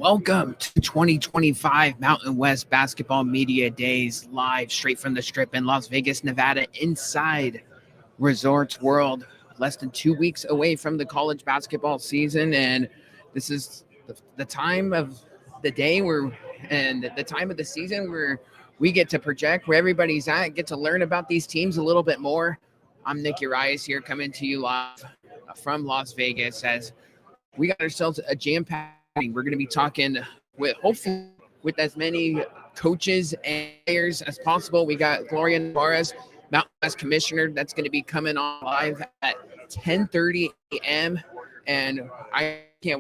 Welcome to 2025 Mountain West Basketball Media Days, live straight from the Strip in Las Vegas, Nevada, inside Resorts World. Less than 2 weeks away from the college basketball season, and this is the time of the day and the time of the season where we get to project where everybody's at, get to learn about these teams a little bit more. I'm Nick Urias here, coming to you live from Las Vegas as we got ourselves a jam-packed. We're going to be talking with, hopefully, with as many coaches and players as possible. We got Gloria Nevarez, Mountain West Commissioner, that's going to be coming on live at 10:30 a.m. And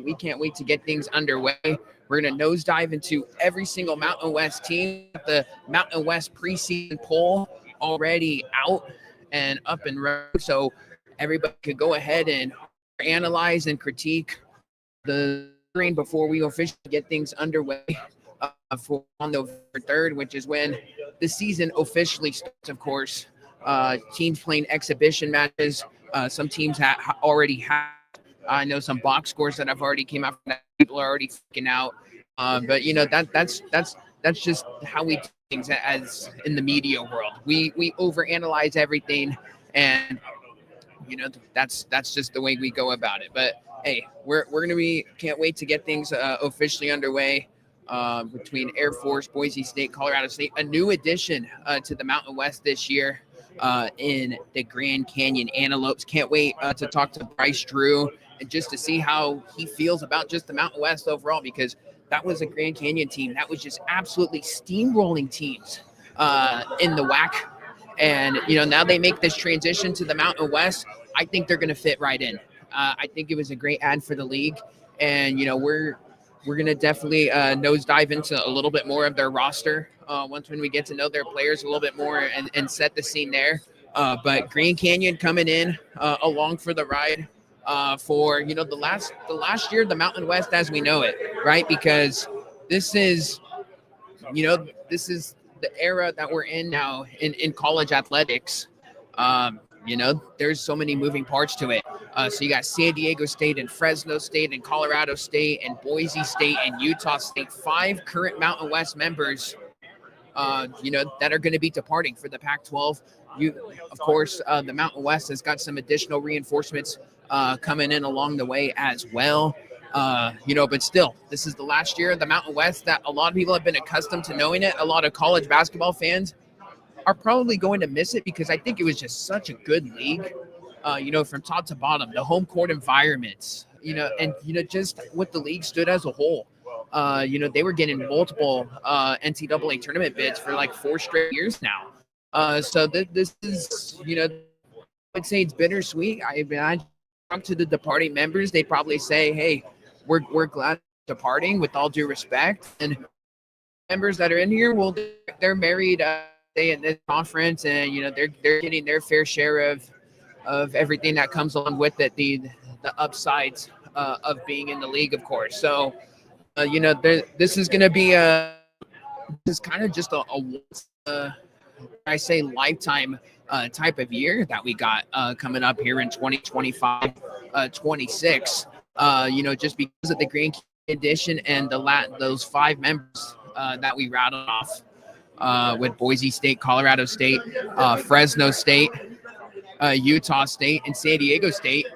we can't wait to get things underway. We're going to nosedive into every single Mountain West team. The Mountain West preseason poll already out and up and running, so everybody could go ahead and analyze and critique the screen before we officially get things underway for on November 3rd, which is when the season officially starts, of course. Teams playing exhibition matches. Some teams already have. I know some box scores that have already came out. People are already freaking out. But you know that's just how we do things as in the media world. We overanalyze everything, and you know that's just the way we go about it. But hey, we're can't wait to get things officially underway between Air Force, Boise State, Colorado State. A new addition to the Mountain West this year in the Grand Canyon Antelopes. Can't wait to talk to Bryce Drew and just to see how he feels about just the Mountain West overall, because that was a Grand Canyon team that was just absolutely steamrolling teams in the WAC. And, you know, now they make this transition to the Mountain West. I think they're going to fit right in. I think it was a great ad for the league. And, you know, we're going to definitely nosedive into a little bit more of their roster when we get to know their players a little bit more and set the scene there. But Grand Canyon coming in along for the ride for, you know, the last year, the Mountain West as we know it, right? Because this is the era that we're in now in college athletics. You know, there's so many moving parts to it. So you got San Diego State and Fresno State and Colorado State and Boise State and Utah State, 5 current Mountain West members, you know, that are going to be departing for the Pac-12. Of course, the Mountain West has got some additional reinforcements coming in along the way as well. You know, but still, this is the last year of the Mountain West that a lot of people have been accustomed to knowing it. A lot of college basketball fans are probably going to miss it because I think it was just such a good league, you know, from top to bottom, the home court environments, you know, and, you know, just what the league stood as a whole. You know, they were getting multiple NCAA tournament bids for like 4 straight years now. So this is, you know, I would say it's bittersweet. I talk to the departing members. They probably say, hey, we're glad departing with all due respect. And members that are in here, well, they're married in this conference, and you know they're getting their fair share of everything that comes along with it, the upsides of being in the league, of course. So you know, this is going to be this is kind of just a I say lifetime type of year that we got coming up here in 2025 26. You know, just because of the Grand Canyon edition and those 5 members that we rattled off with Boise State, Colorado State, Fresno State, Utah State, and San Diego State,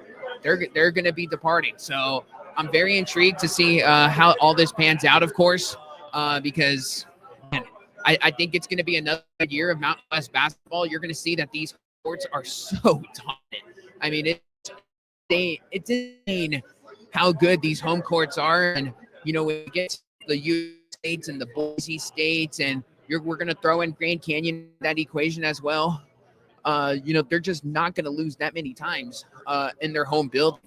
they're going to be departing. So I'm very intrigued to see how all this pans out, of course, because man, I think it's going to be another year of Mountain West basketball. You're going to see that these courts are so dominant. I mean, it's insane how good these home courts are. And, you know, when you get to the Utah States and the Boise States, and we're going to throw in Grand Canyon in that equation as well. You know, they're just not going to lose that many times in their home building,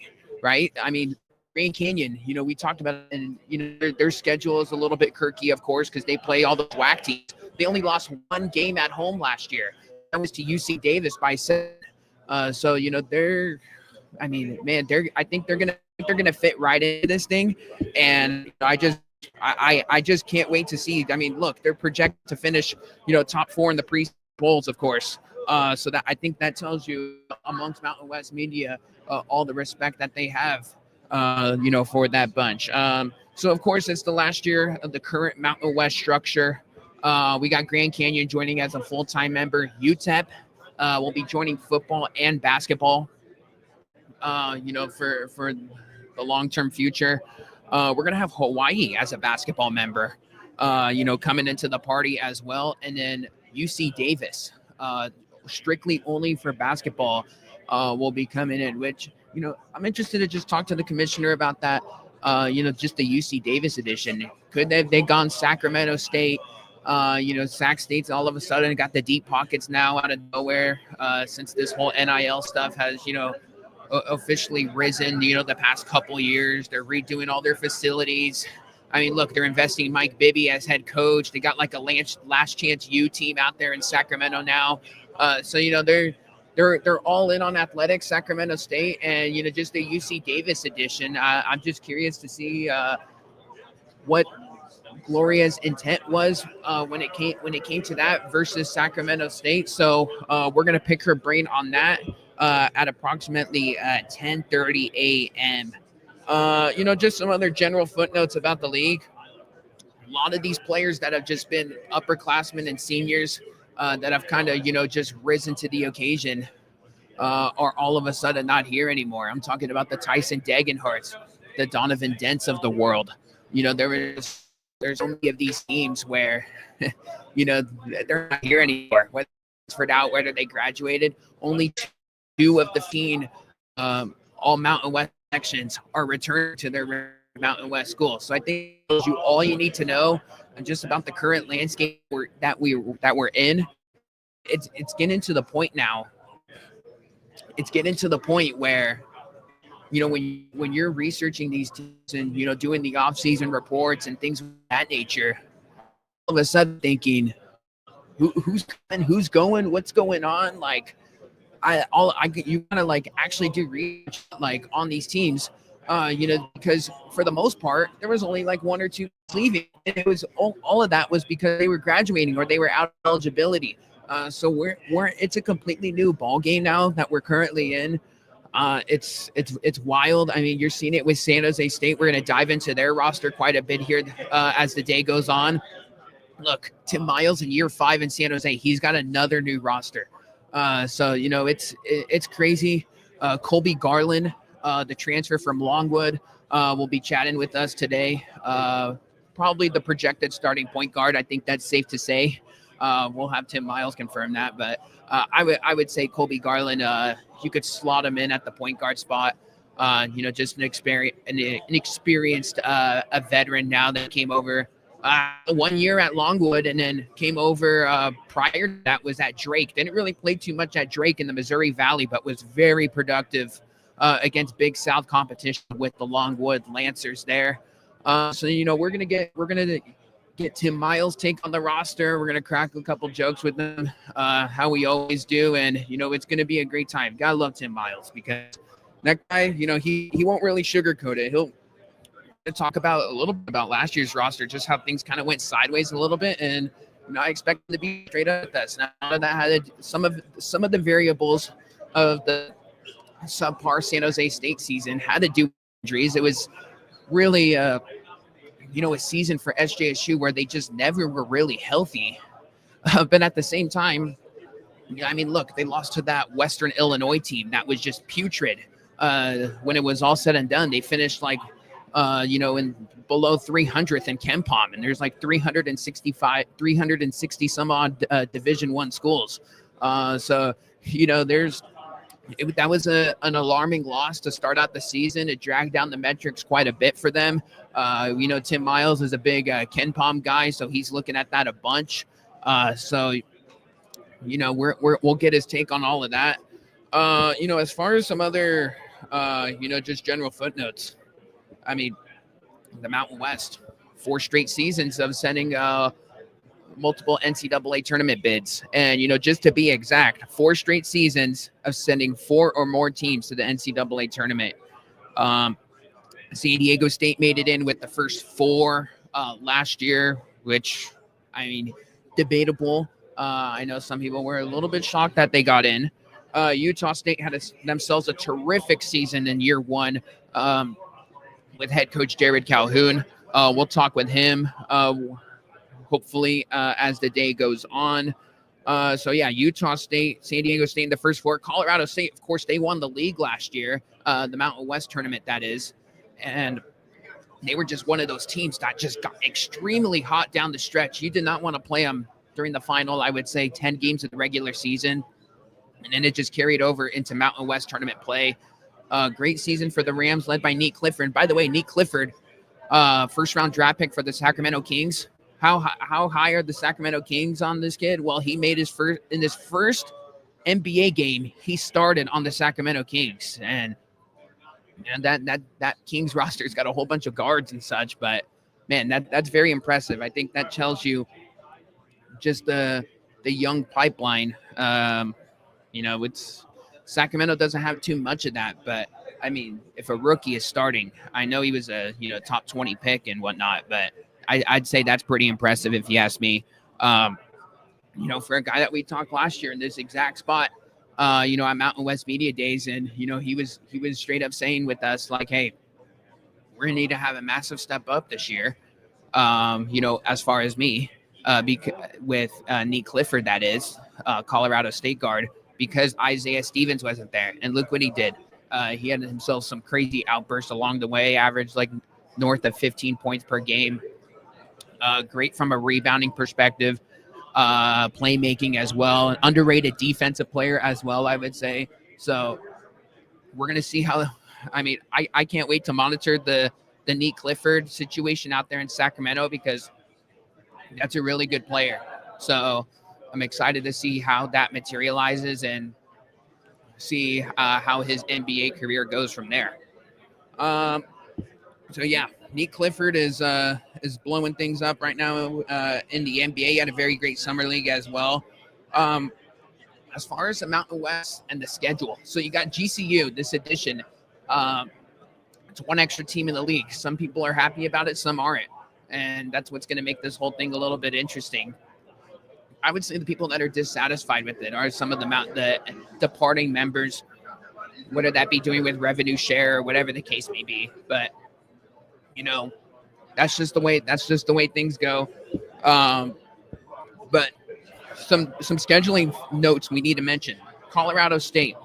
right? I mean, Grand Canyon, you know, we talked about it, and, you know, their schedule is a little bit quirky, of course, because they play all the WAC teams. They only lost 1 game at home last year. That was to UC Davis by 7. So, you know, I think they're gonna fit right into this thing, and I just can't wait to see. I mean, look, they're projected to finish, you know, top 4 in the pre bowls, of course. So that I think that tells you amongst Mountain West media all the respect that they have for that bunch. So, of course, it's the last year of the current Mountain West structure. We got Grand Canyon joining as a full-time member. UTEP will be joining football and basketball, for the long-term future. We're going to have Hawaii as a basketball member, coming into the party as well. And then UC Davis, strictly only for basketball, will be coming in, which, I'm interested to just talk to the commissioner about that. Just the UC Davis edition. Could they gone Sacramento State? Sac State's all of a sudden got the deep pockets now out of nowhere, since this whole NIL stuff has, officially risen, the past couple years. They're redoing all their facilities. I mean, look, they're investing in Mike Bibby as head coach. They got like a last chance U team out there in Sacramento now. So they're all in on athletics, Sacramento State, and just the UC Davis edition. I'm just curious to see what Gloria's intent was when it came to that versus Sacramento State. So we're gonna pick her brain on that at approximately 10:30 a.m. Just some other general footnotes about the league. A lot of these players that have just been upperclassmen and seniors that have kind of just risen to the occasion are all of a sudden not here anymore. I'm talking about the Tyson Degenharts, the Donovan Dents of the world. There's only of these teams where, they're not here anymore. Whether it's for out, whether they graduated, only two of the 15 all Mountain West sections are returned to their Mountain West schools. So I think it tells you all you need to know just about the current landscape that we're in. It's getting to the point now. It's getting to the point where, when you're researching these teams and, doing the off-season reports and things of that nature, all of a sudden thinking, who's coming, who's going, what's going on? Like, you gotta like actually do research like on these teams, because for the most part there was only like one or two leaving, and it was all of that was because they were graduating or they were out of eligibility. So it's a completely new ball game now that we're currently in. It's wild. I mean, you're seeing it with San Jose State. We're going to dive into their roster quite a bit here as the day goes on. Look, Tim Miles in year 5 in San Jose, he's got another new roster. So it's crazy. Colby Garland, the transfer from Longwood, will be chatting with us today. Probably the projected starting point guard. I think that's safe to say. We'll have Tim Miles confirm that, but I would say Colby Garland. You could slot him in at the point guard spot. Just an experienced a veteran now that came over 1 year at Longwood and then came over prior to that was at Drake. Didn't really play too much at Drake in the Missouri Valley, but was very productive against Big South competition with the Longwood Lancers there. So we're gonna get Tim Miles' take on the roster. We're gonna crack a couple jokes with him, how we always do, and it's gonna be a great time. Gotta love Tim Miles because that guy, he won't really sugarcoat it. He'll talk about a little bit about last year's roster, just how things kind of went sideways a little bit, and I expect him to be straight up with us. Now that had some of the variables of the subpar San Jose State season had to do with injuries. It was really a season for SJSU where they just never were really healthy. But at the same time, look, they lost to that Western Illinois team that was just putrid. When it was all said and done, they finished like, in below 300th in KenPom, and there's like 360 some odd Division I schools. So that was an alarming loss to start out the season. It dragged down the metrics quite a bit for them. Tim Miles is a big KenPom guy, so he's looking at that a bunch. So we'll get his take on all of that. As far as some other, just general footnotes. I mean, the Mountain West, 4 straight seasons of sending multiple NCAA tournament bids. And, just to be exact, 4 straight seasons of sending 4 or more teams to the NCAA tournament. San Diego State made it in with the first 4 last year, which, debatable. I know some people were a little bit shocked that they got in. Utah State had themselves a terrific season in year 1. with head coach Jared Calhoun. We'll talk with him hopefully as the day goes on. So yeah, Utah State, San Diego State in the first four. Colorado State, of course, they won the league last year, the Mountain West tournament, that is. And they were just one of those teams that just got extremely hot down the stretch. You did not want to play them during the final, I would say, 10 games of the regular season. And then it just carried over into Mountain West tournament play. Great season for the Rams, led by Nate Clifford. By the way, Nate Clifford, first-round draft pick for the Sacramento Kings. How high are the Sacramento Kings on this kid? Well, he made his first NBA game. He started on the Sacramento Kings, and that Kings roster's got a whole bunch of guards and such. But man, that's very impressive. I think that tells you just the young pipeline. It's Sacramento doesn't have too much of that, but I mean, if a rookie is starting, I know he was a top 20 pick and whatnot, but I'd say that's pretty impressive if you ask me. For a guy that we talked last year in this exact spot, at Mountain West Media Days, and he was straight up saying with us like, hey, we're gonna need to have a massive step up this year. As far as me, with Nate Clifford, that is Colorado State guard, because Isaiah Stevens wasn't there, and look what he did. He had himself some crazy outbursts along the way, averaged like north of 15 points per game. Great from a rebounding perspective, playmaking as well, an underrated defensive player as well, I would say. So we're going to see how, I can't wait to monitor the Nate Clifford situation out there in Sacramento, because that's a really good player. So I'm excited to see how that materializes and see how his NBA career goes from there. So yeah, Nate Clifford is blowing things up right now in the NBA. He had a very great summer league as well. As far as the Mountain West and the schedule, so you got GCU this edition. It's one extra team in the league. Some people are happy about it, some aren't, and that's what's going to make this whole thing a little bit interesting. I would say the people that are dissatisfied with it are some of the departing members, whether that be doing with revenue share or whatever the case may be. But that's just the way things go. But some scheduling notes we need to mention. Colorado State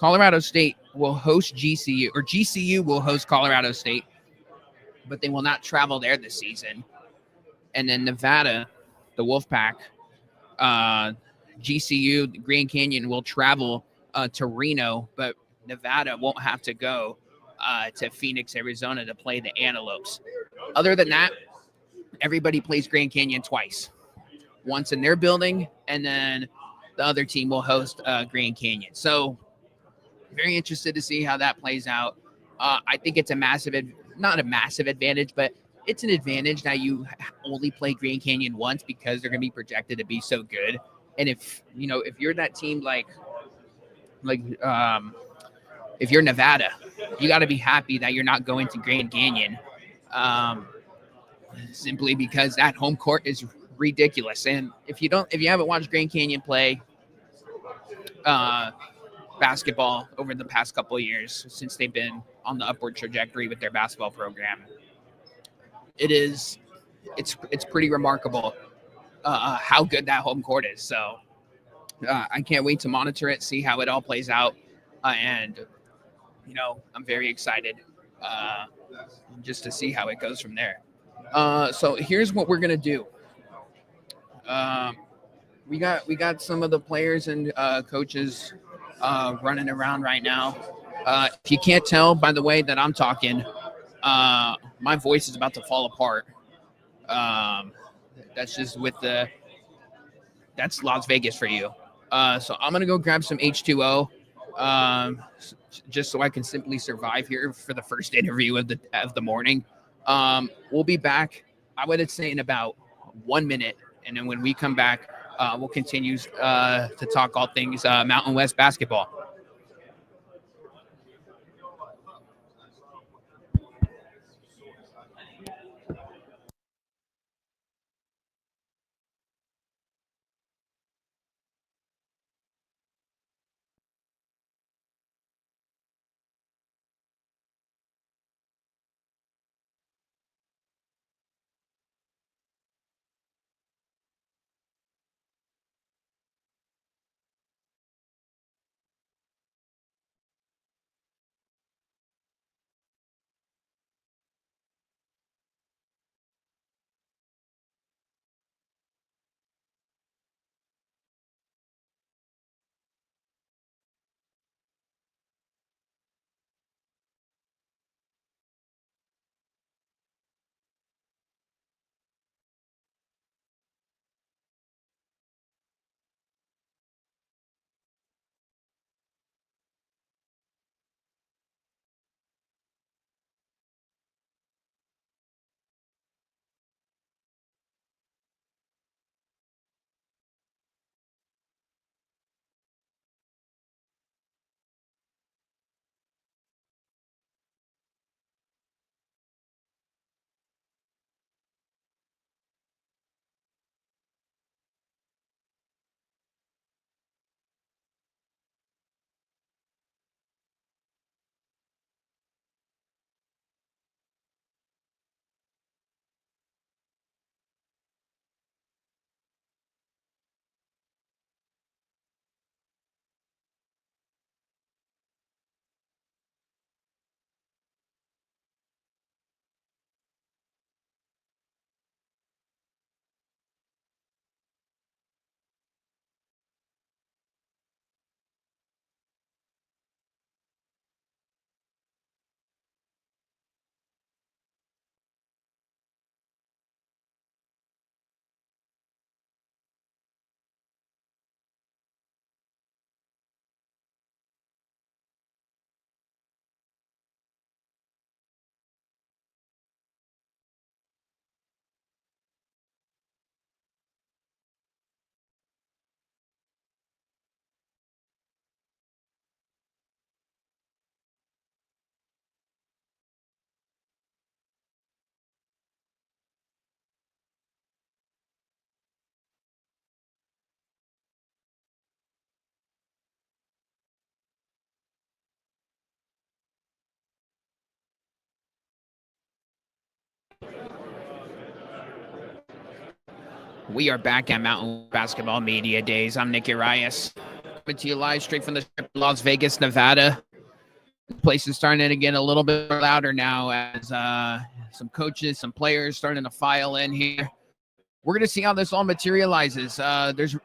will host GCU, or GCU will host Colorado State, but they will not travel there this season. And then Nevada, the Wolfpack, GCU, Grand Canyon will travel to Reno, but Nevada won't have to go to Phoenix, Arizona to play the Antelopes. Other than that, everybody plays Grand Canyon twice. Once in their building, and then the other team will host Grand Canyon. So very interested to see how that plays out. I think it's not a massive advantage, but it's an advantage that you only play Grand Canyon once, because they're going to be projected to be so good. And if you're that team, if you're Nevada, you got to be happy that you're not going to Grand Canyon, simply because that home court is ridiculous. And if you haven't watched Grand Canyon play basketball over the past couple of years, since they've been on the upward trajectory with their basketball program, it's pretty remarkable how good that home court is. So I can't wait to monitor it, see how it all plays out, and I'm very excited just to see how it goes from there. So here's what we're gonna do. We got some of the players and coaches running around right now. If you can't tell by the way that I'm talking, my voice is about to fall apart. That's just that's Las Vegas for you. So I'm gonna go grab some H2O, just so I can simply survive here for the first interview of the morning. We'll be back, I would say, in about 1 minute, and then when we come back, we'll continue to talk all things Mountain West basketball. We are back at Mountain Basketball Media Days. I'm Nick Urias, coming to you live straight from the strip of Las Vegas, Nevada. The place is starting to get a little bit louder now as some coaches, some players starting to file in here. We're going to see how this all materializes. There's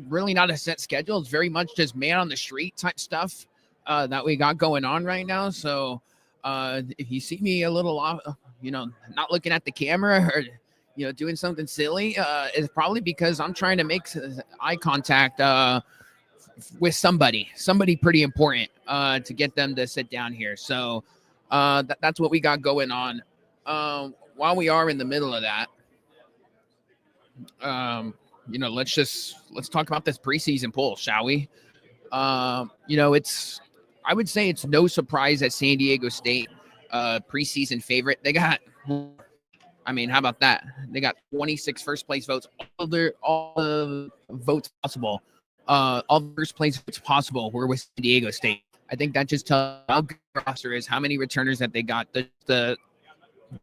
really not a set schedule. It's very much just man on the street type stuff that we got going on right now. So if you see me a little off, not looking at the camera or doing something silly, it's probably because I'm trying to make eye contact with somebody pretty important to get them to sit down here. So that's what we got going on. While we are in the middle of that, let's talk about this preseason poll, shall we? I would say it's no surprise that San Diego State preseason favorite. They got, how about that? They got 26 first place votes. All the votes possible. All the first place votes possible were with San Diego State. I think that just tells how good the roster is, how many returners that they got, the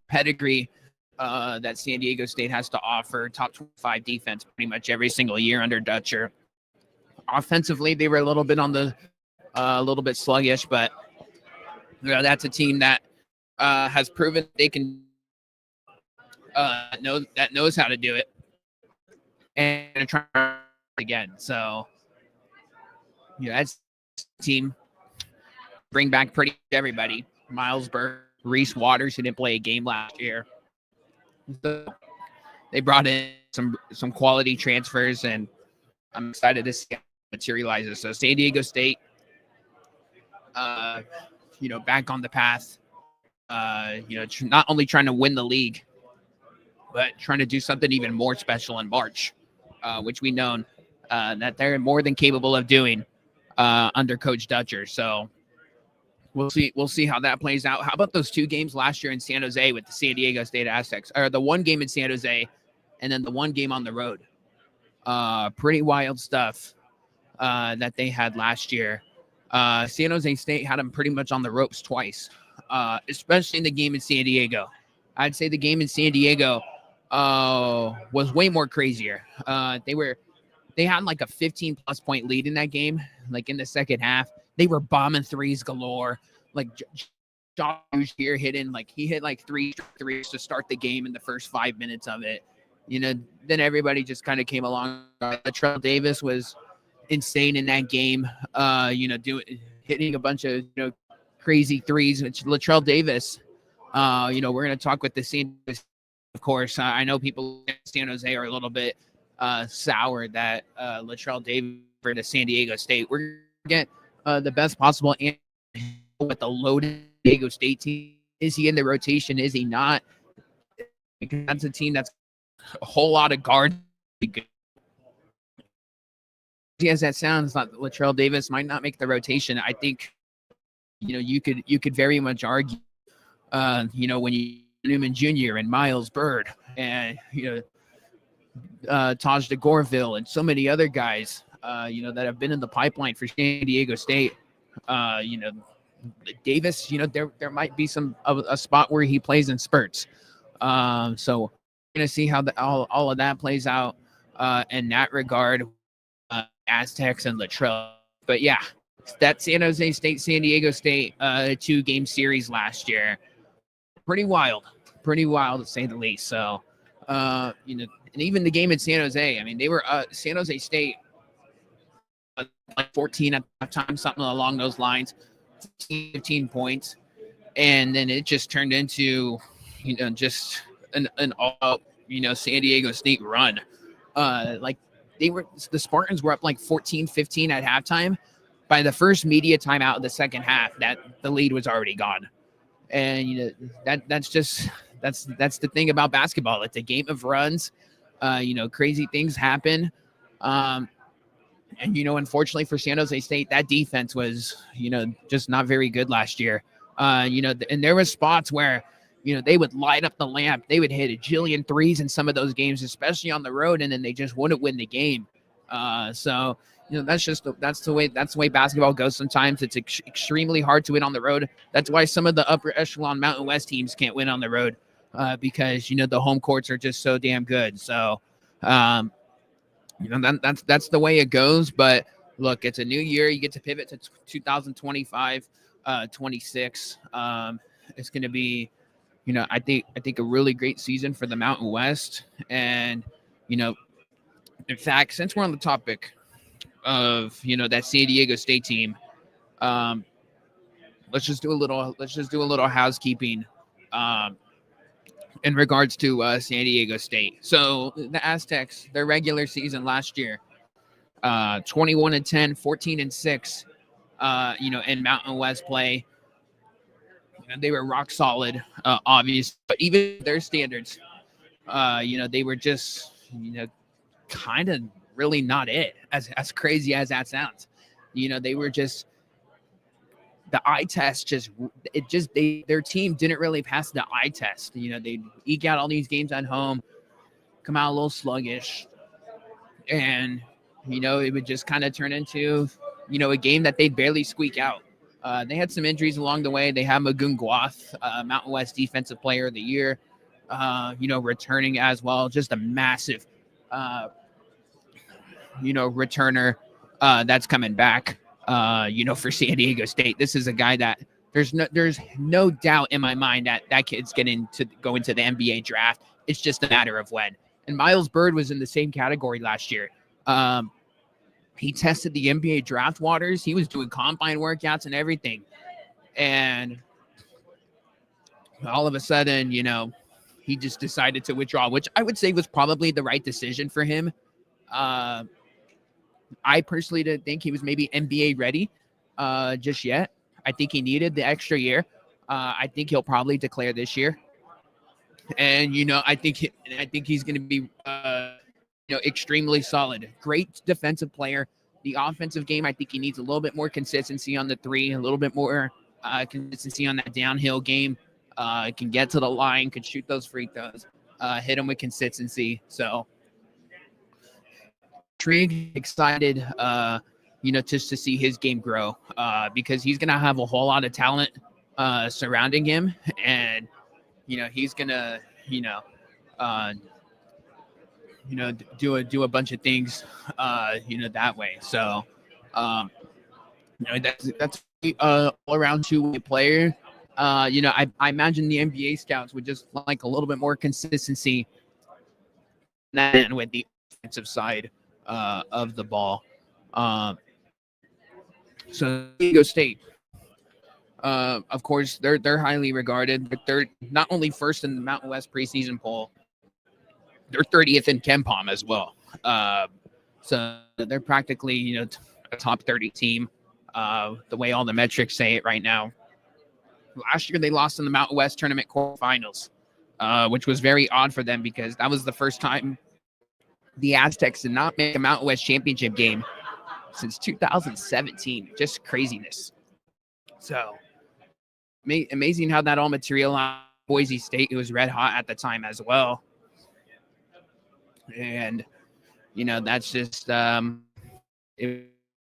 pedigree that San Diego State has to offer. Top 25 defense pretty much every single year under Dutcher. Offensively, they were a little bit sluggish, but that's a team that has proven they can knows how to do it and try again. So that's a team. Bring back pretty much everybody. Miles Burke, Reese Waters, who didn't play a game last year. So they brought in some quality transfers, and I'm excited to see how it materializes. So San Diego State, back on the path. Not only trying to win the league, but trying to do something even more special in March, which we know that they're more than capable of doing under Coach Dutcher. So we'll see how that plays out. How about those 2 games last year in San Jose with the San Diego State Aztecs, or the 1 game in San Jose and then the 1 game on the road? Pretty wild stuff that they had last year. San Jose State had them pretty much on the ropes twice, especially in the game in San Diego. I'd say the game in San Diego was way more crazier. They had like a 15-plus point lead in that game, like in the second half. They were bombing threes galore. Like Josh here hitting, like he hit like 3 threes to start the game in the first 5 minutes of it. Then everybody just kind of came along. Latrell Davis was insane in that game. Hitting a bunch of crazy threes. Which Latrell Davis, we're gonna talk with the San. Of course, I know people in San Jose are a little bit sour that Latrell Davis for the San Diego State. We're gonna get the best possible answer with the loaded San Diego State team. Is he in the rotation? Is he not? Because that's a team that's a whole lot of guards. As that sounds, like Latrell Davis might not make the rotation. I think, you could very much argue, when you Newman Jr. and Miles Bird and Taj DeGorville and so many other guys, that have been in the pipeline for San Diego State. Davis, there might be a spot where he plays in spurts. So we're gonna see how all of that plays out in that regard. Aztecs and Latrell, but yeah, that San Jose State, San Diego State 2-game series last year, pretty wild to say the least. So, and even the game in San Jose, they were San Jose State like 14 at that time, something along those lines, 15 points, and then it just turned into just an all San Diego State run. The Spartans were up like 14-15 at halftime. By the first media timeout of the second half, that the lead was already gone. And that's the thing about basketball. It's a game of runs. Crazy things happen. And unfortunately for San Jose State, that defense was just not very good last year. And there was spots where they would light up the lamp. They would hit a jillion threes in some of those games, especially on the road, and then they just wouldn't win the game. That's the way basketball goes. Sometimes it's extremely hard to win on the road. That's why some of the upper echelon Mountain West teams can't win on the road, because the home courts are just so damn good. So Um, that's the way it goes. But look, it's a new year. You get to pivot to 2025, 26. It's going to be, I think a really great season for the Mountain West. And you know, in fact, since we're on the topic of that San Diego State team, um, let's just do a little housekeeping. Um, in regards to San Diego State. So the Aztecs, their regular season last year, 21 and 10, 14 and 6, in Mountain West play. They were rock solid, obvious, but even their standards, they were just, kind of really not it, as crazy as that sounds. They were just the eye test their team didn't really pass the eye test. They eke out all these games at home, come out a little sluggish, and it would just kind of turn into a game that they'd barely squeak out. They had some injuries along the way. They have Magoon Guath, Mountain West Defensive Player of the Year, returning as well. Just a massive, returner that's coming back. For San Diego State, this is a guy that there's no doubt in my mind that kid's getting to go into the NBA draft. It's just a matter of when. And Miles Bird was in the same category last year. Um, he tested the NBA draft waters. He was doing combine workouts and everything. And all of a sudden, he just decided to withdraw, which I would say was probably the right decision for him. Uh, I personally didn't think he was maybe NBA ready just yet. I think he needed the extra year. I think he'll probably declare this year. And I think he's going to be extremely solid. Great defensive player. The offensive game, I think he needs a little bit more consistency on the three, a little bit more consistency on that downhill game. Can get to the line, can shoot those free throws, hit him with consistency. So intrigued, excited, just to see his game grow because he's going to have a whole lot of talent surrounding him. And, he's going to, uh, do a bunch of things, that way. So, that's all around two-way player. I imagine the NBA scouts would just like a little bit more consistency than with the offensive side of the ball. Um, so Diego State, of course, they're highly regarded. They're not only first in the Mountain West preseason poll, they're 30th in KenPom as well. So they're practically, a top 30 team, the way all the metrics say it right now. Last year, they lost in the Mountain West tournament quarterfinals, which was very odd for them because that was the first time the Aztecs did not make a Mountain West championship game since 2017. Just craziness. So amazing how that all materialized. Boise State, it was red hot at the time as well. And that's just it was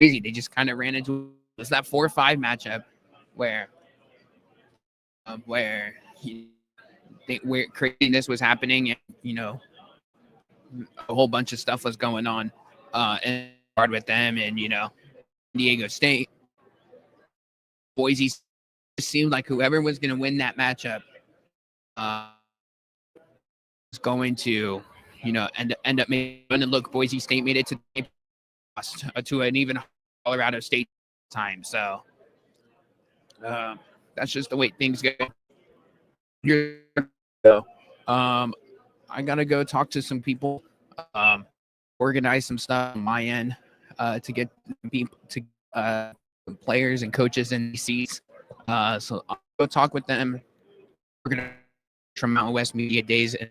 crazy. They just kind of ran into it's that 4-5 matchup where where craziness was happening, and a whole bunch of stuff was going on and hard with them. And Diego State, Boise seemed like whoever was going to win that matchup was going to end up making. And look, Boise State made it to an even Colorado State time. So that's just the way things go. I gotta go talk to some people, organize some stuff on my end to get people to players and coaches in these seats. So I'll go talk with them. We're gonna from Mountain West Media Days in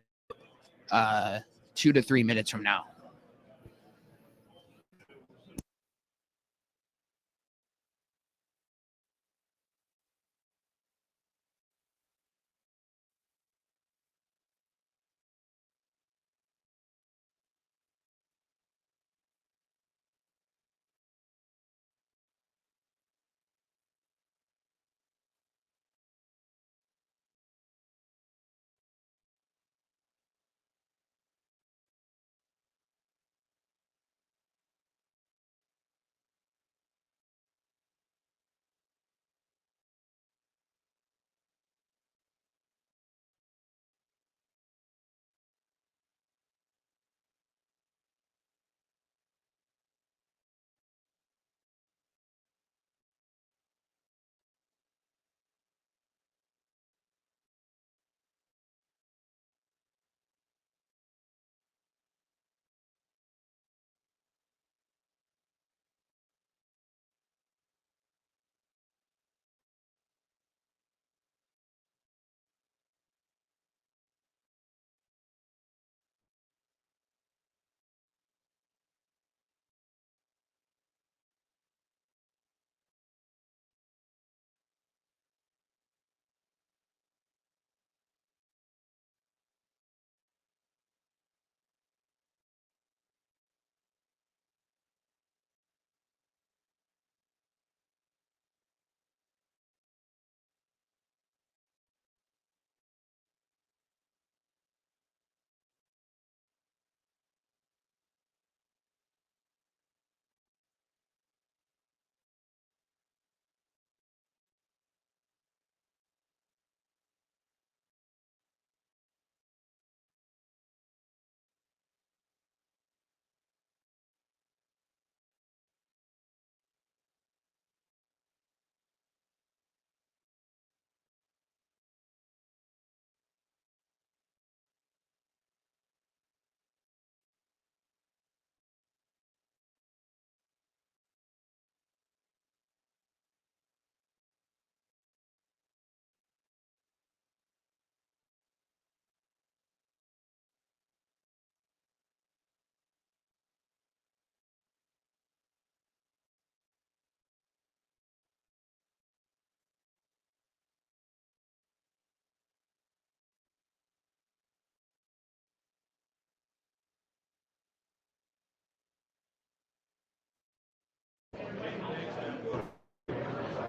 2 to 3 minutes from now.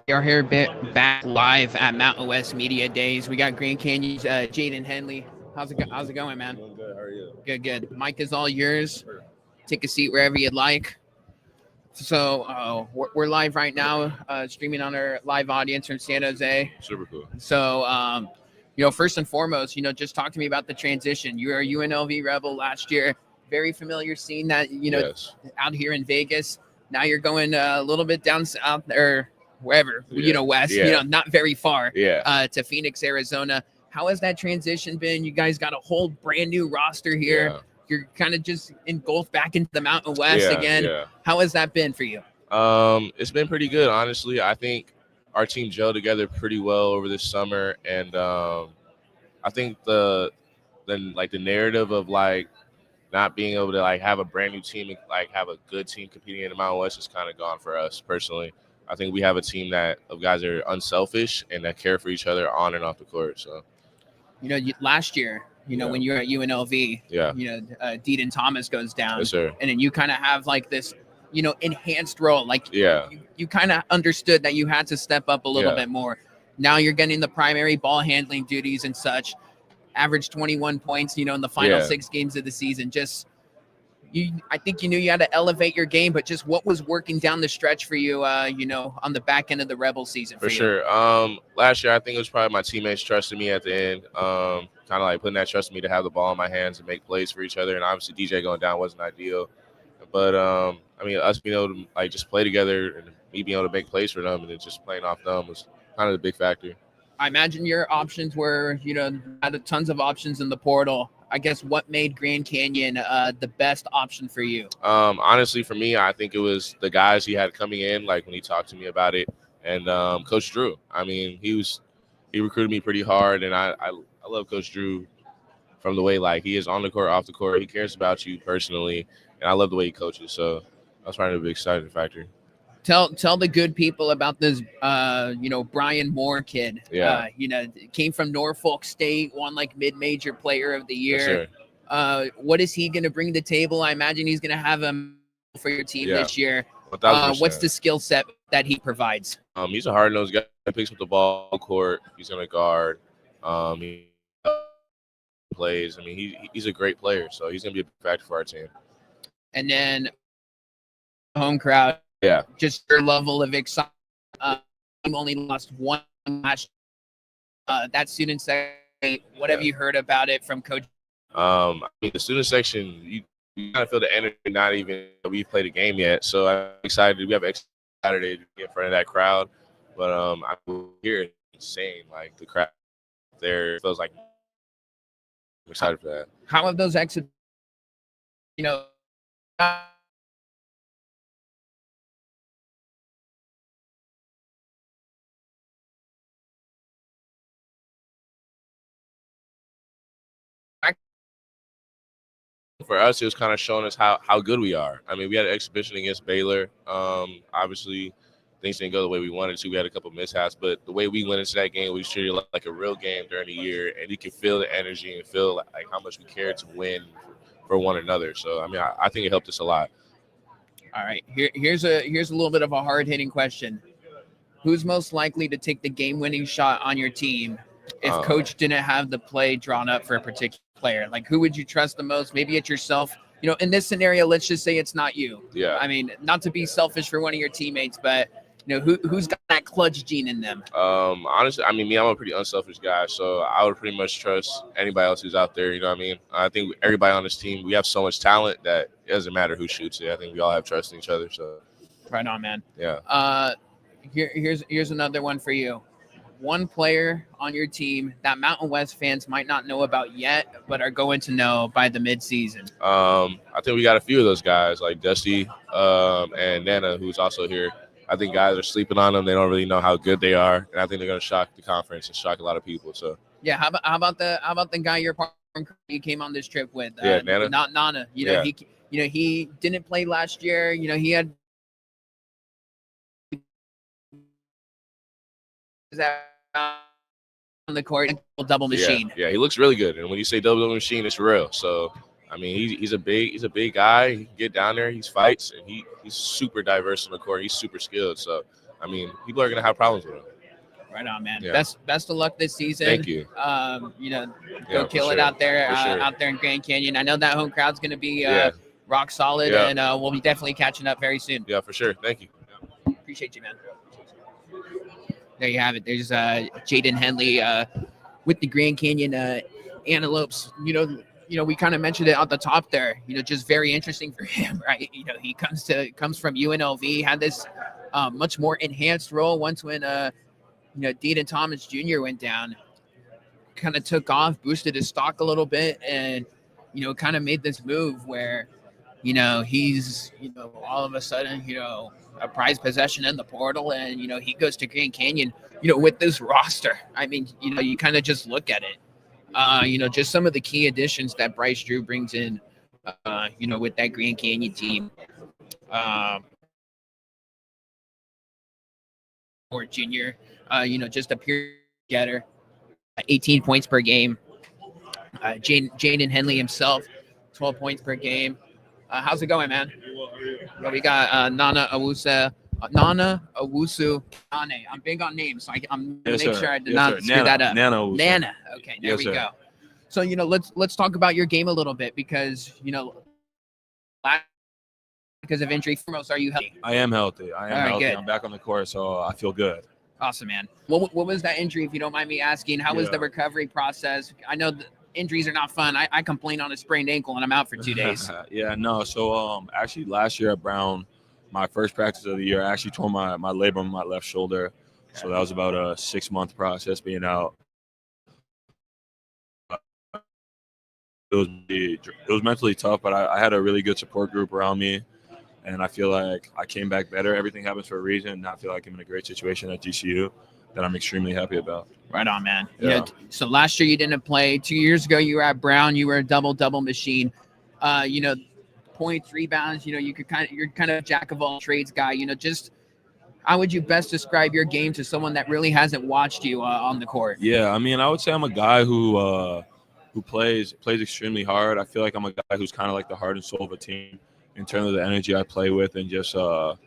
We are here back live at Mountain West Media Days. We got Grand Canyon's Jaden Henley. How's it going, man? Doing good. How are you? Good. Mike is all yours. Take a seat wherever you'd like. So we're live right now, streaming on our live audience from San Jose. Super cool. So, first and foremost, just talk to me about the transition. You were a UNLV Rebel last year. Very familiar seeing that, Yes. out here in Vegas. Now you're going a little bit down south or wherever, west, Yeah. not very far, Yeah. to Phoenix, Arizona. How has that transition been? You guys got a whole brand new roster here. Yeah. You're kind of just engulfed back into the Mountain West Yeah, again. yeah. How has that been for you? It's been pretty good, honestly. I think our team gelled together pretty well over this summer, and I think the narrative of not being able to have a brand new team and have a good team competing in the Mountain West is kind of gone for us personally. I think we have a team of guys that are unselfish and that care for each other on and off the court. So, Last year, when you're at UNLV, yeah, Deedon Thomas goes down, yes, sir. And then you kind of have this, enhanced role. Yeah, you kind of understood that you had to step up a little Yeah. bit more. Now you're getting the primary ball handling duties and such. Average 21 points, in the final 6 games of the season. I think you knew you had to elevate your game, but just what was working down the stretch for you, on the back end of the Rebel season for you? sure. Last year I think it was probably my teammates trusting me at the end. Kind of putting that trust in me to have the ball in my hands and make plays for each other. And obviously DJ going down wasn't ideal, but us being able to just play together and me being able to make plays for them and then just playing off them was kind of the big factor. I imagine your options were, had tons of options in the portal. I guess what made Grand Canyon the best option for you? Honestly, for me, I think it was the guys he had coming in, when he talked to me about it, and Coach Drew. I mean, he recruited me pretty hard, and I love Coach Drew from the way he is on the court, off the court. He cares about you personally, and I love the way he coaches. So that's probably a big exciting factor. Tell the good people about this, Brian Moore kid. Yeah. Came from Norfolk State, won mid-major player of the year. Yes, What is he going to bring to the table? I imagine he's going to have him for your team this year. 1000%. What's the skill set that he provides? He's a hard-nosed guy. He picks up the ball on court. He's going to guard. He plays. I mean, he's a great player, so he's going to be a factor for our team. And then home crowd. Yeah. Just your level of excitement. Team only lost one match. That student section, what have you heard about it from Coach? The student section, you kind of feel the energy. Not even we played a game yet, so I'm excited. We have Saturday to get in front of that crowd, but I hear it insane. The crowd there feels like I'm excited for that. How have those exits? For us, it was kind of showing us how good we are. I mean, we had an exhibition against Baylor. Obviously, things didn't go the way we wanted to. We had a couple mishaps, but the way we went into that game, we treated it like a real game during the year, and you can feel the energy and feel how much we care to win for one another. So, I think it helped us a lot. All right, here's a little bit of a hard-hitting question. Who's most likely to take the game-winning shot on your team if Coach didn't have the play drawn up for a particular player? Who would you trust the most? Maybe it's yourself. In this scenario, let's just say it's not you. Yeah. I mean, not to be selfish for one of your teammates, but who's got that clutch gene in them? Honestly, I'm a pretty unselfish guy, so I would pretty much trust anybody else who's out there. You know what I mean? I think everybody on this team, we have so much talent that it doesn't matter who shoots it. I think we all have trust in each other. So. Right on, man. Yeah. Here's another one for you. One player on your team that Mountain West fans might not know about yet, but are going to know by the midseason. I think we got a few of those guys like Dusty and Nana, who's also here. I think guys are sleeping on them. They don't really know how good they are, and I think they're going to shock the conference and shock a lot of people. So yeah, how about the guy you came on this trip with? Nana. Not Nana. He didn't play last year. He had. On the court, double machine. Yeah, he looks really good, and when you say double machine, it's real. So, he's a big guy. He can get down there. He fights, and he's super diverse on the court. He's super skilled. So, I mean, people are gonna have problems with him. Right on, man. Yeah. Best of luck this season. Thank you. You know, Yeah, go for kill it sure. out there, For sure. out there in Grand Canyon. I know that home crowd's going to be Yeah. rock solid, Yeah. and we'll be definitely catching up very soon. Yeah, for sure. Thank you. Appreciate you, man. There you have it. There's Jaden Henley with the Grand Canyon Antelopes. You know, we kind of mentioned it at the top there. You know, just very interesting for him, right? You know, he comes from UNLV, had this much more enhanced role once when you know, Dean Thomas Jr. went down, kind of took off, boosted his stock a little bit, and, you know, kind of made this move where, you know, he's, you know, all of a sudden, you know, a prized possession in the portal, and, you know, he goes to Grand Canyon, you know, with this roster. I mean, you know, you kind of just look at it. You know, just some of the key additions that Bryce Drew brings in, you know, with that Grand Canyon team. Or junior, you know, just a pure getter, 18 points per game. Jaden Henley himself, 12 points per game. How's it going, man? Well, we got Nana Owusu. Nane. I'm big on names, so I'm gonna make sure I did not screw that up. Nana. Okay, there we go. So, you know, let's talk about your game a little bit, because, you know, because of injury, foremost, are you healthy? I am healthy. I am healthy. Good. I'm back on the court, so I feel good. Awesome, man. What was that injury, if you don't mind me asking? How was the recovery process? I know injuries are not fun. I complained on a sprained ankle, and I'm out for 2 days. Yeah, no. So actually last year at Brown, my first practice of the year, I actually tore my labrum on my left shoulder. So that was about a 6-month process being out. It was mentally tough, but I had a really good support group around me, and I feel like I came back better. Everything happens for a reason, and I feel like I'm in a great situation at GCU that I'm extremely happy about. Right on, man. Yeah. You know, so last year you didn't play. 2 years ago you were at Brown. You were a double machine. You know, points, rebounds. You know, you're kind of a jack of all trades guy. You know, just how would you best describe your game to someone that really hasn't watched you on the court? Yeah, I mean, I would say I'm a guy who plays extremely hard. I feel like I'm a guy who's kind of like the heart and soul of a team in terms of the energy I play with and just how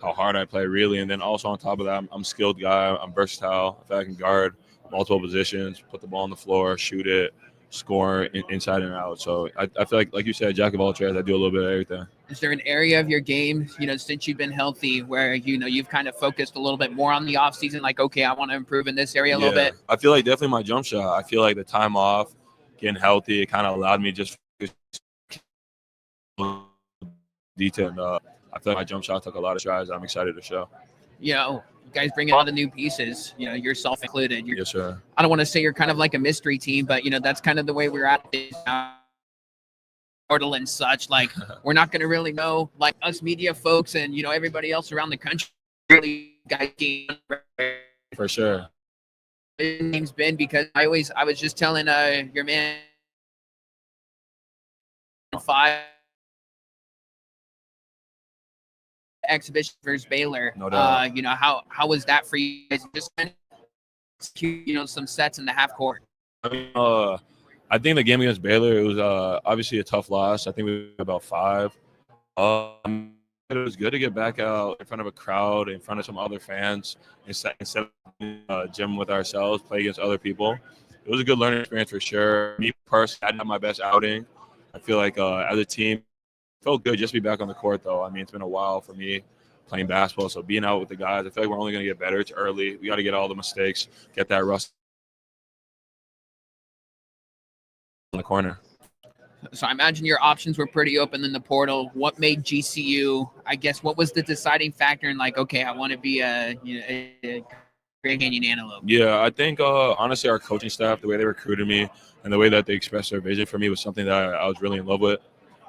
hard I play, really. And then also on top of that, I'm a skilled guy. I'm versatile. I feel I can guard multiple positions, put the ball on the floor, shoot it, score inside and out. So I feel like you said, jack of all trades. I do a little bit of everything. Is there an area of your game, you know, since you've been healthy, where, you know, you've kind of focused a little bit more on the off season? Like, okay, I want to improve in this area a little bit. I feel like definitely my jump shot. I feel like the time off, getting healthy, it kind of allowed me just detail. I feel like my jump shot took a lot of strides. I'm excited to show. You know, you guys bring in a lot of new pieces, you know, yourself included. Yes, sir. I don't want to say you're kind of like a mystery team, but, you know, that's kind of the way we're at this now. Portal and such. Like, we're not going to really know, like, us media folks and, you know, everybody else around the country really guys for sure. Name's been, because I was just telling your man 5 exhibition versus Baylor. No doubt. You know, how was that for you guys? Just kind of, you know, some sets in the half court. I mean, I think the game against Baylor, it was obviously a tough loss. I think we were about 5. It was good to get back out in front of a crowd, in front of some other fans, instead of gym with ourselves, play against other people. It was a good learning experience for sure. Me personally, I didn't have my best outing. I feel like as a team, it felt good just to be back on the court, though. I mean, it's been a while for me playing basketball, so being out with the guys, I feel like we're only going to get better. It's early. We got to get all the mistakes, get that rust in the corner. So I imagine your options were pretty open in the portal. What made GCU, I guess, what was the deciding factor in, like, okay, I want to be a Grand Canyon Antelope? Yeah, I think honestly our coaching staff, the way they recruited me and the way that they expressed their vision for me was something that I was really in love with.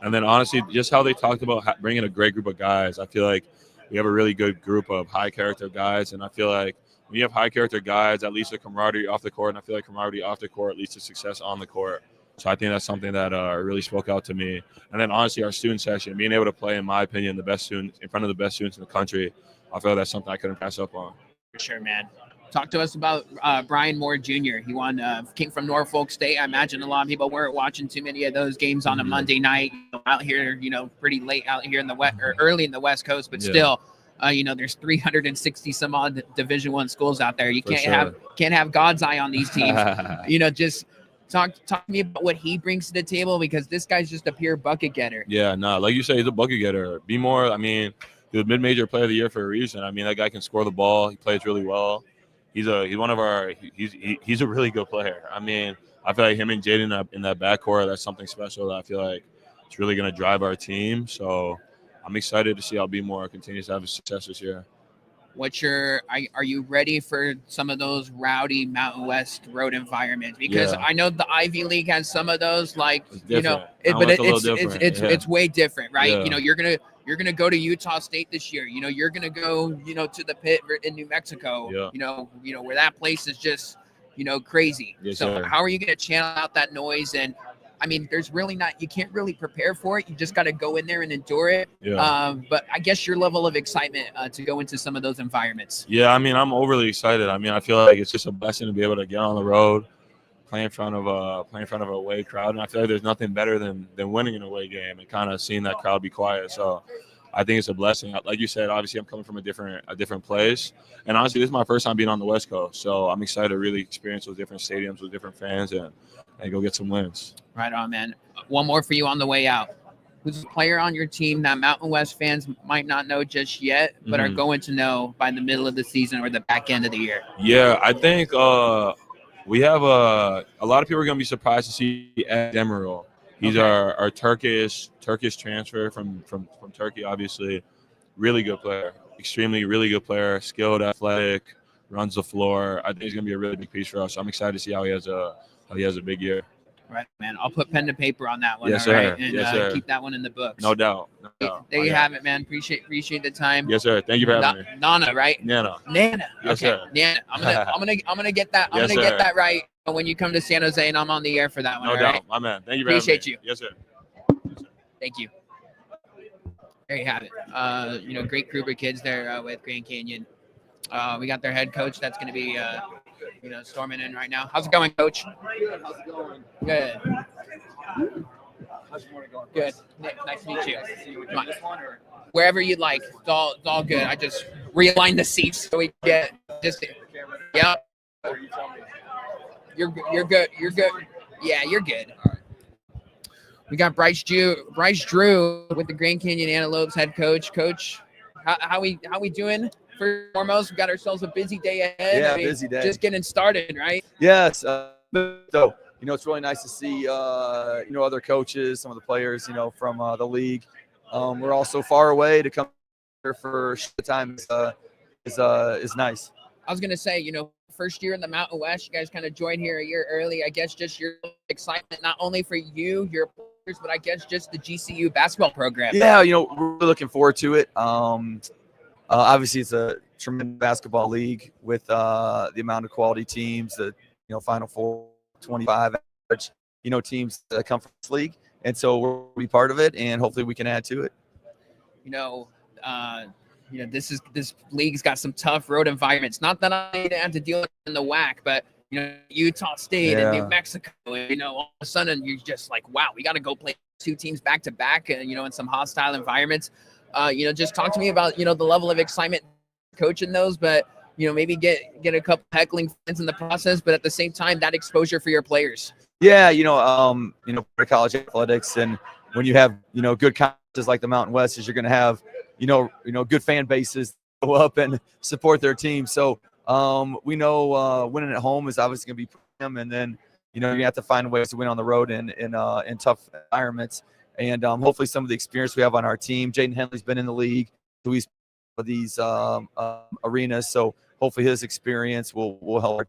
And then honestly, just how they talked about bringing a great group of guys. I feel like we have a really good group of high character guys, and I feel like when you have high character guys, that leads to camaraderie off the court, and I feel like camaraderie off the court leads to success on the court. So I think that's something that really spoke out to me. And then honestly, our student section, being able to play, in my opinion, the best students in front of the best students in the country, I feel that's something I couldn't pass up on. For sure, man. Talk to us about Brian Moore Jr. He came from Norfolk State. I imagine a lot of people weren't watching too many of those games on a Monday night, out here, you know, pretty late out here in the west, or early in the West Coast, but still, There's 360 some odd Division I schools out there. You For can't have God's eye on these teams. Just talk to me about what he brings to the table, because this guy's just a pure bucket getter. Yeah, no, like you say, he's a bucket getter. Be more. I mean, he was mid-major player of the year for a reason. I mean, that guy can score the ball. He plays really well. He's one of our. He's a really good player. I mean, I feel like him and Jaden in that backcourt, that's something special that I feel like it's really going to drive our team. So I'm excited to see how B-More continues to have success this year. Are you ready for some of those rowdy Mountain West road environments? Because I know the Ivy League has some of those, like, it's way different, right? Yeah. You're gonna go to Utah State this year. You're gonna go, to the pit in New Mexico. Yeah. Where that place is just, crazy. Yes, so sir. how are you gonna channel out that noise? And I mean, you can't really prepare for it. You just got to go in there and endure it. Yeah. But I guess your level of excitement to go into some of those environments. Yeah, I mean, I'm overly excited. I mean, I feel like it's just a blessing to be able to get on the road, play in front of a away crowd, and I feel like there's nothing better than winning an away game and kind of seeing that crowd be quiet. So I think it's a blessing. Like you said, obviously I'm coming from a different place, and honestly, this is my first time being on the West Coast. So I'm excited to really experience those different stadiums with different fans and go get some wins. Right on, man. One more for you on the way out. Who's a player on your team that Mountain West fans might not know just yet, but are going to know by the middle of the season or the back end of the year? Yeah, I think we have a lot of people are going to be surprised to see Ed Demirel. He's our Turkish transfer from Turkey, obviously. Really good player, extremely really good player, skilled, athletic, runs the floor. I think he's going to be a really big piece for us. So I'm excited to see how he has a big year. Right, man. I'll put pen to paper on that one. Yes, all sir. right? And Yes, sir. Keep that one in the books. No doubt. There you have it, man. Appreciate the time. Yes, sir. Thank you for having me. Nana, right? Nana. Nana. Yes, okay. sir. Nana. I'm gonna get that. Yes, get that right when you come to San Jose, and I'm on the air for that one. No all doubt, right? my man. Thank you for Appreciate having me. you. Yes, sir. Thank you. There you have it. Great group of kids there with Grand Canyon. We got their head coach that's going to be, storming in right now. How's it going, Coach? How's it going? Good. How's your morning going? Good. Nick, nice to meet you. Nice to see you. Come on. This one or? Wherever you'd like. It's all good. I just realign the seats so we get just. Yeah. Or you tell me. You're good. You're good. Yeah, you're good. All right. We got Bryce Drew with the Grand Canyon Antelopes head coach. Coach, how we doing? First and foremost, we got ourselves a busy day ahead. Yeah, busy day. Just getting started, right? Yes. So, it's really nice to see, other coaches, some of the players, from the league. We're all so far away to come here for the time is nice. I was going to say, first year in the Mountain West, you guys kind of joined here a year early. I guess just your excitement, not only for you, your players, but I guess just the GCU basketball program. Yeah, we're really looking forward to it. Obviously, it's a tremendous basketball league with the amount of quality teams, the Final Four, 25 average, teams that come from this league, and so we'll be part of it, and hopefully we can add to it. This league's got some tough road environments. Not that I have to deal with in the WAC, but Utah State and New Mexico, and all of a sudden you're just like, wow, we got to go play two teams back to back, and in some hostile environments. Just talk to me about the level of excitement coaching those, but maybe get a couple heckling fans in the process, but at the same time that exposure for your players. Yeah, for college athletics, and when you have good conferences like the Mountain West, is you're going to have good fan bases go up and support their team. So we know winning at home is obviously going to be them, and then you have to find ways to win on the road in tough environments. And hopefully some of the experience we have on our team. Jaden Henley's been in the league, so he's for these arenas. So hopefully his experience will help,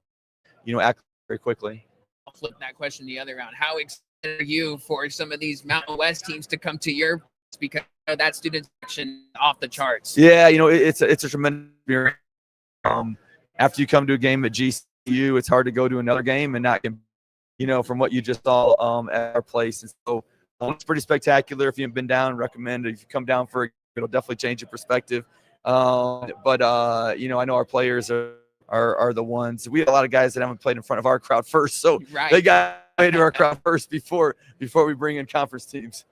act very quickly. I'll flip that question the other round. How excited are you for some of these Mountain West teams to come to your place, because that student section off the charts? Yeah, it's a tremendous experience. After you come to a game at GCU, it's hard to go to another game and not get, from what you just saw at our place. And so it's pretty spectacular. If you haven't been down, recommend it. If you come down for it, it'll definitely change your perspective. But I know our players are the ones. We have a lot of guys that haven't played in front of our crowd first, so they got into our crowd first before we bring in conference teams.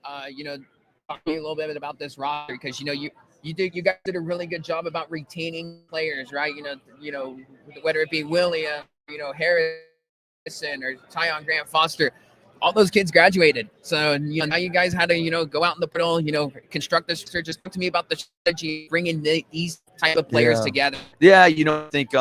Talk to me a little bit about this roster, because you you guys did a really good job about retaining players, right? Whether it be William, Harrison or Tyon Grant Foster, all those kids graduated. So now you guys had to go out in the portal, construct this. Just talk to me about the strategy, bringing these type of players together. Yeah, I think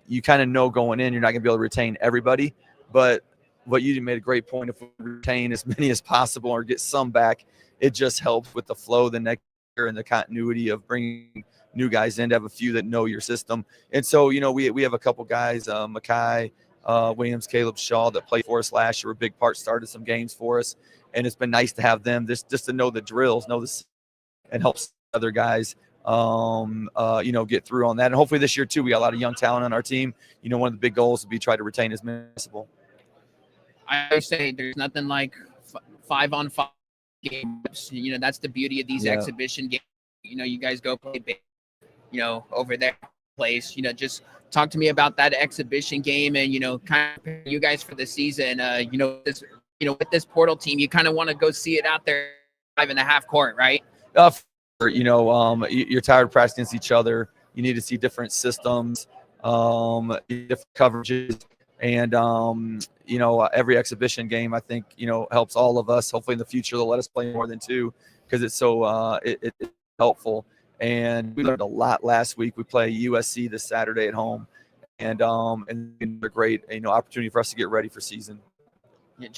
you kind of know going in, you're not going to be able to retain everybody, but what you made a great point. If we retain as many as possible or get some back, it just helps with the flow the next year and the continuity of bringing new guys in to have a few that know your system. And so, we have a couple guys, Mackay, Williams, Caleb Shaw, that played for us last year, were a big part, started some games for us. And it's been nice to have them just to know the drills, know this, and helps other guys get through on that. And hopefully this year too, we got a lot of young talent on our team. One of the big goals would be try to retain as many as possible. I say there's nothing like 5-on-5 games. That's the beauty of these exhibition games. You guys go play big, over there place. Just talk to me about that exhibition game and kind of you guys for the season. With this portal team, you kind of want to go see it out there 5.5 court, right? You're tired of practicing against each other. You need to see different systems, different coverages, and every exhibition game I think helps all of us. Hopefully in the future they'll let us play more than 2 because it's so it's helpful. And we learned a lot last week. We play USC this Saturday at home, and they're great. Opportunity for us to get ready for season. Yeah,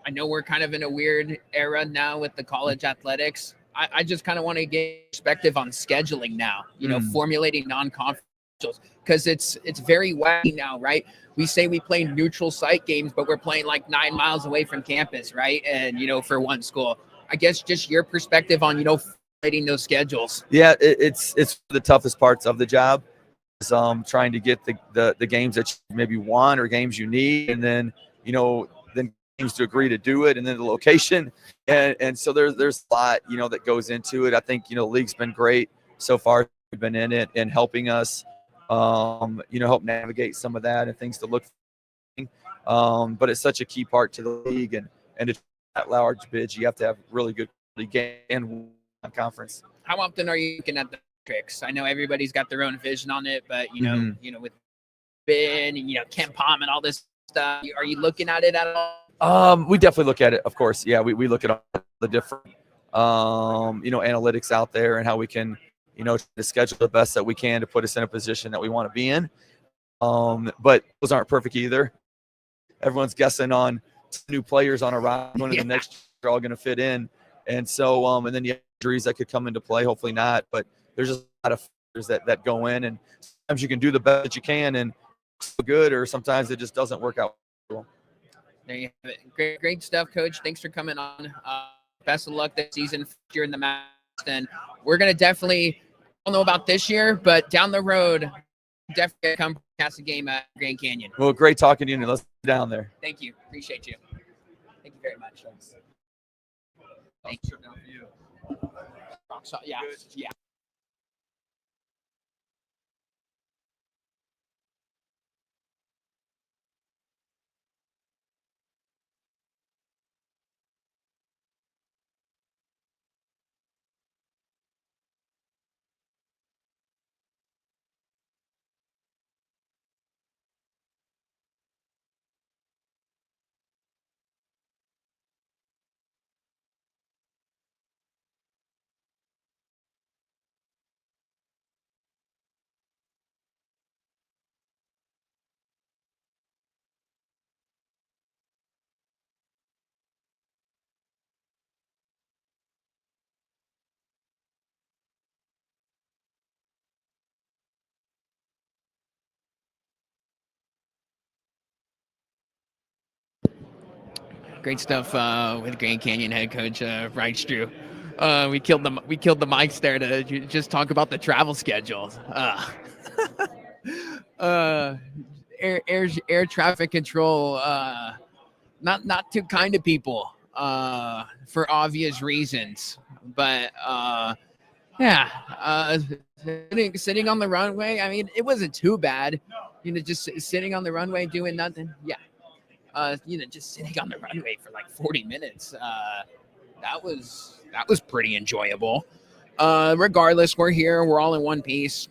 I know we're kind of in a weird era now with the college athletics. I just kind of want to get perspective on scheduling now, formulating non-conference, because it's very wacky now, right? We say we play neutral site games, but we're playing like 9 miles away from campus, right? And, for one school, I guess just your perspective on, formulating those schedules. Yeah, it's the toughest parts of the job is trying to get the games that you maybe want or games you need, and then, games to agree to do it, and then the location. And so there's a lot, that goes into it. I think, the league's been great so far. We've been in it and helping us, help navigate some of that and things to look for. But it's such a key part to the league. And to that large bids, you have to have really good game and conference. How often are you looking at the tricks? I know everybody's got their own vision on it, but, with Ben and, Ken Palm and all this stuff, are you looking at it at all? We definitely look at it, of course. Yeah, we look at all the different, analytics out there and how we can, to schedule the best that we can to put us in a position that we want to be in. But those aren't perfect either. Everyone's guessing on new players on a ride when the next year are all going to fit in. And so, and then you have injuries that could come into play, hopefully not. But there's just a lot of factors that go in. And sometimes you can do the best that you can and it's good, or sometimes it just doesn't work out well. There you have it. Great stuff, Coach. Thanks for coming on. Best of luck this season during the match. And we're going to definitely, I don't know about this year, but down the road, definitely come cast a game at Grand Canyon. Well, great talking to you. And let's get down there. Thank you. Appreciate you. Thank you very much. Thank you. Yeah. Yeah. Great stuff with Grand Canyon head coach Reich Drew. We killed the mics there to just talk about the travel schedules. Air traffic control, not too kind to people for obvious reasons. But sitting on the runway. I mean, it wasn't too bad. Just sitting on the runway doing nothing. Yeah. Just sitting on the runway for like 40 minutes. That was pretty enjoyable. Regardless, we're here. We're all in one piece.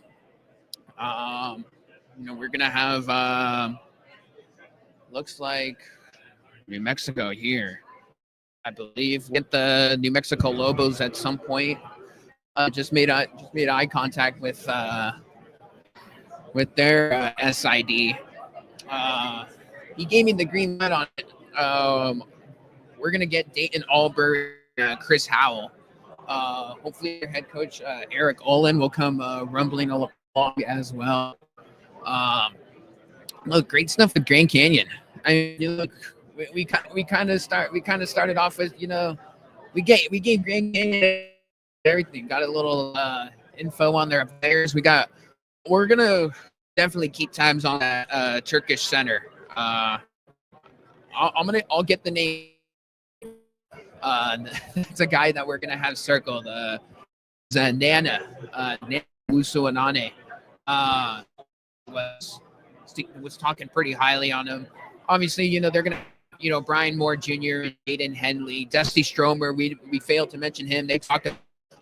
We're gonna have looks like New Mexico here. I believe we'll get the New Mexico Lobos at some point. Just made eye contact with their SID. He gave me the green light on it. We're gonna get Dayton Albury, Chris Howell. Hopefully, their head coach Eric Olin will come rumbling along as well. Look, great stuff with Grand Canyon. I mean, look, we kind of started off with we gave Grand Canyon everything. Got a little info on their players. We're gonna definitely keep tabs on that Turkish center. I'll get the name. It's a guy that we're gonna have circled. Nana Musuanane was talking pretty highly on him. Obviously, they're gonna, Brian Moore Jr. and Aiden Henley, Dusty Stromer. We failed to mention him.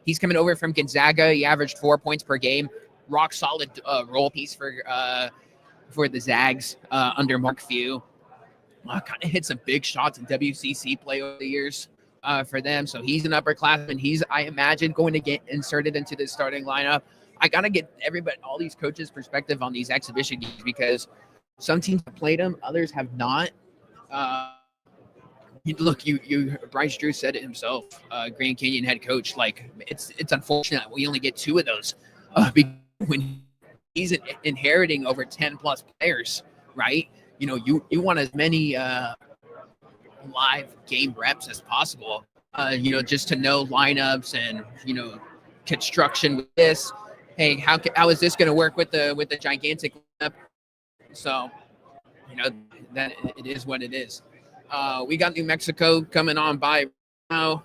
He's coming over from Gonzaga. He averaged 4 points per game. Rock solid role piece for the Zags under Mark Few. Kind of hit some big shots in WCC play over the years for them. So he's an upperclassman. He's, I imagine, going to get inserted into the starting lineup. I got to get all these coaches' perspective on these exhibition games because some teams have played them, others have not. Bryce Drew said it himself, Grand Canyon head coach. Like it's unfortunate we only get 2 of those when he's inheriting over 10 plus players, right? You want as many live game reps as possible. Just to know lineups and construction with this. Hey, how is this going to work with the gigantic lineup? So, that it is what it is. We got New Mexico coming on by now.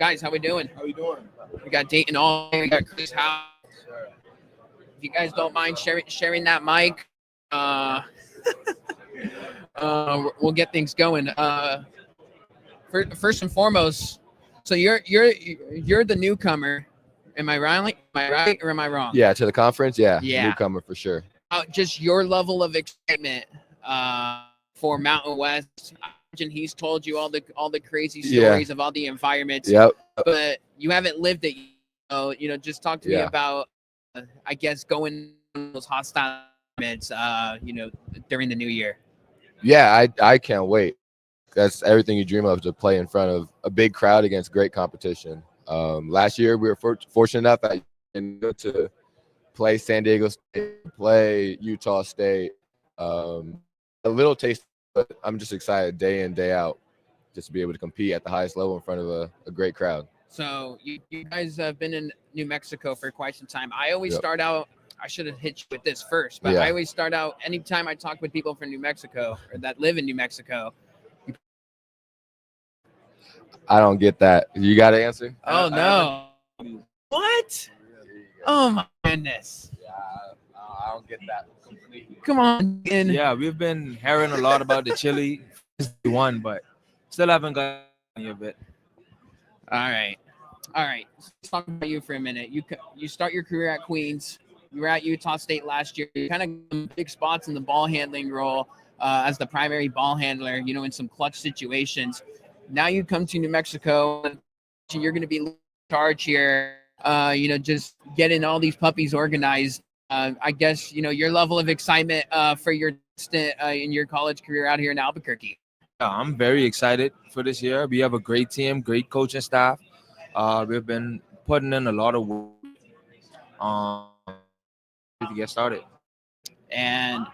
Guys, how we doing? How you doing? We got Dayton All. We got Chris Howe. If you guys don't mind sharing that mic, we'll get things going. First and foremost, so you're the newcomer. Am I right? Or am I wrong? Yeah, to the conference. Yeah. Newcomer for sure. Just your level of excitement for Mountain West. I imagine he's told you all the crazy stories of all the environments. Yep. But you haven't lived it. Just talk to me about, I guess, going in those hostile environments, during the new year. Yeah, I can't wait. That's everything you dream of, to play in front of a big crowd against great competition. Last year, we were fortunate enough to play San Diego State, play Utah State. A little taste, but I'm just excited day in, day out, just to be able to compete at the highest level in front of a great crowd. So you guys have been in New Mexico for quite some time. I always start out, I should have hit you with this first, but I always start out, anytime I talk with people from New Mexico or that live in New Mexico. I don't get that. You got to answer? Oh, no. What? Oh, my goodness. Yeah, I don't get that completely. Come on. Yeah, we've been hearing a lot about the chili one, but still haven't got any of it. All right. Let's talk about you for a minute. You start your career at Queens. You were at Utah State last year. You kind of got big spots in the ball handling role as the primary ball handler, in some clutch situations. Now you come to New Mexico, and you're going to be in charge here, just getting all these puppies organized. I guess, your level of excitement for your stint in your college career out here in Albuquerque. Yeah, I'm very excited for this year. We have a great team, great coaching staff. We've been putting in a lot of work to get started. And,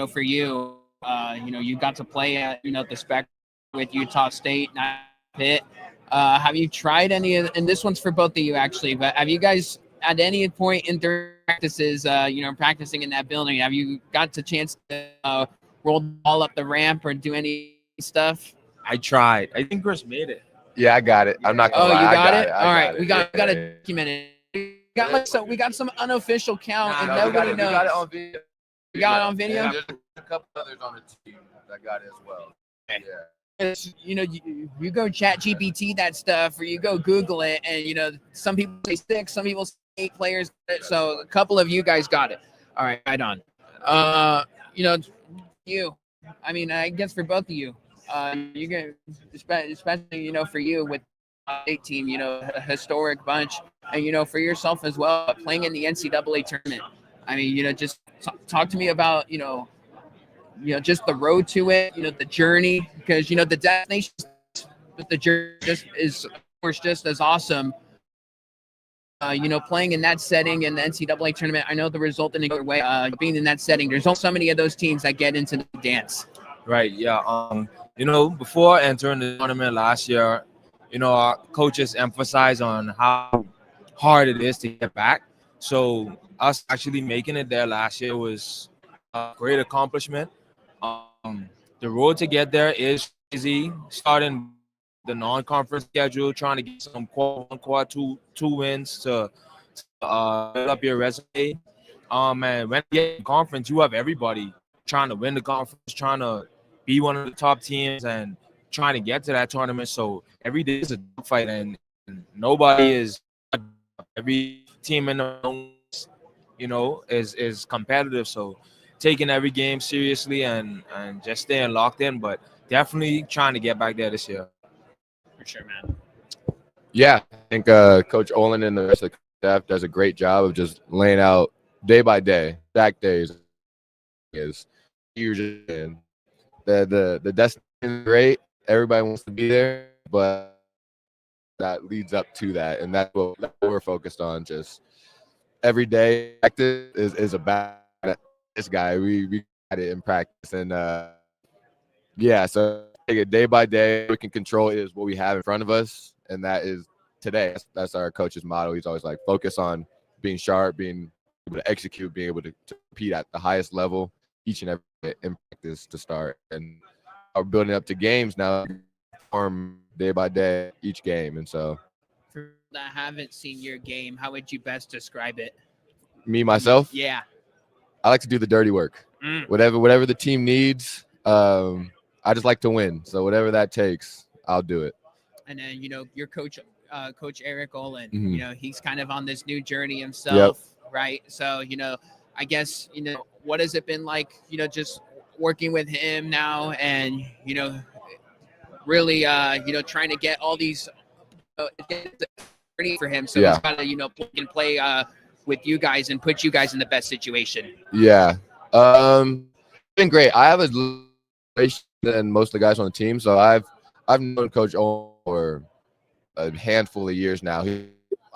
for you, you got to play at, the spec with Utah State, not Pitt. Have you tried any of, and this one's for both of you actually, but have you guys at any point in their practices, practicing in that building, have you got the chance to roll the ball up the ramp or do any stuff? I tried. I think Chris made it. Yeah, I got it. I'm not gonna lie. You got it? All right, we got to document it. We got some unofficial count and nobody knows. We got it on video. You got it on video? There's a couple others on the team that got it as well. Okay. Yeah. you go chat GPT that stuff, or you go Google it, and some people say 6, some people say 8 players. So a couple of you guys got it. All right on. You. I mean, I guess for both of you, you get especially for you with 18, a historic bunch, and for yourself as well, playing in the NCAA tournament. I mean, just talk to me about just the road to it, the journey, because the destination, but the journey just is, of course, just as awesome. Playing in that setting in the NCAA tournament, I know the result in a way. Being in that setting, there's only so many of those teams that get into the dance. Right. Yeah. Before entering the tournament last year, our coaches emphasize on how hard it is to get back. So us actually making it there last year was a great accomplishment. The road to get there is easy. Starting the non-conference schedule, trying to get some quad 1, quad 2 wins to build up your resume. And when you get in conference, you have everybody trying to win the conference, trying to be one of the top teams, and trying to get to that tournament. So every day is a fight, and nobody is. Every team in the own, is competitive. So taking every game seriously and just staying locked in, but definitely trying to get back there this year. For sure, man. Yeah, I think Coach Olin and the rest of the staff does a great job of just laying out day by day, back days is huge. And the destination is great. Everybody wants to be there, but that leads up to that, and that's what we're focused on. Just every day practice is about this guy. We had it in practice, and so take it day by day. We can control is what we have in front of us, and that is today. That's our coach's motto. He's always like, focus on being sharp, being able to execute, being able to compete at the highest level each and every day in practice to start. And we're building up to games now, perform day by day each game. And so, For those that haven't seen your game, how would you best describe it? me myself, Yeah. I like to do the dirty work. Whatever the team needs. I just like to win. So whatever that takes, I'll do it. And then your coach, Coach Eric Olin. Mhm. He's kind of on this new journey himself, right? So I guess what has it been like? Just working with him now, and really trying to get all these for him. So he's got to plug and play with you guys and put you guys in the best situation. Yeah. Been great. I have a relation than most of the guys on the team, so I've known Coach Olin for a handful of years now.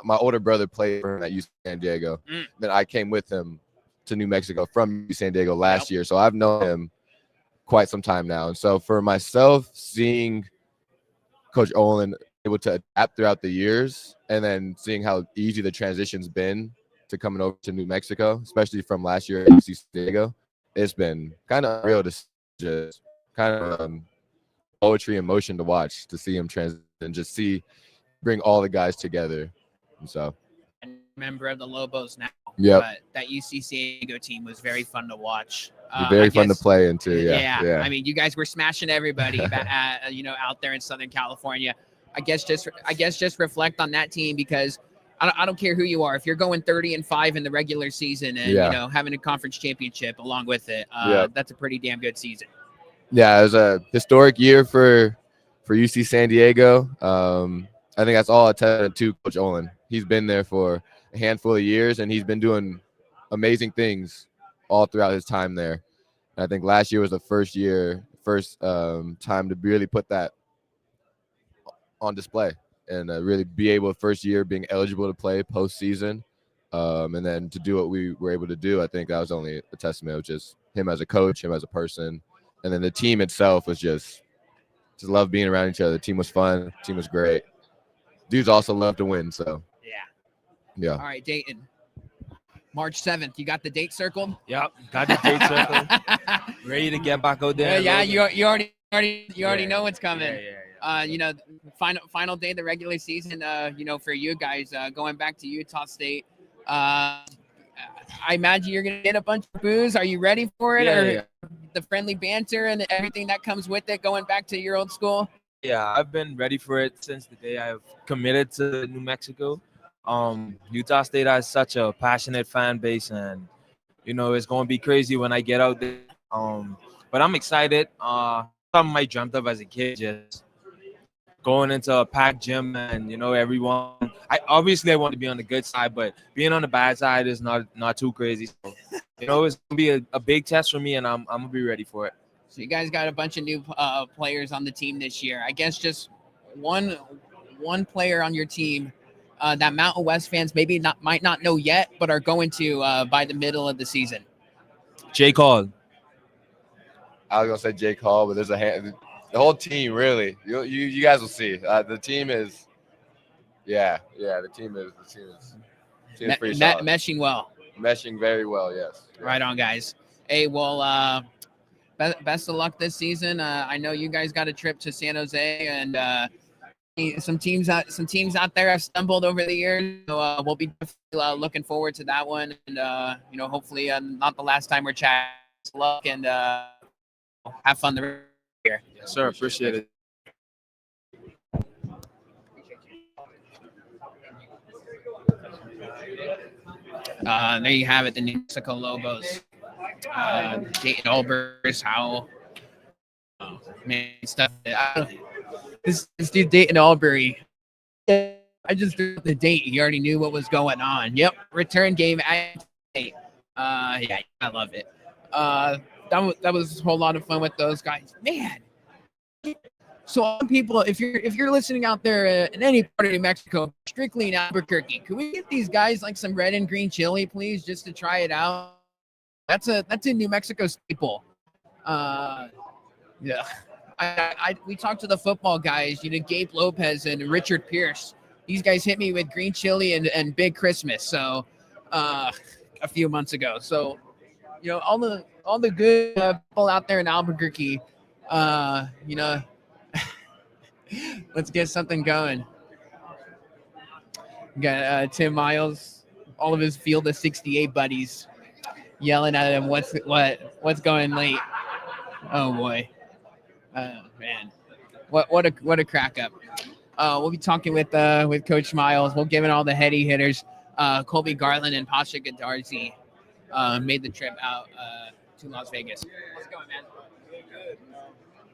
My older brother played for him at UC San Diego. Then I came with him to New Mexico from UC San Diego last year, so I've known him quite some time now. And so for myself, seeing Coach Olin able to adapt throughout the years, and then seeing how easy the transition's been to coming over to New Mexico, especially from last year at UC San Diego, it's been kind of real to just kind of poetry in motion to watch, to see him transition and just bring all the guys together. And so, member of the Lobos now. Yeah. But that UC San Diego team was very fun to watch. Very fun to play into. Yeah. I mean, you guys were smashing everybody, out there in Southern California. I guess just reflect on that team, because I don't care who you are. If you're going 30-5 in the regular season and having a conference championship along with it, that's a pretty damn good season. Yeah, it was a historic year for UC San Diego. I think that's all attested to Coach Olin. He's been there for a handful of years, and he's been doing amazing things all throughout his time there. And I think last year was the first time to really put that on display and really be able, first year being eligible to play postseason, and then to do what we were able to do. I think that was only a testament of just him as a coach, him as a person, and then the team itself was just loved being around each other. The team was fun. The team was great. Dudes also love to win, so yeah. All right, Dayton, March 7th. You got the date circled? Yep, got the date circled. Ready to get back out there. Yeah, you already know what's coming. Yeah. Final day of the regular season. For you guys going back to Utah State. I imagine you're gonna get a bunch of boos. Are you ready for it? the friendly banter and everything that comes with it, going back to your old school? Yeah, I've been ready for it since the day I've committed to New Mexico. Utah State has such a passionate fan base, and it's going to be crazy when I get out there. But I'm excited. Something I dreamt of as a kid, just going into a packed gym, and everyone. I want to be on the good side, but being on the bad side is not too crazy. So, it's gonna be a big test for me, and I'm gonna be ready for it. So you guys got a bunch of new players on the team this year. I guess just one player on your team that Mountain West fans might not know yet, but are going to by the middle of the season. Jake Hall. I was gonna say Jake Hall, but there's the whole team really. You guys will see. The team is, the team is pretty solid. Meshing well. Meshing very well, yes. Right on, guys. Hey, well, best of luck this season. I know you guys got a trip to San Jose, and some teams out there have stumbled over the years. So we'll be looking forward to that one, and hopefully not the last time we're chatting. Best of luck, and have fun the year. Yes, sir. Appreciate it. There you have it, the New Mexico Lobos. Dayton Albers, how man stuff. This dude Dayton Albury. I just threw the date. He already knew what was going on. Yep, return game at state. Yeah, I love it. That was a whole lot of fun with those guys, man. So, all people, if you're listening out there in any part of New Mexico, strictly in Albuquerque, can we get these guys like some red and green chili, please, just to try it out? That's a New Mexico staple. Yeah. We talked to the football guys, Gabe Lopez and Richard Pierce. These guys hit me with green chili and Big Christmas. So, a few months ago. So, all the good people out there in Albuquerque, let's get something going. We got Tim Miles, all of his Field of 68 buddies yelling at him, what's going late? Oh boy. Man. What a crack up. We'll be talking with Coach Miles. We'll give it all the heady hitters. Colby Garland and Pasha Gadarzi made the trip out to Las Vegas. How's it going, man? Good.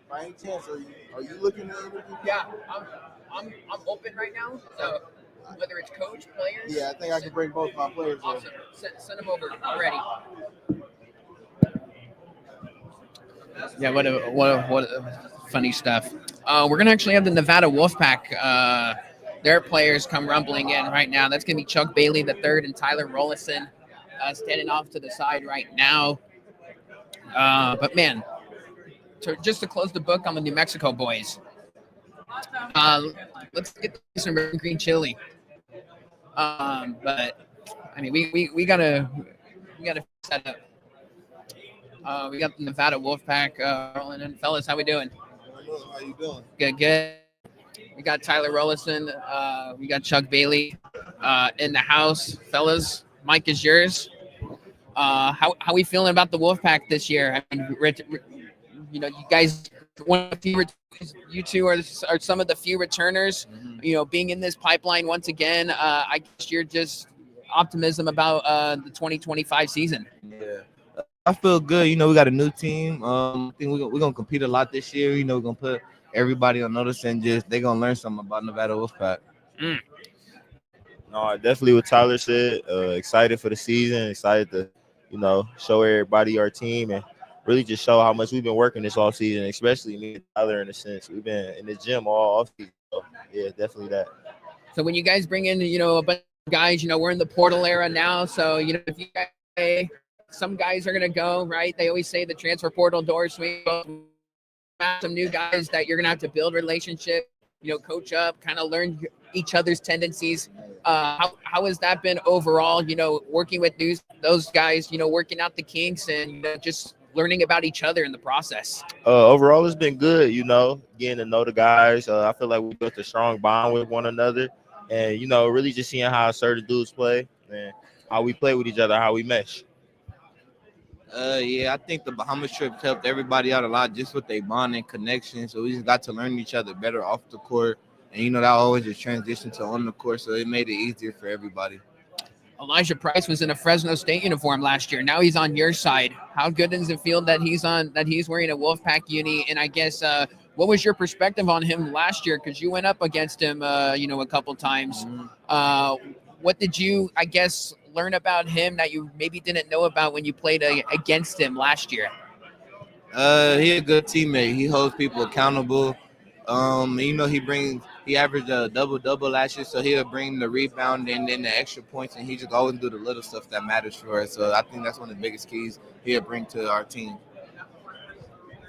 By any chance, are you looking to interview? Yeah, I'm open right now. So whether it's coach, players. Yeah, I think I can bring both my players. Awesome. Send them over. I'm ready. Yeah, what a funny stuff. We're gonna actually have the Nevada Wolfpack. Their players come rumbling in right now. That's gonna be Chuck Bailey III and Tyler Rollison standing off to the side right now. But man, just to close the book on the New Mexico boys, let's get some green chili. But I mean, we gotta set up. We got the Nevada Wolfpack rolling in. Fellas, how we doing? How you doing? Good. We got Tyler Rollison. We got Chuck Bailey in the house. Fellas, mic is yours. How we feeling about the Wolfpack this year? I mean, you guys, you two are some of the few returners. Mm-hmm. Being in this pipeline once again. I guess you're just optimism about the 2025 season. Yeah, I feel good. We got a new team. I think we're gonna compete a lot this year. We're gonna put everybody on notice and they're gonna learn something about Nevada Wolfpack. No, definitely what Tyler said. Excited for the season. Excited to, show everybody our team and really just show how much we've been working this all season, especially me and Tyler in a sense. We've been in the gym all off season. So, yeah, definitely that. So when you guys bring in, a bunch of guys, we're in the portal era now. So, if you guys, some guys are going to go, right? They always say the transfer portal doors swing. Some new guys that you're going to have to build relationship, coach up, kind of learn each other's tendencies. How has that been overall, working with those guys, working out the kinks and just learning about each other in the process? Overall, it's been good, getting to know the guys. I feel like we built a strong bond with one another and, really just seeing how certain dudes play and how we play with each other, how we mesh. Yeah, I think the Bahamas trip helped everybody out a lot just with their bond and connection. So we just got to learn each other better off the court. And, that always just transitioned to on the court. So it made it easier for everybody. Elijah Price was in a Fresno State uniform last year. Now he's on your side. How good does it feel that he's wearing a Wolfpack uni? And I guess what was your perspective on him last year? Because you went up against him, a couple times. What did you, I guess, learn about him that you maybe didn't know about when you played against him last year? He a good teammate. He holds people accountable. He averaged a double last year, so he'll bring the rebound and then the extra points, and he just always do the little stuff that matters for us. So I think that's one of the biggest keys he'll bring to our team.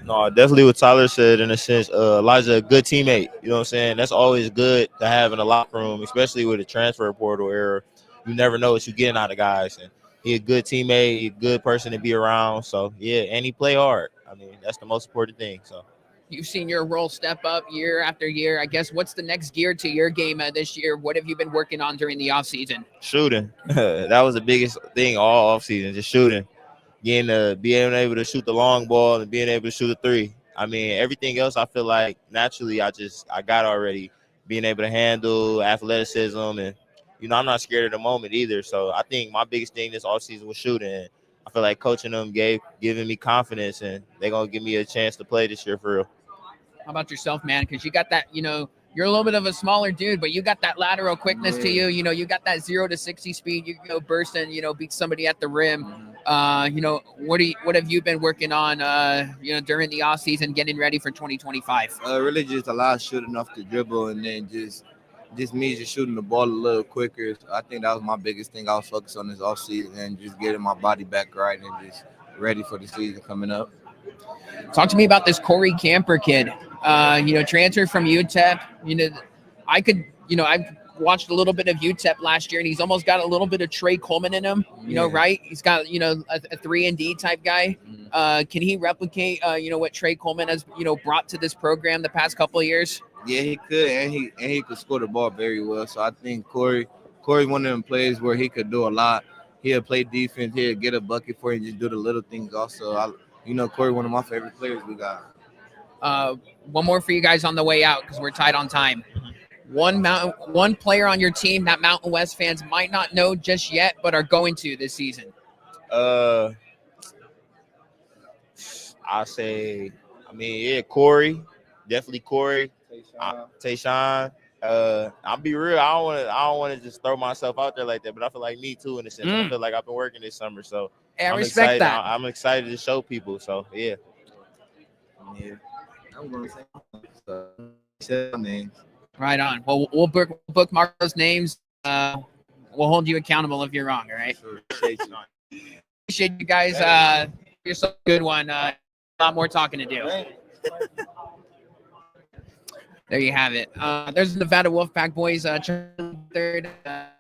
No, definitely what Tyler said in a sense. Elijah, a good teammate. You know what I'm saying? That's always good to have in a locker room, especially with the transfer portal era. You never know what you're getting out of guys. And he a good teammate, he a good person to be around. So, yeah, and he play hard. I mean, that's the most important thing. So. You've seen your role step up year after year. I guess what's the next gear to your game this year? What have you been working on during the offseason? Shooting. That was the biggest thing all offseason, just shooting. Being able to shoot the long ball and being able to shoot a three. I mean, everything else I feel like naturally I got already. Being able to handle athleticism and, I'm not scared of the moment either. So I think my biggest thing this offseason was shooting. I feel like coaching them giving me confidence, and they're going to give me a chance to play this year for real. How about yourself, man? Because you got that, you're a little bit of a smaller dude, but you got that lateral quickness to you. You got that 0 to 60 speed. You can go burst and, beat somebody at the rim. What have you been working on, during the off season, getting ready for 2025? Really just a lot of shooting off the dribble, and then just me just shooting the ball a little quicker. So I think that was my biggest thing I was focused on this off season, and just getting my body back right and just ready for the season coming up. Talk to me about this Corey Camper kid. Transfer from UTEP. I've watched a little bit of UTEP last year, and he's almost got a little bit of Trey Coleman in him. Right? He's got a 3-and-D type guy. Can he replicate what Trey Coleman has brought to this program the past couple of years? Yeah, he could, and he could score the ball very well. So I think Corey's one of them players where he could do a lot. He'll play defense. He'll get a bucket for you and just do the little things. Also, Corey, one of my favorite players we got. One more for you guys on the way out because we're tight on time. One player on your team that Mountain West fans might not know just yet, but are going to this season. I say, Corey, definitely Corey, Tayshawn. I'll be real. I don't want to just throw myself out there like that, but I feel like me too in a sense. I feel like I've been working this summer, so I respect that. I'm excited to show people. So yeah. I'm gonna say names. Right on. Well, we'll bookmark those names. We'll hold you accountable if you're wrong. All right. Sure. Appreciate you guys. You're so good one. A lot more talking to do. There you have it. There's the Nevada Wolfpack boys. Third,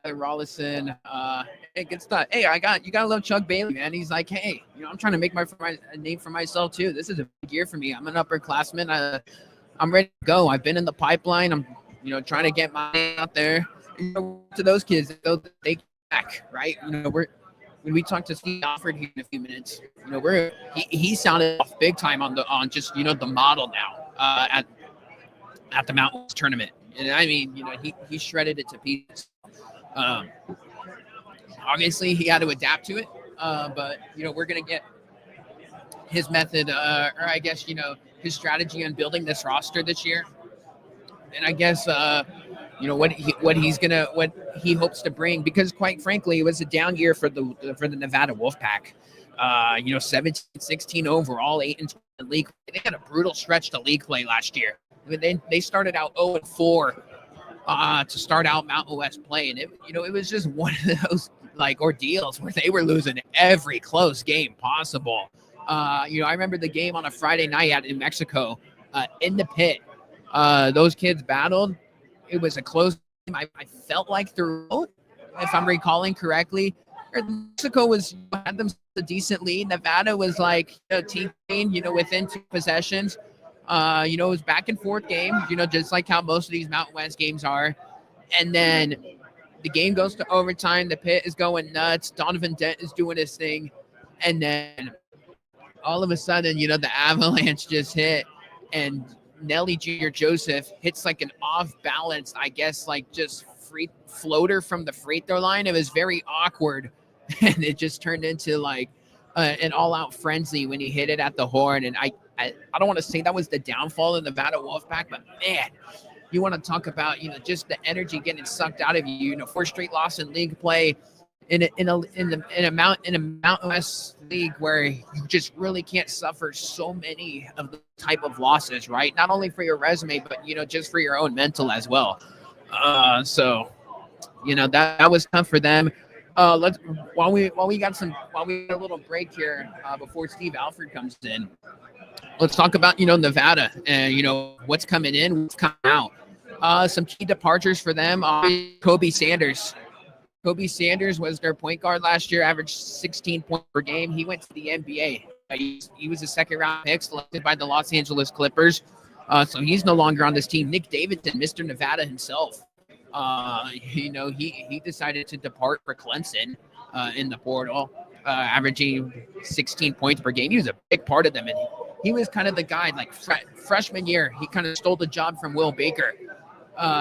Rollison. Hey, good stuff. Hey, you got a little Chuck Bailey, man. He's like, hey, I'm trying to make my name for myself too. This is a big year for me. I'm an upperclassman. I'm ready to go. I've been in the pipeline. I'm, trying to get my name out there. To those kids, they get back, right? When we talked to Steve Alford here in a few minutes, he sounded off big time on just the model now at the Mountain West tournament. And I mean, he shredded it to pieces. Obviously, he had to adapt to it, but we're gonna get his method, or I guess his strategy on building this roster this year. And I guess what he hopes to bring, because quite frankly, it was a down year for the Nevada Wolfpack. 17-16 overall, 8-20 in league. They had a brutal stretch to league play last year. They started out 0-4 to start out Mountain West play, and it was just one of those ordeals where they were losing every close game possible. I remember the game on a Friday night out in Mexico, in the pit. Those kids battled. It was a close game. I felt like throughout, if I'm recalling correctly. Mexico had them a decent lead. Nevada was team, within 2 possessions. It was back and forth game, just like how most of these Mountain West games are. And then the game goes to overtime. The pit is going nuts. Donovan Dent is doing his thing. And then all of a sudden, you know, the avalanche just hit, and Nelly Jr. Joseph hits like an off balance, I guess, like just free floater from the free throw line. It was very awkward, and it just turned into like an all out frenzy when he hit it at the horn. And I don't want to say that was the downfall of the Nevada Wolfpack, but man, you want to talk about, you know, just the energy getting sucked out of you. You know, 4 straight loss in league play in a Mountain West league where you just really can't suffer so many of the type of losses, right? Not only for your resume, but you know, just for your own mental as well. So you know, that was tough for them. Let's while we got a little break here before Steve Alford comes in. Let's talk about, you know, Nevada and, you know, what's coming in, what's coming out. Some key departures for them. Kobe Sanders. Kobe Sanders was their point guard last year, averaged 16 points per game. He went to the NBA. He was a second-round pick selected by the Los Angeles Clippers. So he's no longer on this team. Nick Davidson, Mr. Nevada himself, you know, he decided to depart for Clemson in the portal, averaging 16 points per game. He was a big part of them, and he was kind of the guy, like freshman year, he kind of stole the job from Will Baker,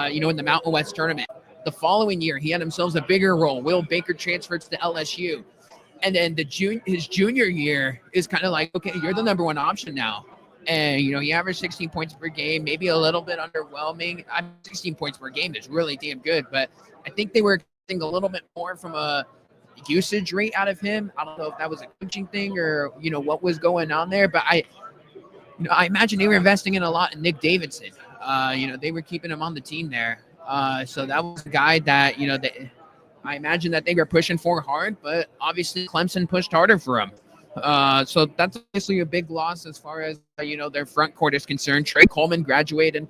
you know, in the Mountain West tournament. The following year, he had himself a bigger role. Will Baker transferred to LSU. And then his junior year is kind of like, okay, you're the number one option now. And, you know, he averaged 16 points per game, maybe a little bit underwhelming. 16 points per game is really damn good. But I think they were expecting a little bit more from a usage rate out of him. I don't know if that was a coaching thing or, you know, what was going on there. But I imagine they were investing in a lot in Nick Davidson. You know, they were keeping him on the team there. So that was a guy that, you know, I imagine that they were pushing for hard, but obviously Clemson pushed harder for him. So that's obviously a big loss as far as, you know, their front court is concerned. Trey Coleman graduated.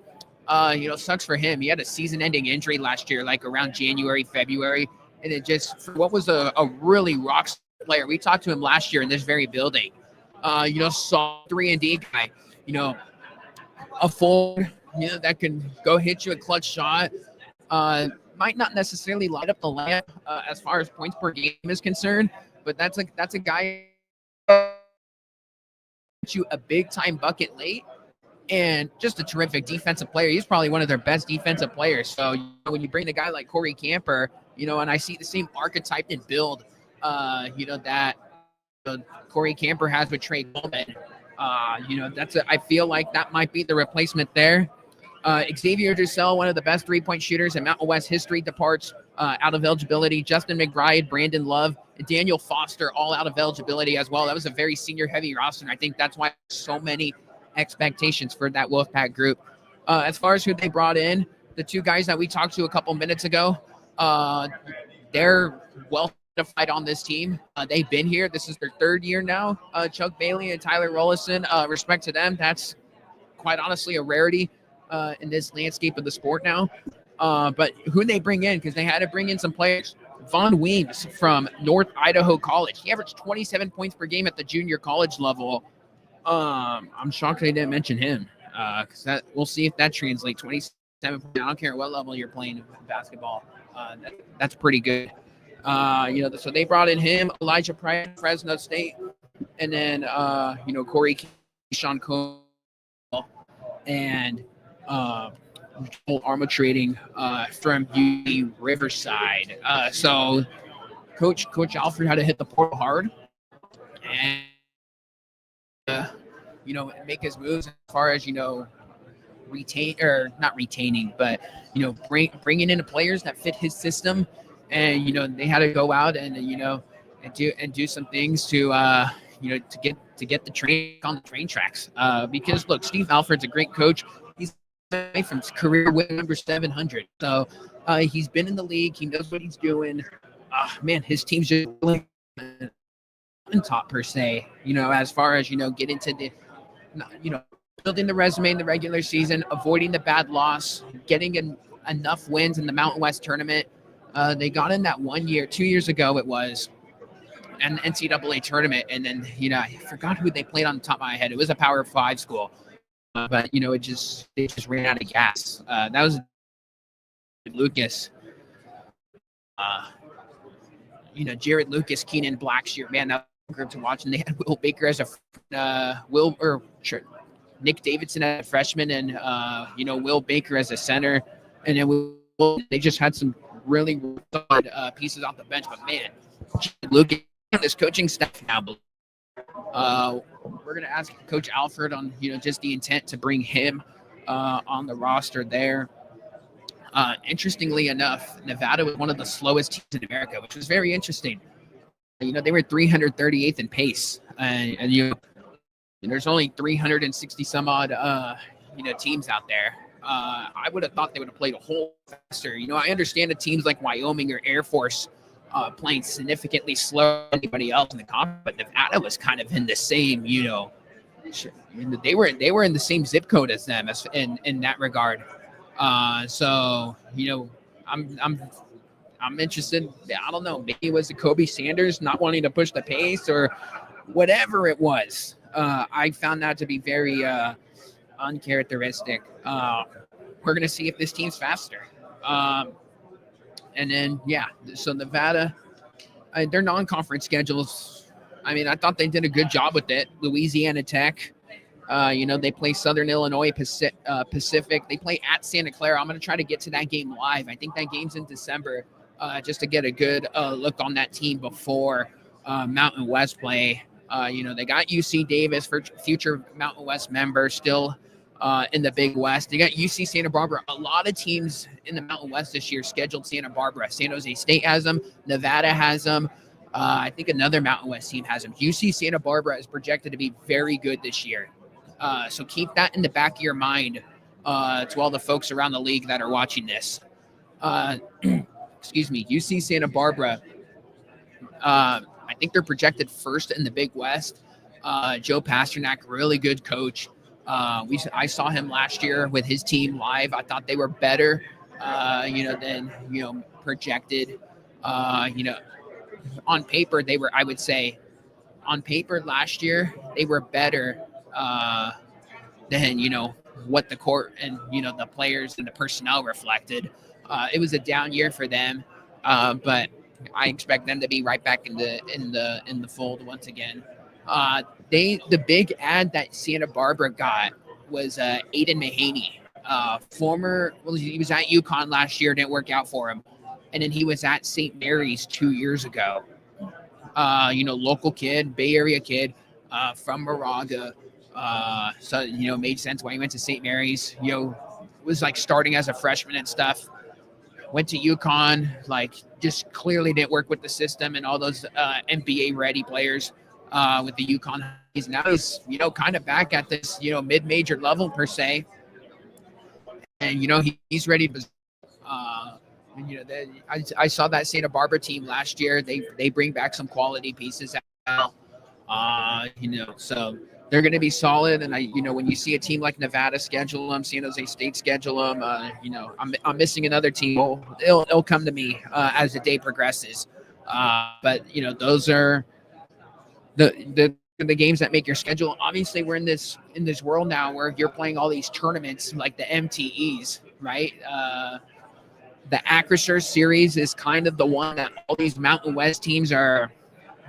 You know, sucks for him. He had a season-ending injury last year, like around January, February, and it just, for what was a really rock player. We talked to him last year in this very building. You know, solid 3-and-D guy. You know, a forward, you know, that can go hit you a clutch shot. Might not necessarily light up the lamp as far as points per game is concerned, but that's a guy you a big time bucket late, and just a terrific defensive player. He's probably one of their best defensive players. So, you know, when you bring a guy like Corey Camper, you know, and I see the same archetype and build, you know, that Corey Camper has with Trey Coleman. You know, I feel like that might be the replacement there. Xavier Dussel, one of the best three-point shooters in Mountain West history, departs out of eligibility. Justin McBride, Brandon Love, and Daniel Foster, all out of eligibility as well. That was a very senior-heavy roster, and I think that's why so many expectations for that Wolfpack group. As far as who they brought in, the two guys that we talked to a couple minutes ago, they're well certified on this team. They've been here. This is their third year now. Chuck Bailey and Tyler Rollison, respect to them. That's quite honestly a rarity in this landscape of the sport now. But who they bring in, because they had to bring in some players. Von Weems from North Idaho College. He averaged 27 points per game at the junior college level. I'm shocked they didn't mention him, because we'll see if that translates. 27 points. I don't care what level you're playing basketball. That's pretty good. You know, so they brought in him, Elijah Price, Fresno State, and then you know, Corey Sean Cole and Arma Trading from UC Riverside. So Coach Alfred had to hit the portal hard and you know, make his moves as far as, you know, not retaining, but, you know, bringing in players that fit his system. And, you know, they had to go out and, you know, and do some things to, you know, to get the train on the train tracks. Because look, Steve Alford's a great coach. He's from his career win number 700. So he's been in the league. He knows what he's doing. Man, his team's just really on top per se, you know, as far as, you know, get into the, you know, building the resume in the regular season, avoiding the bad loss, getting enough wins in the Mountain West tournament. They got in that 1 year, 2 years ago it was, an NCAA tournament, and then, you know, I forgot who they played on the top of my head. It was a Power 5 school, but, you know, they just ran out of gas. That was Lucas. You know, Jared Lucas, Keenan Blackshear, man, that group to watch, and they had Will Baker as a Nick Davidson as a freshman, and Will Baker as a center, and then they just had some really solid pieces off the bench. But man, look at this coaching staff now. We're gonna ask Coach Alfred on just the intent to bring him on the roster there. Interestingly enough, Nevada was one of the slowest teams in America, which was very interesting. They were 338th in pace, and there's only 360 some odd teams out there. I would have thought they would have played a whole faster. I understand the teams like Wyoming or Air Force playing significantly slower than anybody else in the conference, but Nevada was kind of in the same, they were in the same zip code as them in that regard. So I'm interested. I don't know. Maybe it was a Kobe Sanders not wanting to push the pace or whatever it was. I found that to be very uncharacteristic. We're going to see if this team's faster. And then, so Nevada, their non-conference schedules, I thought they did a good job with it. Louisiana Tech, they play Southern Illinois Pacific. They play at Santa Clara. I'm going to try to get to that game live. I think that game's in December, just to get a good look on that team before Mountain West play. They got UC Davis for future Mountain West member still in the Big West. They got UC Santa Barbara. A lot of teams in the Mountain West this year scheduled Santa Barbara. San Jose State has them. Nevada has them. I think another Mountain West team has them. UC Santa Barbara is projected to be very good this year. So keep that in the back of your mind to all the folks around the league that are watching this. Excuse me, UC Santa Barbara. I think they're projected first in the Big West. Joe Pasternak, really good coach. I saw him last year with his team live. I thought they were better, than projected. On paper they were. I would say, on paper last year they were better than what the court and the players and the personnel reflected. It was a down year for them, but I expect them to be right back in the fold once again. The big ad that Santa Barbara got was Aiden Mahaney, he was at UConn last year, didn't work out for him, and then he was at St. Mary's 2 years ago. Local kid, Bay Area kid, from Moraga. So it made sense why he went to St. Mary's. Was like starting as a freshman and stuff. Went to UConn, just clearly didn't work with the system and all those NBA ready players with the UConn. Now he's kind of back at this mid-major level per se, and he's ready to. I saw that Santa Barbara team last year. They bring back some quality pieces out. So they're going to be solid. And when you see a team like Nevada schedule them, San Jose State schedule them, I'm missing another team. It'll come to me as the day progresses. But those are the games that make your schedule. Obviously, we're in this world now where you're playing all these tournaments like the MTEs, right? The Acrisure series is kind of the one that all these Mountain West teams are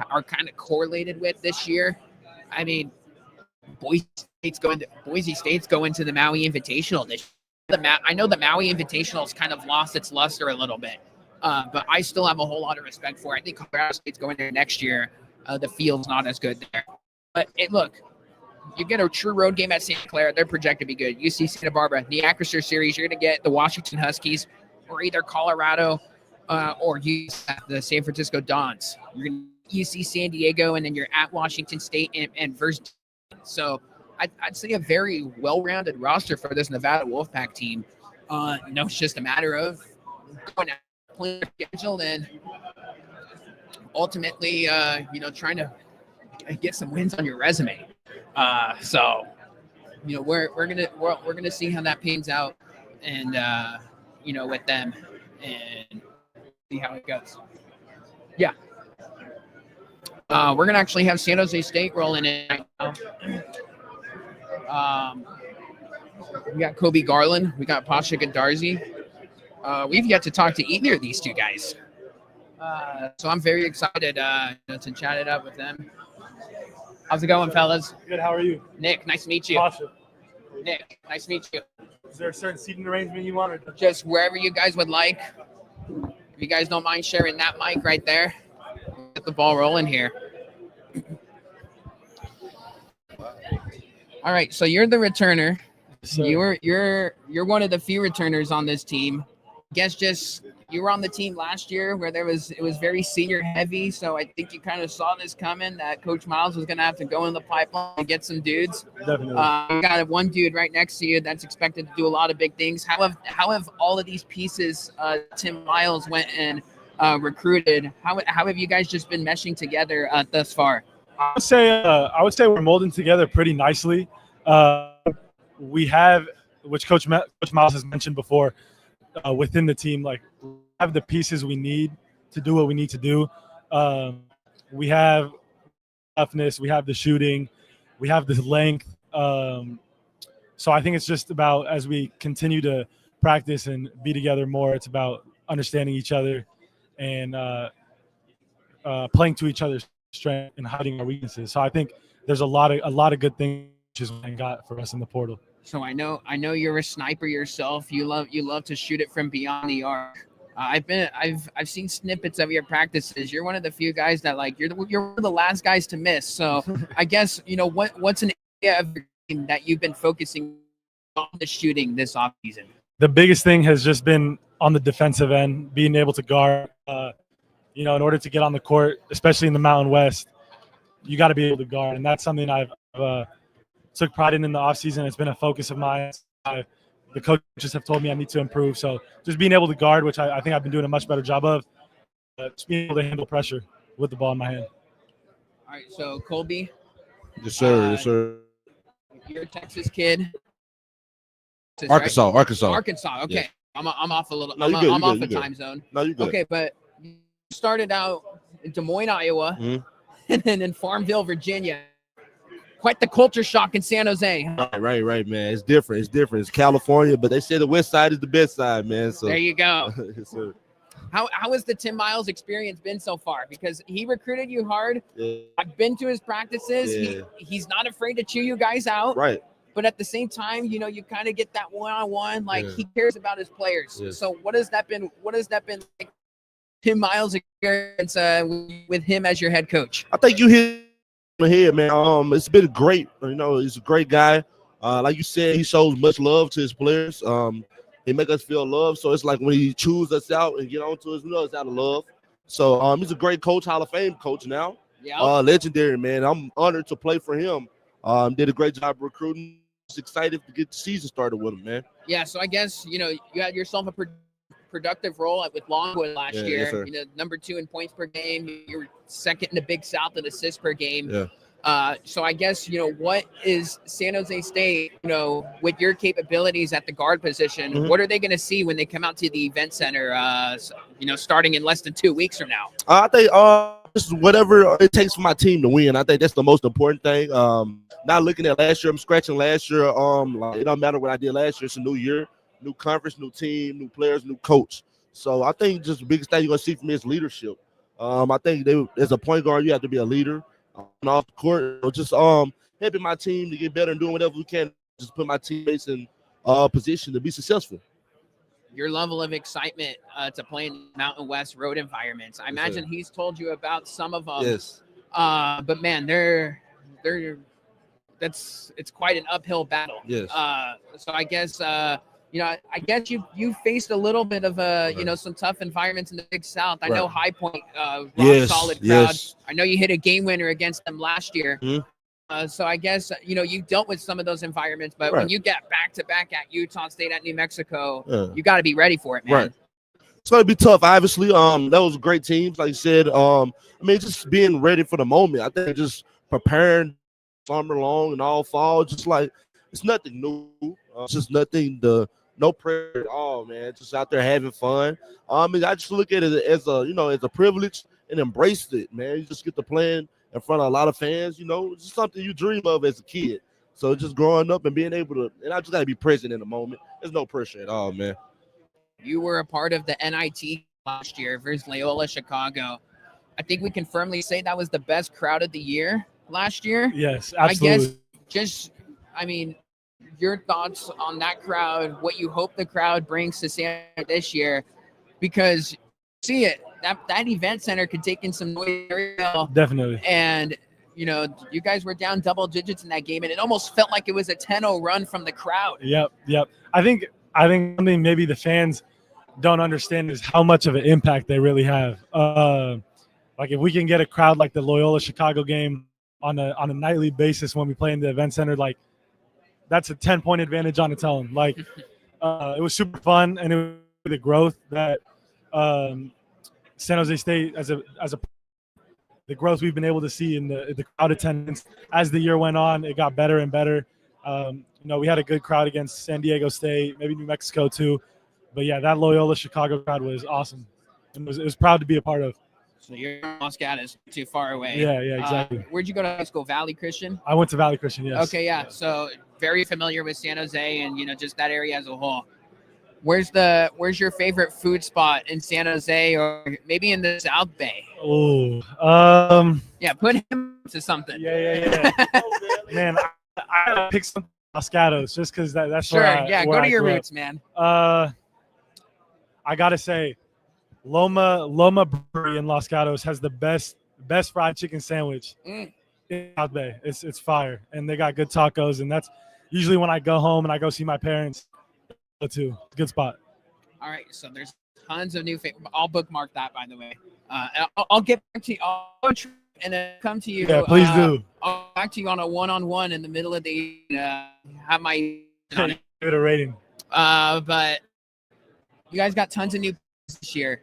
kind of correlated with this year. Boise State's going to the Maui Invitational this year. I know the Maui Invitational has kind of lost its luster a little bit, but I still have a whole lot of respect for it. I think Colorado State's going there next year. The field's not as good there. But look, you get a true road game at Santa Clara, they're projected to be good. UC Santa Barbara, the Acrisure series, you're going to get the Washington Huskies or either Colorado or the San Francisco Dons. You're going to UC San Diego, and then you're at Washington State and versus. So I'd say a very well-rounded roster for this Nevada Wolfpack team. It's just a matter of going out, playing their schedule, and ultimately, trying to get some wins on your resume. We're gonna see how that pans out, and with them, and see how it goes. Yeah. We're gonna actually have San Jose State rolling in right now. We got Kobe Garland, we got Pasha Darzi. We've yet to talk to either of these two guys. So I'm very excited to chat it up with them. How's it going, fellas? Good. How are you? Nick, nice to meet you. Pasha. Nick, nice to meet you. Is there a certain seating arrangement you want? Or Just wherever you guys would like. If you guys don't mind sharing that mic right there, get the ball rolling here. All right, so you're the returner. So, You're one of the few returners on this team. Guess just you were on the team last year where it was very senior heavy. So I think you kind of saw this coming that Coach Miles was going to have to go in the pipeline and get some dudes. definitely. You got one dude right next to you that's expected to do a lot of big things. How have all of these pieces Tim Miles went and recruited? How have you guys just been meshing together thus far? I would say we're molding together pretty nicely. We have, which Coach Miles has mentioned before, within the team, like have the pieces we need to do what we need to do. We have toughness, we have the shooting, we have the length. So I think it's just about, as we continue to practice and be together more, it's about understanding each other and playing to each other's strength and hiding our weaknesses. So I think there's a lot of good things got for us in the portal. So I know you're a sniper yourself. You love to shoot it from beyond the arc. I've seen snippets of your practices. You're one of the few guys that you're one of the last guys to miss. So I guess what's an area of your game that you've been focusing on the shooting this offseason? The biggest thing has just been on the defensive end, being able to guard. In order to get on the court, especially in the Mountain West, you got to be able to guard, and that's something I've took pride in the offseason. It's been a focus of mine. The coaches have told me I need to improve. So just being able to guard, which I think I've been doing a much better job of, just being able to handle pressure with the ball in my hand. All right, so Colby. Yes, sir. Yes, sir. You're a Texas kid. Arkansas. Right? Arkansas. Okay. Yes. I'm off a little. No, I'm off the time zone. No, you good. Okay, but you started out in Des Moines, Iowa, and then in Farmville, Virginia. Quite the culture shock in San Jose. Right, man. It's different. It's California, but they say the West Side is the best side, man. So there you go. Yes, sir. How has the Tim Miles experience been so far? Because he recruited you hard. Yeah. I've been to his practices. Yeah. He's not afraid to chew you guys out. Right. But at the same time, you kind of get that one-on-one. Yeah. He cares about his players. Yes. So what has that been like? Tim Miles' experience with him as your head coach. I think you hit on the head, man. It's been great. He's a great guy. Like you said, he shows much love to his players. He make us feel love. So it's like when he chews us out and get on to us, it's out of love. So he's a great coach, Hall of Fame coach now. Yeah. Legendary, man. I'm honored to play for him. Did a great job recruiting. Just excited to get the season started with him, man. Yeah, so I guess you had yourself a productive role with Longwood last year. Yes, number 2 in points per game. You were second in the Big South in assists per game. Yeah. So I guess what is San Jose State? With your capabilities at the guard position, what are they going to see when they come out to the event center? Starting in less than 2 weeks from now. I think just whatever it takes for my team to win. I think that's the most important thing. Not looking at last year, I'm scratching last year. It don't matter what I did last year. It's a new year, new conference, new team, new players, new coach. So I think just the biggest thing you're gonna see from me is leadership. I think as a point guard, you have to be a leader off the court. Just helping my team to get better and doing whatever we can. Just put my teammates in position to be successful. Your level of excitement to play in Mountain West road environments. I imagine he's told you about some of them. Yes. But man, it's quite an uphill battle. Yes. So I guess I guess you faced a little bit of some tough environments in the Big South. I know High Point, rock solid crowd. Yes. I know you hit a game winner against them last year. So I guess you dealt with some of those environments, but when you get back to back at Utah State, at New Mexico, you got to be ready for it, man. Right. It's gonna be tough, obviously. That was great teams, like you said. Just being ready for the moment. I think just preparing summer long and all fall, just like it's nothing new. It's just no pressure at all, man. Just out there having fun. I just look at it as a privilege and embrace it, man. You just get to play in front of a lot of fans. It's just something you dream of as a kid. So just growing up and being able to, and I just gotta be present in the moment. There's no pressure at all, man. You were a part of the NIT last year versus Loyola Chicago. I think we can firmly say that was the best crowd of the year last year. Yes, absolutely. I mean, your thoughts on that crowd, what you hope the crowd brings to San this year, because see it, that event center could take in some noise very well. Definitely. And, you guys were down double digits in that game, and it almost felt like it was a 10-0 run from the crowd. Yep. I think something maybe the fans don't understand is how much of an impact they really have. Like if we can get a crowd like the Loyola Chicago game on a nightly basis when we play in the event center, like that's a 10-point advantage on its own. Like it was super fun, and it was the growth that San Jose State as a the growth we've been able to see in the crowd attendance as the year went on. It got better and better. We had a good crowd against San Diego State, maybe New Mexico too. But yeah, that Loyola Chicago crowd was awesome. And it was proud to be a part of. So you're in Los Gatos, too far away. Yeah, exactly. Where'd you go to high school? Valley Christian? I went to Valley Christian, yes. Okay, yeah. So very familiar with San Jose and, just that area as a whole. Where's your favorite food spot in San Jose or maybe in the South Bay? Oh, yeah, put him to something. Yeah. Man, I gotta pick some Los Gatos just because that's sure. Where go to your grew roots, up. Man. I gotta say, Loma Brewery in Los Gatos has the best fried chicken sandwich in South Bay. It's fire, and they got good tacos, and that's usually when I go home and I go see my parents. Too good spot. All right, so there's tons of new. I'll bookmark that, by the way. I'll get back to you. I'll go and then come to you. Yeah, please do. I'll back to you on a one-on-one in the middle of the. Have my. Give it a rating. But you guys got tons of new this year.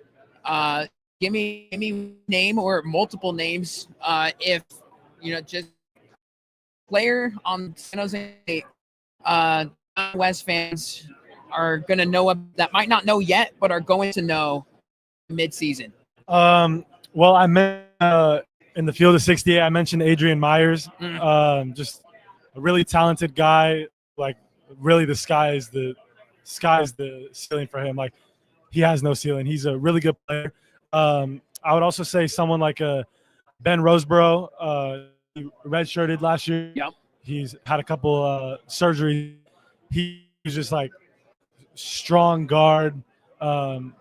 Give me name or multiple names. If just player on San Jose West fans are going to know that might not know yet, but are going to know mid-season. Well, I meant in the field of 68, I mentioned Adrian Myers. Just a really talented guy. Like really, the sky is the ceiling for him. Like he has no ceiling. He's a really good player. I would also say someone like Ben Roseborough. He redshirted last year. Yep. He's had a couple surgeries. He's just like strong guard,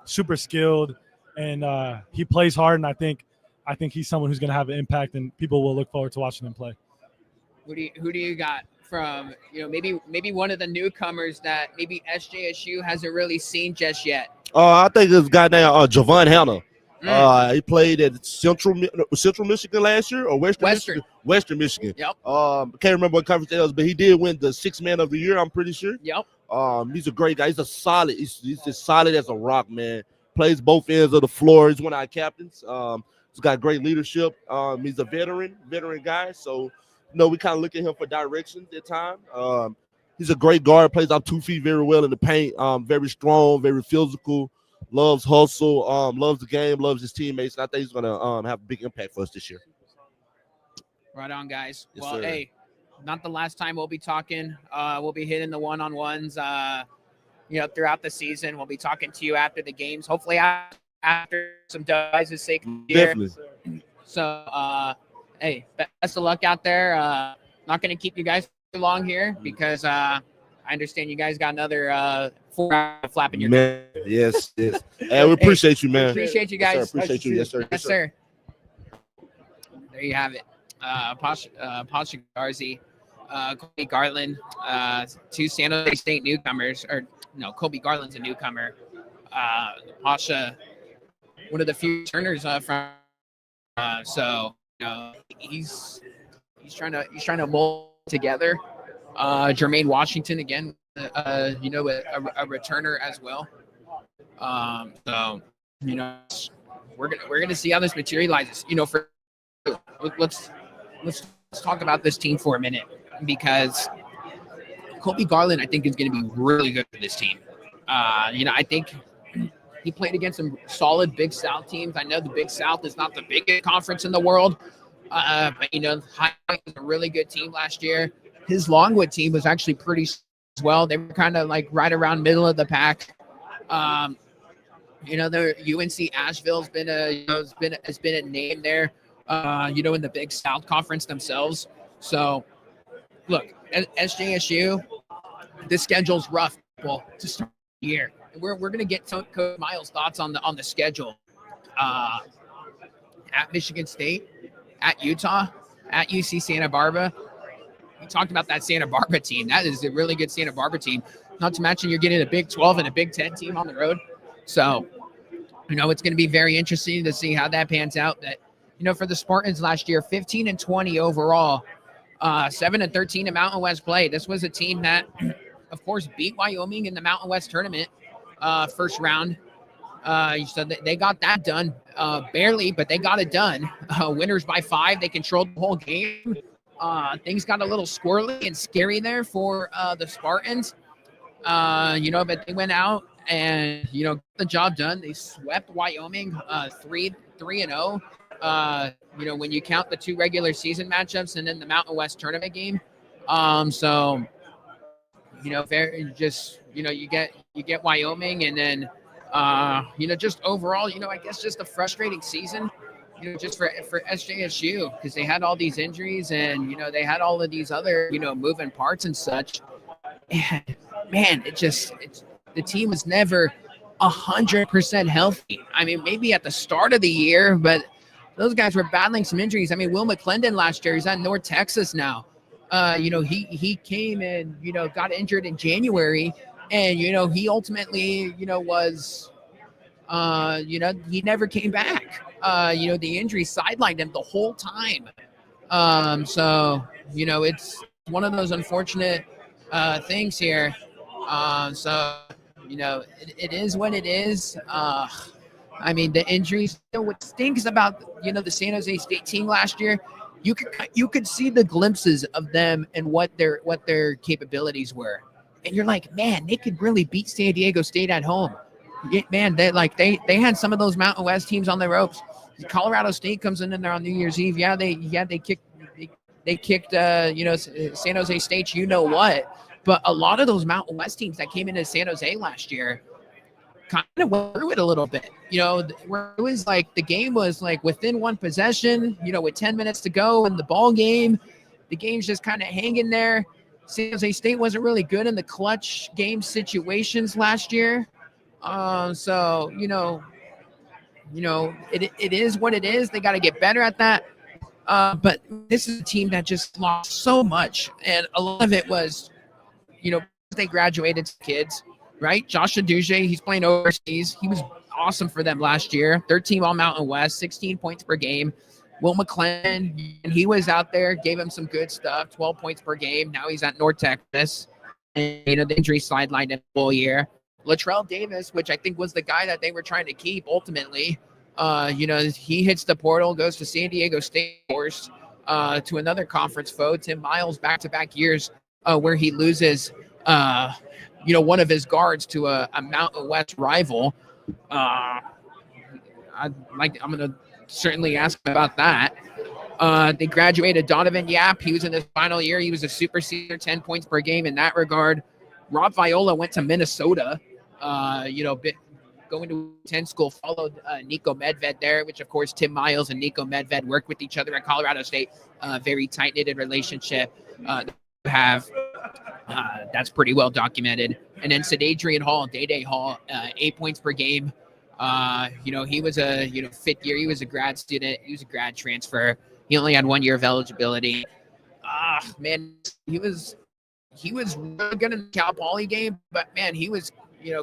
super skilled, and he plays hard. And I think he's someone who's going to have an impact, and people will look forward to watching him play. Who do you got from maybe one of the newcomers that maybe SJSU hasn't really seen just yet? I think this guy named Javon Hanna. He played at Central Michigan last year or Western Michigan. Yep. Can't remember what conference it was, but he did win the Sixth Man of the Year. I'm pretty sure. Yep. He's a great guy. He's he's as solid as a rock, man. Plays both ends of the floor. He's one of our captains. He's got great leadership. He's a veteran guy. So, we kind of look at him for direction at times. He's a great guard. Plays out 2 feet very well in the paint. Very strong, very physical. Loves hustle, loves the game, loves his teammates. And I think he's going to have a big impact for us this year. Right on, guys. Yes, well, sir. Hey, not the last time we'll be talking. We'll be hitting the one-on-ones, throughout the season. We'll be talking to you after the games, hopefully after some guys' sake. Definitely. So, hey, best of luck out there. Not going to keep you guys too long here because I understand you guys got another 4 hours flapping your man. Yes. Hey, we appreciate you, man. Appreciate you guys. Yes, sir. Appreciate you. Yes, sir. Yes, sir. There you have it. Pasha Garzi, Colby Garland, 2 San Jose State newcomers. Or no, Colby Garland's a newcomer. Pasha, one of the few returners from. So he's trying to mold together. Jermaine Washington again, a returner as well. So we're gonna see how this materializes. Let's talk about this team for a minute because Colby Garland I think is going to be really good for this team. I think he played against some solid Big South teams. I know the Big South is not the biggest conference in the world, but High was a really good team last year. His Longwood team was actually pretty as well. They were kind of like right around middle of the pack. The UNC Asheville's been has been a name there. In the Big South Conference themselves. So, look, SJSU, the schedule's rough to start the year. We're going to get some Coach Miles' thoughts on the schedule. At Michigan State, at Utah, at UC Santa Barbara. We talked about that Santa Barbara team. That is a really good Santa Barbara team. Not to mention you're getting a Big 12 and a Big 10 team on the road. So, it's going to be very interesting to see how that pans out. That, for the Spartans last year, 15-20 overall, 7-13 in Mountain West play. This was a team that, of course, beat Wyoming in the Mountain West tournament first round. So they got that done barely, but they got it done. Winners by 5. They controlled the whole game. Things got a little squirrely and scary there for the Spartans. But they went out and got the job done. They swept Wyoming 3-0. When you count the 2 regular season matchups and then the Mountain West tournament game. You get Wyoming, and then just overall, I guess just a frustrating season, just for SJSU, because they had all these injuries and, they had all of these other, moving parts and such. And man, the team was never 100% healthy. I mean, maybe at the start of the year, but those guys were battling some injuries. I mean, Will McClendon last year, he's at North Texas now. He came and, got injured in January, and, he ultimately, was, he never came back. The injury sidelined him the whole time. It's one of those unfortunate things here. It is what it is. The injuries. What stinks about the San Jose State team last year, you could see the glimpses of them and what their capabilities were, and you're like, man, they could really beat San Diego State at home. Man, they had some of those Mountain West teams on the ropes. Colorado State comes in there on New Year's Eve. They kicked San Jose State. But a lot of those Mountain West teams that came into San Jose last year kind of went through it a little bit, where it was like the game was like within one possession, with 10 minutes to go in the ball game, the game's just kind of hanging there. San Jose State wasn't really good in the clutch game situations last year. It is what it is. They got to get better at that. But this is a team that just lost so much, and a lot of it was, they graduated kids. Right? Josh Aduje, he's playing overseas. He was awesome for them last year. 13 All Mountain West, 16 points per game. Will McClendon, he was out there, gave him some good stuff, 12 points per game. Now he's at North Texas. And, the injury sidelined him all year. Latrell Davis, which I think was the guy that they were trying to keep ultimately, he hits the portal, goes to San Diego State, forced to another conference foe. Tim Miles, back-to-back years where he loses one of his guards to a Mountain West rival. I'm going to certainly ask about that. They graduated Donovan Yap. He was in his final year. He was a super senior, 10 points per game in that regard. Rob Viola went to Minnesota, going to 10 school, followed Nico Medved there, which, of course, Tim Miles and Nico Medved worked with each other at Colorado State. Very tight-knitted relationship. That's pretty well documented. And then Sadadrian Hall, Day Hall, 8 points per game. He was a fifth year. He was a grad student. He was a grad transfer. He only had 1 year of eligibility. Man, he was really good in the Cal Poly game, but man, he was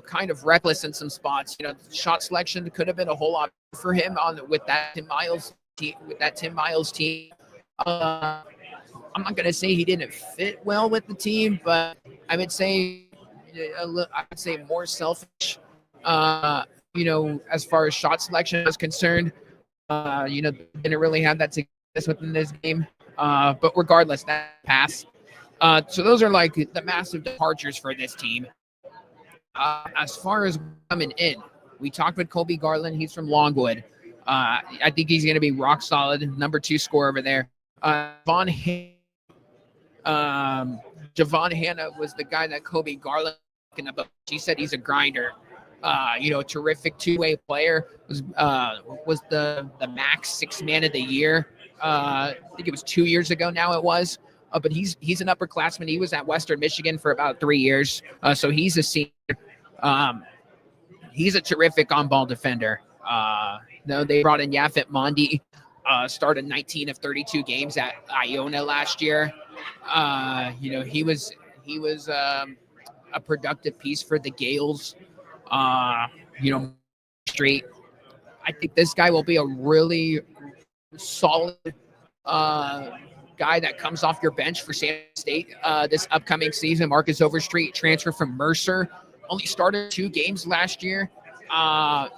kind of reckless in some spots. Shot selection could have been a whole lot for him with that Tim Miles team. I'm not going to say he didn't fit well with the team, but I would say more selfish, as far as shot selection is concerned. Didn't really have that success within this game. But regardless, that pass. So those are like the massive departures for this team. As far as coming in, we talked with Kobe Garland. He's from Longwood. I think he's going to be rock solid, number 2 scorer over there. Javon Hanna was the guy that Kobe Garland, he said he's a grinder. Terrific two-way player. Was the max sixth man of the year. I think it was 2 years ago now it was. But he's an upperclassman. He was at Western Michigan for about 3 years. So he's a senior. He's a terrific on-ball defender. They brought in Yafet Mondi, started 19 of 32 games at Iona last year. He was a productive piece for the Gales. Straight. I think this guy will be a really solid guy that comes off your bench for San State this upcoming season. Marcus Overstreet, transfer from Mercer, only started 2 games last year. And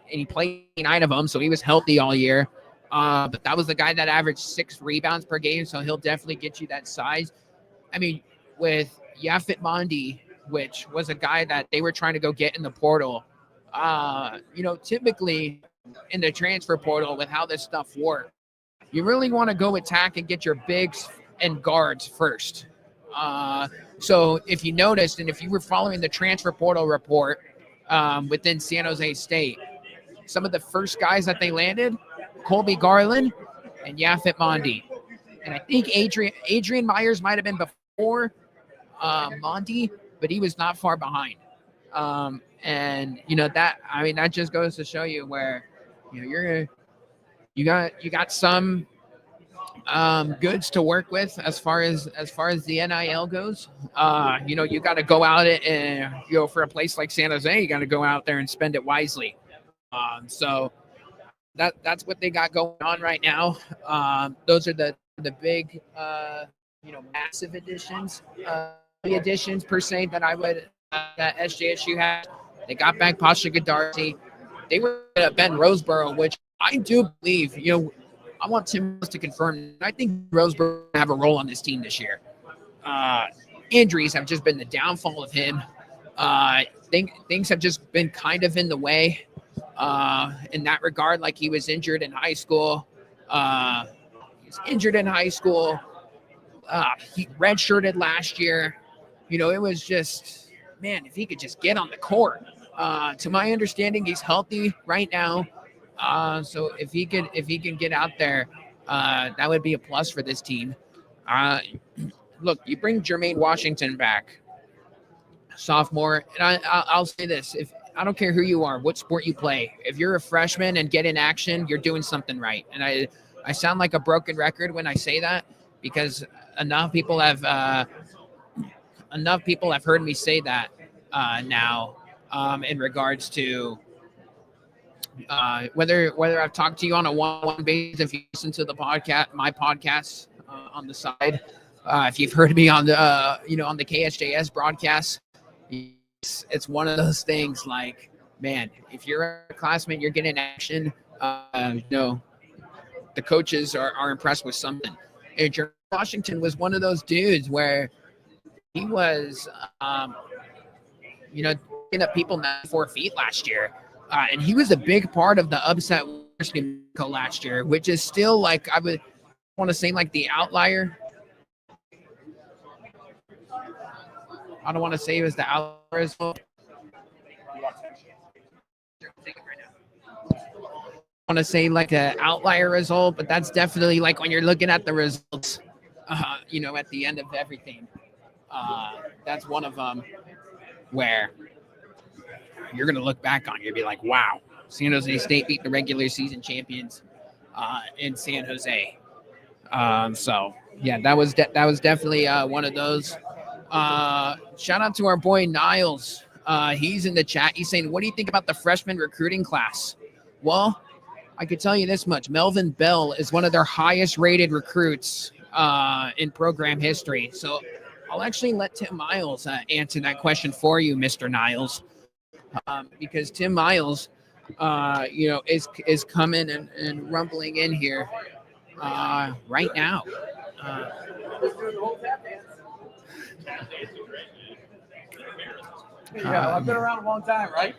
he played 9 of them, so he was healthy all year. But that was the guy that averaged 6 rebounds per game, so he'll definitely get you that size. I mean, with Yafet Mondi, which was a guy that they were trying to go get in the portal, typically in the transfer portal with how this stuff works, you really want to go attack and get your bigs and guards first. So if you noticed, and if you were following the transfer portal report within San Jose State, some of the first guys that they landed, Colby Garland and Yafet Mondi. And I think Adrian Myers might have been before Mondi, but he was not far behind. That just goes to show you where you got some goods to work with as far as the NIL goes. You got to go out and for a place like San Jose, you got to go out there and spend it wisely. So that's what they got going on right now. Those are the big massive additions. The additions per se that I would that SJSU had. They got back Pasha Gaddarzi. They were at Ben Roseboro, which I do believe, I want Tim to confirm. I think Roseboro will have a role on this team this year. Injuries have just been the downfall of him. Things have just been kind of in the way in that regard. Like he was injured in high school. He redshirted last year. It was just, man, if he could just get on the court. To my understanding, he's healthy right now. So if he can get out there, that would be a plus for this team. Look, you bring Jermaine Washington back, sophomore, and I'll say this: if I don't care who you are, what sport you play, if you're a freshman and get in action, you're doing something right. And I sound like a broken record when I say that, because enough people have heard me say that now in regards to whether I've talked to you on a one-on-one basis, if you listen to the podcast, my podcasts on the side, if you've heard me on the on the KSJS broadcast, it's one of those things. Like, man, if you're a classmate, you're getting action. The coaches are impressed with something. And Jermaine Washington was one of those dudes where he was, picking up people 94 feet last year. And he was a big part of the upset last year, which is still, like, I would want to say, like, the outlier. I don't want to say it was the outlier as well. I want to say like an outlier result, but that's definitely like when you're looking at the results, at the end of everything. That's one of them where you're going to look back on. You'll be like, wow, San Jose State beat the regular season champions in San Jose. So, yeah, that was definitely one of those. Shout out to our boy Niles. He's in the chat. He's saying, what do you think about the freshman recruiting class? Well, I could tell you this much. Melvin Bell is one of their highest rated recruits in program history. So I'll actually let Tim Miles answer that question for you, Mr. Niles, because Tim Miles, is coming and rumbling in here right now. I've been around a long time, right?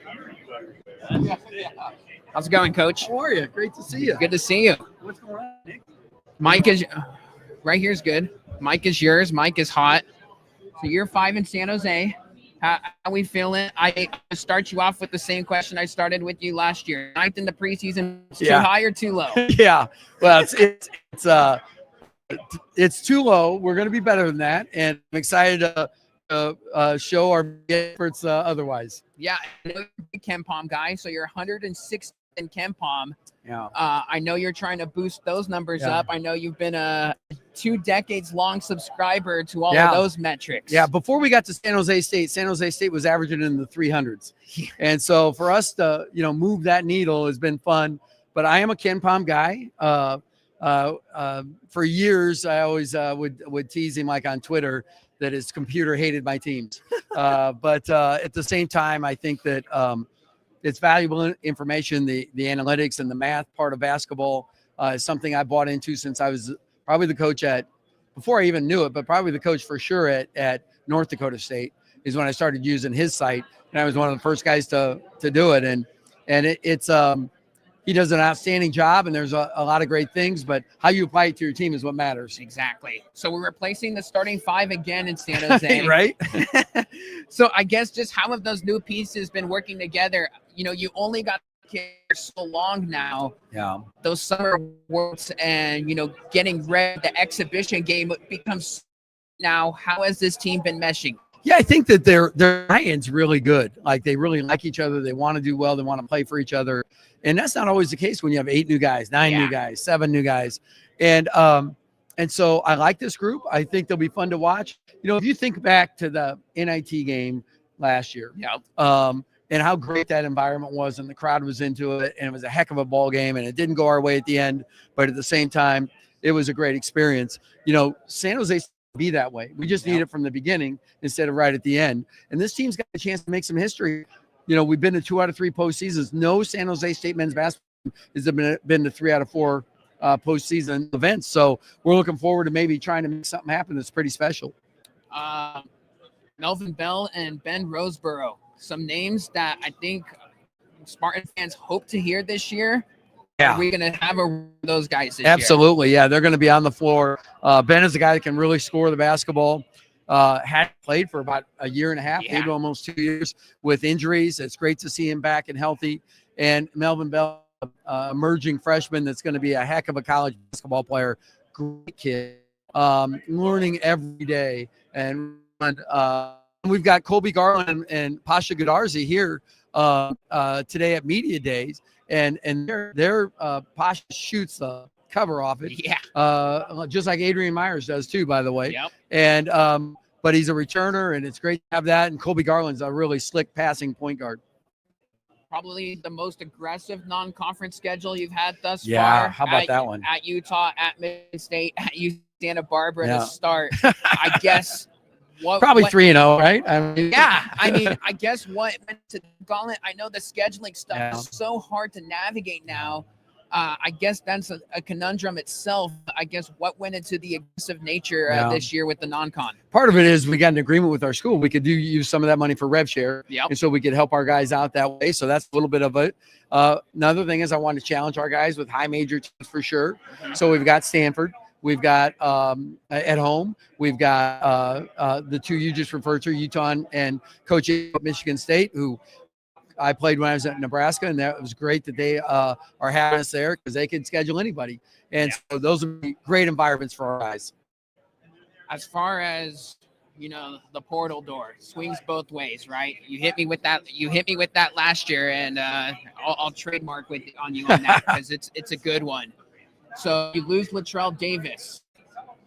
How's it going, Coach? How are you? Great to see you. Good to see you. What's going on, Nick? Mike is right here's good. Mike is yours. Mike is hot. So you're 5 in San Jose. How we feeling? I start you off with the same question I started with you last year. Ninth in the preseason, too high or too low? Yeah. Well, it's too low. We're going to be better than that, and I'm excited to show our efforts otherwise. Yeah, I know you're a big KenPom guy, so you're 106 in KenPom. Yeah. I know you're trying to boost those numbers Yeah. up. I know you've been a 2 decades long subscriber to all Yeah. of those metrics. Yeah, before we got to San Jose State was averaging in the 300s. And so for us to, move that needle has been fun. But I am a KenPom guy. For years, I always would tease him like on Twitter that his computer hated my teams. But at the same time, I think that it's valuable information. The analytics and the math part of basketball is something I bought into since I was probably the coach before I even knew it, but probably the coach for sure at North Dakota State is when I started using his site. And I was one of the first guys to do it. And it's he does an outstanding job, and there's a lot of great things, but how you apply it to your team is what matters. Exactly. So we're replacing the starting 5 again in San Jose. Right? So I guess just how have those new pieces been working together? You only got here so long now. Yeah. Those summer works and, getting ready, the exhibition game becomes now. How has this team been meshing? Yeah, I think that their buy-in's really good. Like they really like each other. They want to do well. They want to play for each other. And that's not always the case when you have 8 new guys, 9 new guys, 7 new guys. And so I like this group. I think they'll be fun to watch. If you think back to the NIT game last year, and how great that environment was, and the crowd was into it, and it was a heck of a ball game, and it didn't go our way at the end, but at the same time, it was a great experience. San Jose be that way. We just need it from the beginning instead of right at the end. And this team's got a chance to make some history. We've been to 2 out of 3 postseasons. No San Jose State men's basketball has been to 3 out of 4 postseason events. So we're looking forward to maybe trying to make something happen that's pretty special. Melvin Bell and Ben Roseborough, some names that I think Spartan fans hope to hear this year. Yeah. Are we going to have those guys this Absolutely. Yeah, they're going to be on the floor. Ben is a guy that can really score the basketball. Had played for about a year and a half, maybe almost 2 years with injuries. It's great to see him back and healthy. And Melvin Bell, emerging freshman that's going to be a heck of a college basketball player. Great kid, learning every day. And we've got Colby Garland and Pasha Goodarzi here today at Media Days. And their Pasha shoots the cover off it. Yeah. Just like Adrian Myers does too, by the way. Yep. And but he's a returner, and it's great to have that. And Colby Garland's a really slick passing point guard. Probably the most aggressive non-conference schedule you've had thus far. Yeah, how about that one? At Utah, at Michigan State, at UC Santa Barbara to start. I guess probably 3-0, right? I guess what went to Gauntlet. I know the scheduling stuff is so hard to navigate now. I guess that's a conundrum itself. I guess what went into the aggressive nature this year with the non-con. Part of it is we got an agreement with our school. We could use some of that money for rev share. Yep. And so we could help our guys out that way. So that's a little bit of it. Another thing is I want to challenge our guys with high major teams for sure. So we've got Stanford. We've got at home. We've got the 2 you just referred to, Utah and Coach at Michigan State, who I played when I was at Nebraska, and that was great that they are having us there because they can schedule anybody. And so those would be great environments for our guys. As far as the portal door swings both ways, right? You hit me with that last year, and I'll trademark on you on that because it's a good one. So you lose Latrell Davis,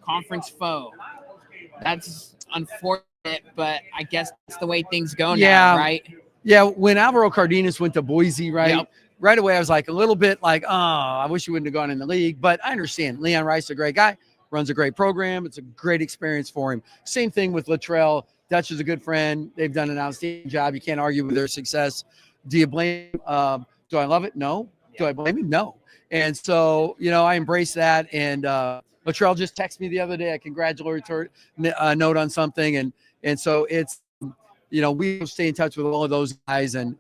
conference foe. That's unfortunate, but I guess that's the way things go now, right? Yeah, when Alvaro Cardenas went to Boise, right away, I was like a little bit like, oh, I wish he wouldn't have gone in the league. But I understand. Leon Rice is a great guy, runs a great program. It's a great experience for him. Same thing with Latrell. Dutch is a good friend. They've done an outstanding job. You can't argue with their success. Do you blame him? Do I love it? No. Do I blame him? No. And so, I embrace that. And Latrell just texted me the other day a congratulatory note on something. And so it's, we stay in touch with all of those guys, and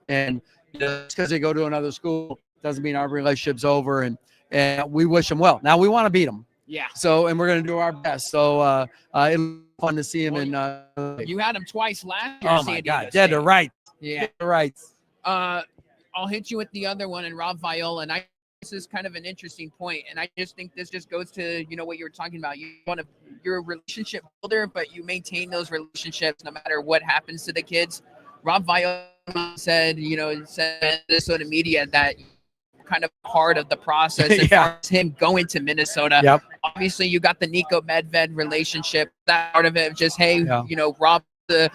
just because they go to another school doesn't mean our relationship's over, and we wish them well. Now we want to beat them. Yeah. So, and we're going to do our best. So, it'll be fun to see him in. You had him twice last year. Oh at my San God, Diego dead to State. right. Yeah. Dead to right. I'll hit you with the other one, and Rob Viola. And this is kind of an interesting point, and I just think this just goes to what you were talking about. You're a relationship builder, but you maintain those relationships no matter what happens to the kids. Rob Viola said, said Minnesota media that kind of part of the process as far as him going to Minnesota. Yep. Obviously, you got the Nico Medved relationship. That part of it, just hey, Rob, the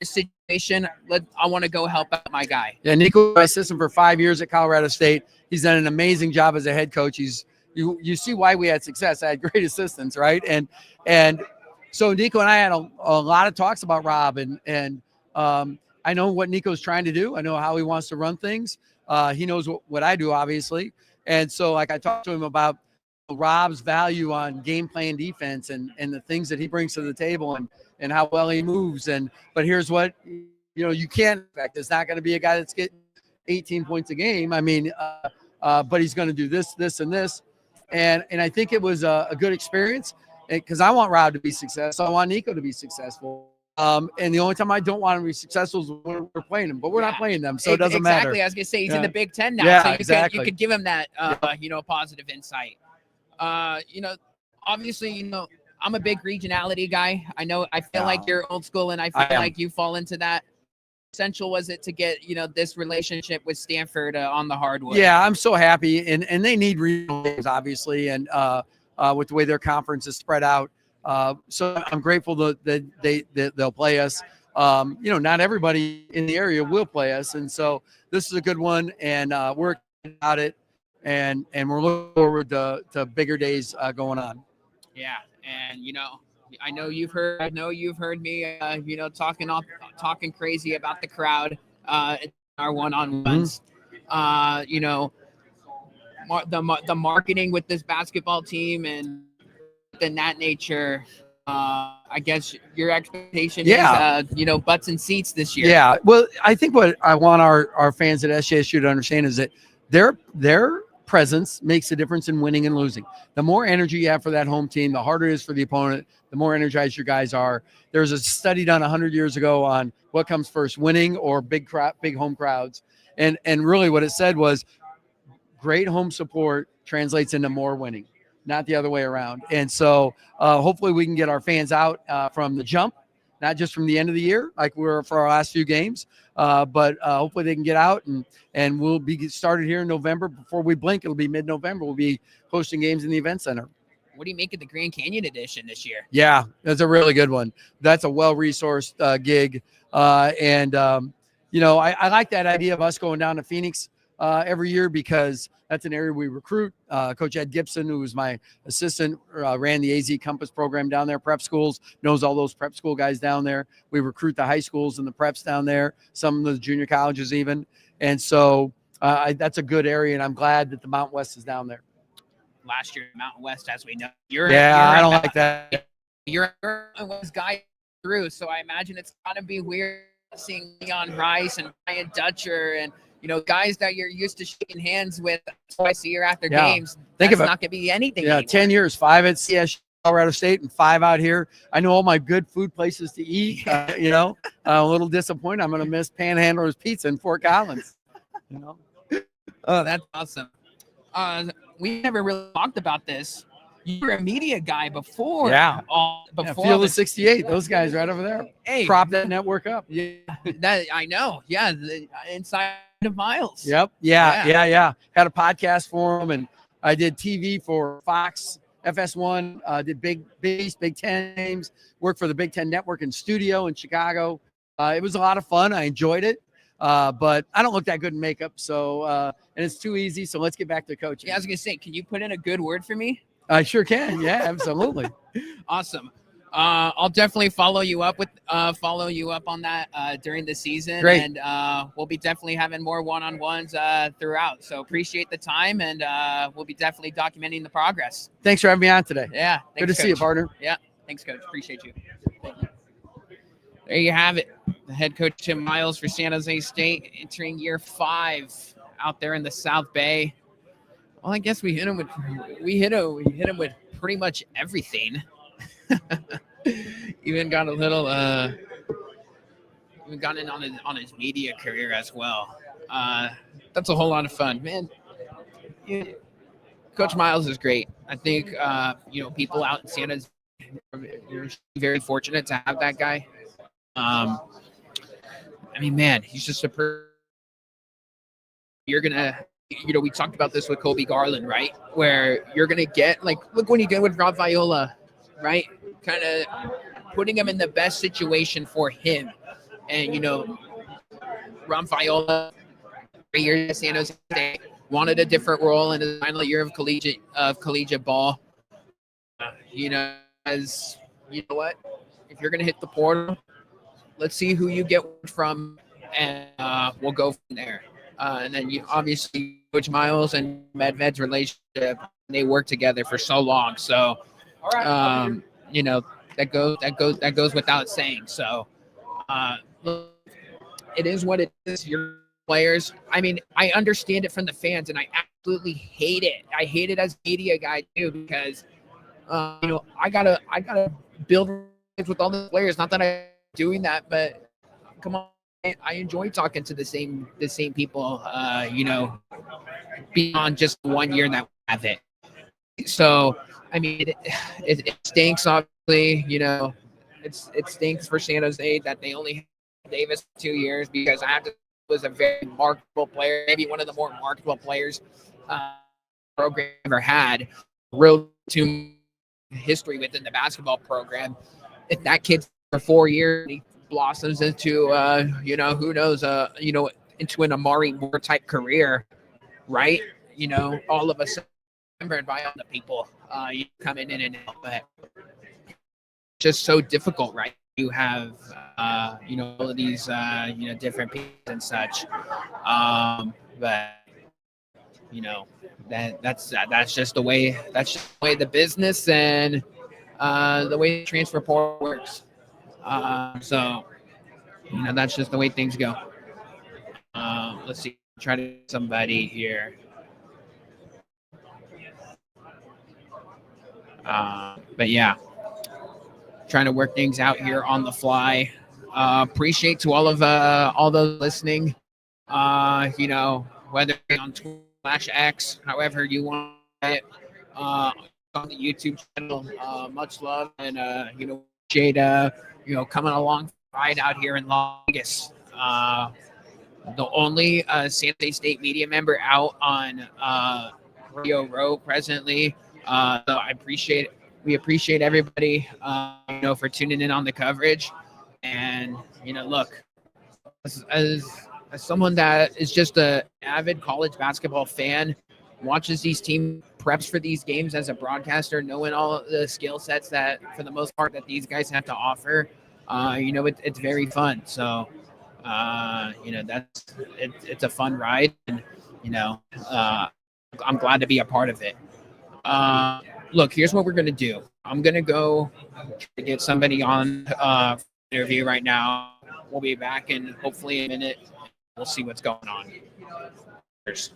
situation. I want to go help out my guy. Yeah, Nico was my assistant for 5 years at Colorado State. He's done an amazing job as a head coach. You see why we had success. I had great assistants, right? And so Nico and I had a lot of talks about Rob, and I know what Nico's trying to do. I know how he wants to run things. He knows what I do, obviously. And so, like, I talked to him about Rob's value on game plan defense and the things that he brings to the table and how well he moves. But here's what, you can't expect. It's not going to be a guy that's getting 18 points a game. I mean, but he's going to do this, this, and this. And I think it was a good experience because I want Rob to be successful. I want Nico to be successful. And the only time I don't want him to be successful is when we're playing them, but we're not playing them, so it doesn't matter. Exactly. I was gonna say he's in the Big Ten now, Yeah, so exactly. you could give him that, positive insight. Obviously, I'm a big regionality guy. I feel like you're old school, and I feel like you fall into that. Essential was it to get this relationship with Stanford on the hardwood? Yeah, I'm so happy, and they need regional games, obviously, and with the way their conference is spread out. So I'm grateful that they'll play us. Not everybody in the area will play us, and so this is a good one, and we're excited about it, and we're looking forward to bigger days going on. Yeah, and I know you've heard me, talking crazy about the crowd at our one-on-ones. The marketing with this basketball team and that nature. I guess your expectation is, butts and seats this year. Yeah. Well, I think what I want our fans at SJSU to understand is that their presence makes a difference in winning and losing. The more energy you have for that home team, the harder it is for the opponent, the more energized your guys are. There was a study done 100 years ago on what comes first, winning or big home crowds. And really what it said was great home support translates into more winning, not the other way around. And so hopefully we can get our fans out from the jump, not just from the end of the year, like we were for our last few games, but hopefully they can get out and we'll be started here in November. Before we blink, it'll be mid-November. We'll be hosting games in the event center. What do you make of the Grand Canyon edition this year? Yeah, that's a really good one. That's a well-resourced gig. I like that idea of us going down to Phoenix every year because that's an area we recruit. Coach Ed Gibson, who was my assistant, ran the AZ Compass program down there, prep schools, knows all those prep school guys down there. We recruit the high schools and the preps down there, some of the junior colleges even. And so that's a good area, and I'm glad that the Mountain West is down there. Last year, Mountain West, as we know. I don't like that. You're a Mountain West guy through, so I imagine it's got to be weird seeing Leon Rice and Ryan Dutcher and guys that you're used to shaking hands with twice a year after games. Think that's not going to be anything. Yeah, anymore. 10 years, 5 at CS Colorado State and 5 out here. I know all my good food places to eat. A little disappointed. I'm going to miss Panhandler's Pizza in Fort Collins. Oh, that's awesome. We never really talked about this. You were a media guy before. Yeah. Before Field of 68. Those guys right over there. Hey, prop that network up. Yeah, that I know. Yeah, inside of Miles. Yep. Yeah. Had a podcast for them, and I did TV for Fox, FS1. Did Big Ten games. Worked for the Big Ten Network in studio in Chicago. It was a lot of fun. I enjoyed it. But I don't look that good in makeup, so and it's too easy. So let's get back to coaching. Yeah, I was gonna say, can you put in a good word for me? I sure can. Yeah, absolutely. Awesome. I'll definitely follow you up on that during the season. Great. And we'll be definitely having more one-on-ones throughout. So appreciate the time, and we'll be definitely documenting the progress. Thanks for having me on today. Yeah. Thanks, good to see you, partner. Yeah. Thanks, Coach. Appreciate you. Thank you. There you have it. The head coach Tim Miles for San Jose State entering year 5 out there in the South Bay. Well, I guess we hit him with pretty much everything. Even got a little even got in on his media career as well. That's a whole lot of fun, man. Yeah. Coach Miles is great. I think people out in San Jose are very fortunate to have that guy. I mean, man, he's just a. You're gonna, we talked about this with Kobe Garland, right? Where you're gonna get look what he did with Rob Viola, right? Kind of putting him in the best situation for him, and Rob Viola, 3 years at San Jose State, wanted a different role in his final year of collegiate ball. As you know what, if you're gonna hit the portal, let's see who you get from, and we'll go from there. And then obviously Coach Miles and Medved's relationship, they work together for so long. So that goes without saying. So it is what it is. Your players. I mean, I understand it from the fans, and I absolutely hate it. I hate it as a media guy too, because I gotta build with all the players. Not that I'm doing that, but come on. I enjoy talking to the same people, beyond just 1 year that we have it. So, I mean, it stinks, obviously, it stinks for San Jose that they only had Davis for 2 years, because was a very marketable player, maybe one of the more marketable players program ever had. Real to history within the basketball program. If that kid's for 4 years, he blossoms into who knows, into an Amari Moore type career, right? All of us remembered by all the people coming in and out, but just so difficult, right? You have all of these different people and such, but that's just the way the business and the way the transfer portal works. So that's just the way things go. Let's see. Try to get somebody here. But yeah, trying to work things out here on the fly. Appreciate to all those listening. Whether on Twitter/X, however you want it, on the YouTube channel. Much love, and appreciate coming along ride out here in Las Vegas. The only San Jose State media member out on Radio Row presently. So we appreciate everybody, for tuning in on the coverage. And, look, as someone that is just an avid college basketball fan, watches these team preps for these games as a broadcaster, knowing all the skill sets that, for the most part, that these guys have to offer, it's very fun. So, it's a fun ride, and, I'm glad to be a part of it. Look, here's what we're going to do. I'm going to go to get somebody on interview right now. We'll be back in hopefully a minute. We'll see what's going on. Cheers.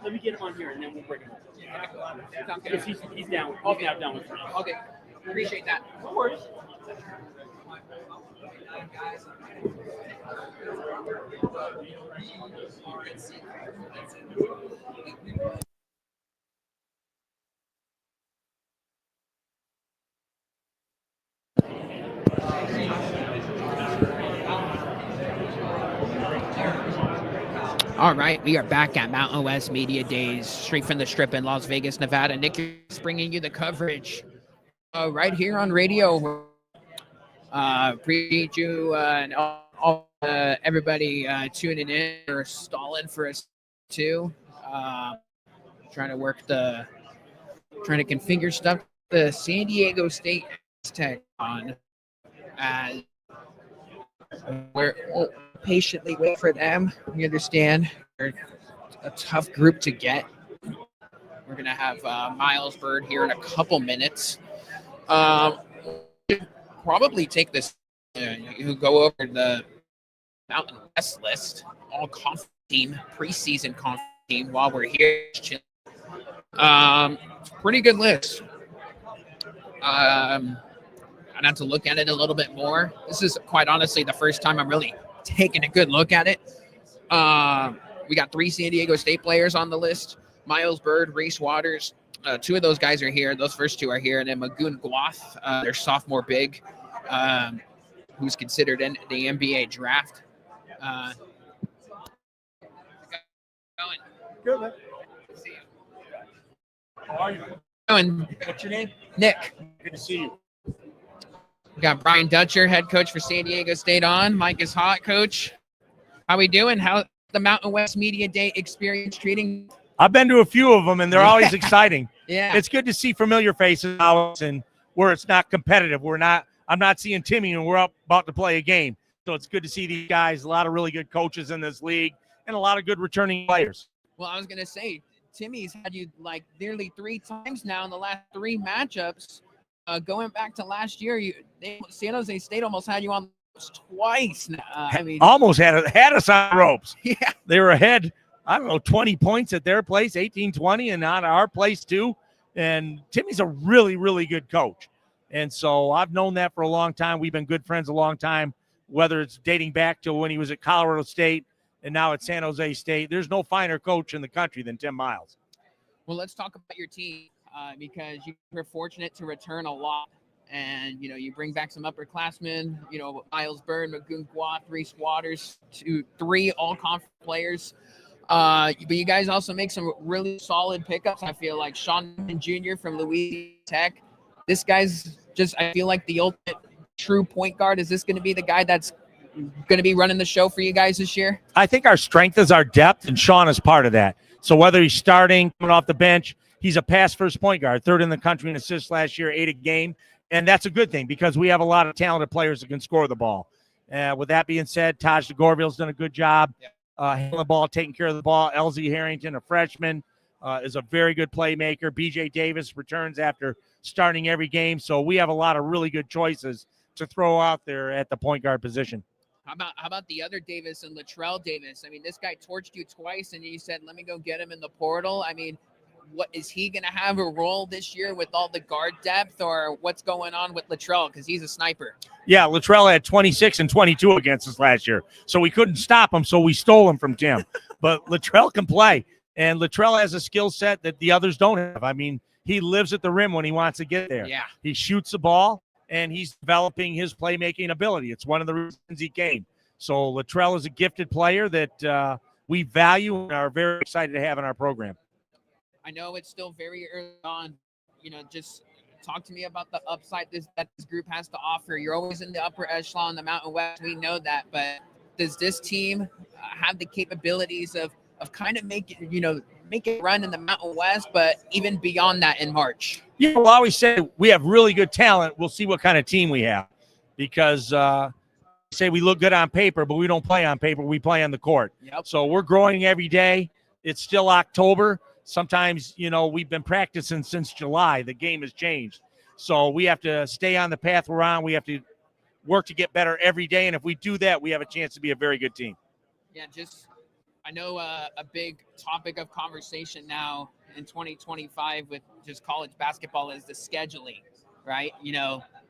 Let me get him on here, and then we'll bring him over. Because he's down. He's now down with me. Okay, appreciate that. No worries. All right, we are back at Mountain West Media Days, straight from the Strip in Las Vegas, Nevada. Nick is bringing you the coverage right here on radio. Appreciate you and all everybody tuning in or stalling for us too. Trying to configure stuff. The San Diego State Tech on as we'll patiently wait for them. We understand they're a tough group to get. We're gonna have Miles Bird here in a couple minutes. Probably take this. Who go over the Mountain West list, all conference team, preseason conference team while we're here. Pretty good list. I'd have to look at it a little bit more. This is quite honestly the first time I'm really taking a good look at it. We got 3 San Diego State players on the list. Miles Bird, Reese Waters. 2 of those guys are here. Those first 2 are here. And then Magoon Guath, their sophomore big, who's considered in the NBA draft. Good, man. See you. How are you? What's your name? Nick. Good to see you. We got Brian Dutcher, head coach for San Diego State on. Mike is hot, coach. How we doing? How's the Mountain West Media Day experience treating? I've been to a few of them, and they're always exciting. Yeah. It's good to see familiar faces and where it's not competitive. I'm not seeing Timmy, and we're about to play a game. So it's good to see these guys, a lot of really good coaches in this league, and a lot of good returning players. Well, I was going to say, Timmy's had you like nearly 3 times now in the last 3 matchups. Going back to last year, San Jose State almost had you on twice. I mean, almost had us on the ropes. Yeah. They were ahead, 20 points at their place, 18-20, and on our place too. And Timmy's a really, really good coach. And so I've known that for a long time. We've been good friends a long time, whether it's dating back to when he was at Colorado State and now at San Jose State. There's no finer coach in the country than Tim Miles. Well, let's talk about your team because you were fortunate to return a lot. And, you bring back some upperclassmen, Miles Bird, Magoon Guath, Reese Waters, 3 all-conference players. But you guys also make some really solid pickups. I feel like Sean Jr. from Louisiana Tech. This guy's I feel like the ultimate true point guard. Is this going to be the guy that's going to be running the show for you guys this year? I think our strength is our depth, and Sean is part of that. So whether he's starting, coming off the bench, he's a pass-first point guard, 3rd in the country in assists last year, 8 a game. And that's a good thing because we have a lot of talented players that can score the ball. With that being said, Taj DeGorville's done a good job handling the ball, taking care of the ball. LZ Harrington, a freshman, is a very good playmaker. BJ Davis returns after starting every game. So we have a lot of really good choices to throw out there at the point guard position. How about the other Davis and Latrell Davis? I mean, this guy torched you twice, and you said, let me go get him in the portal. I mean, what is he going to have a role this year with all the guard depth, or what's going on with Latrell? Because he's a sniper. Yeah, Latrell had 26 and 22 against us last year, so we couldn't stop him, so we stole him from Tim. But Latrell can play, and Latrell has a skill set that the others don't have. I mean, he lives at the rim when he wants to get there. Yeah. He shoots the ball, and he's developing his playmaking ability. It's one of the reasons he came. So Latrell is a gifted player that we value and are very excited to have in our program. I know it's still very early on. Just talk to me about the upside that this group has to offer. You're always in the upper echelon in the Mountain West. We know that, but does this team have the capabilities of kind of make it run in the Mountain West, but even beyond that in March? We'll always say we have really good talent. We'll see what kind of team we have, because say we look good on paper, but we don't play on paper. We play on the court. Yep. So we're growing every day. It's still October. Sometimes, we've been practicing since July. The game has changed. So we have to stay on the path we're on. We have to work to get better every day. And if we do that, we have a chance to be a very good team. Yeah, I know a big topic of conversation now in 2025 with just college basketball is the scheduling, right?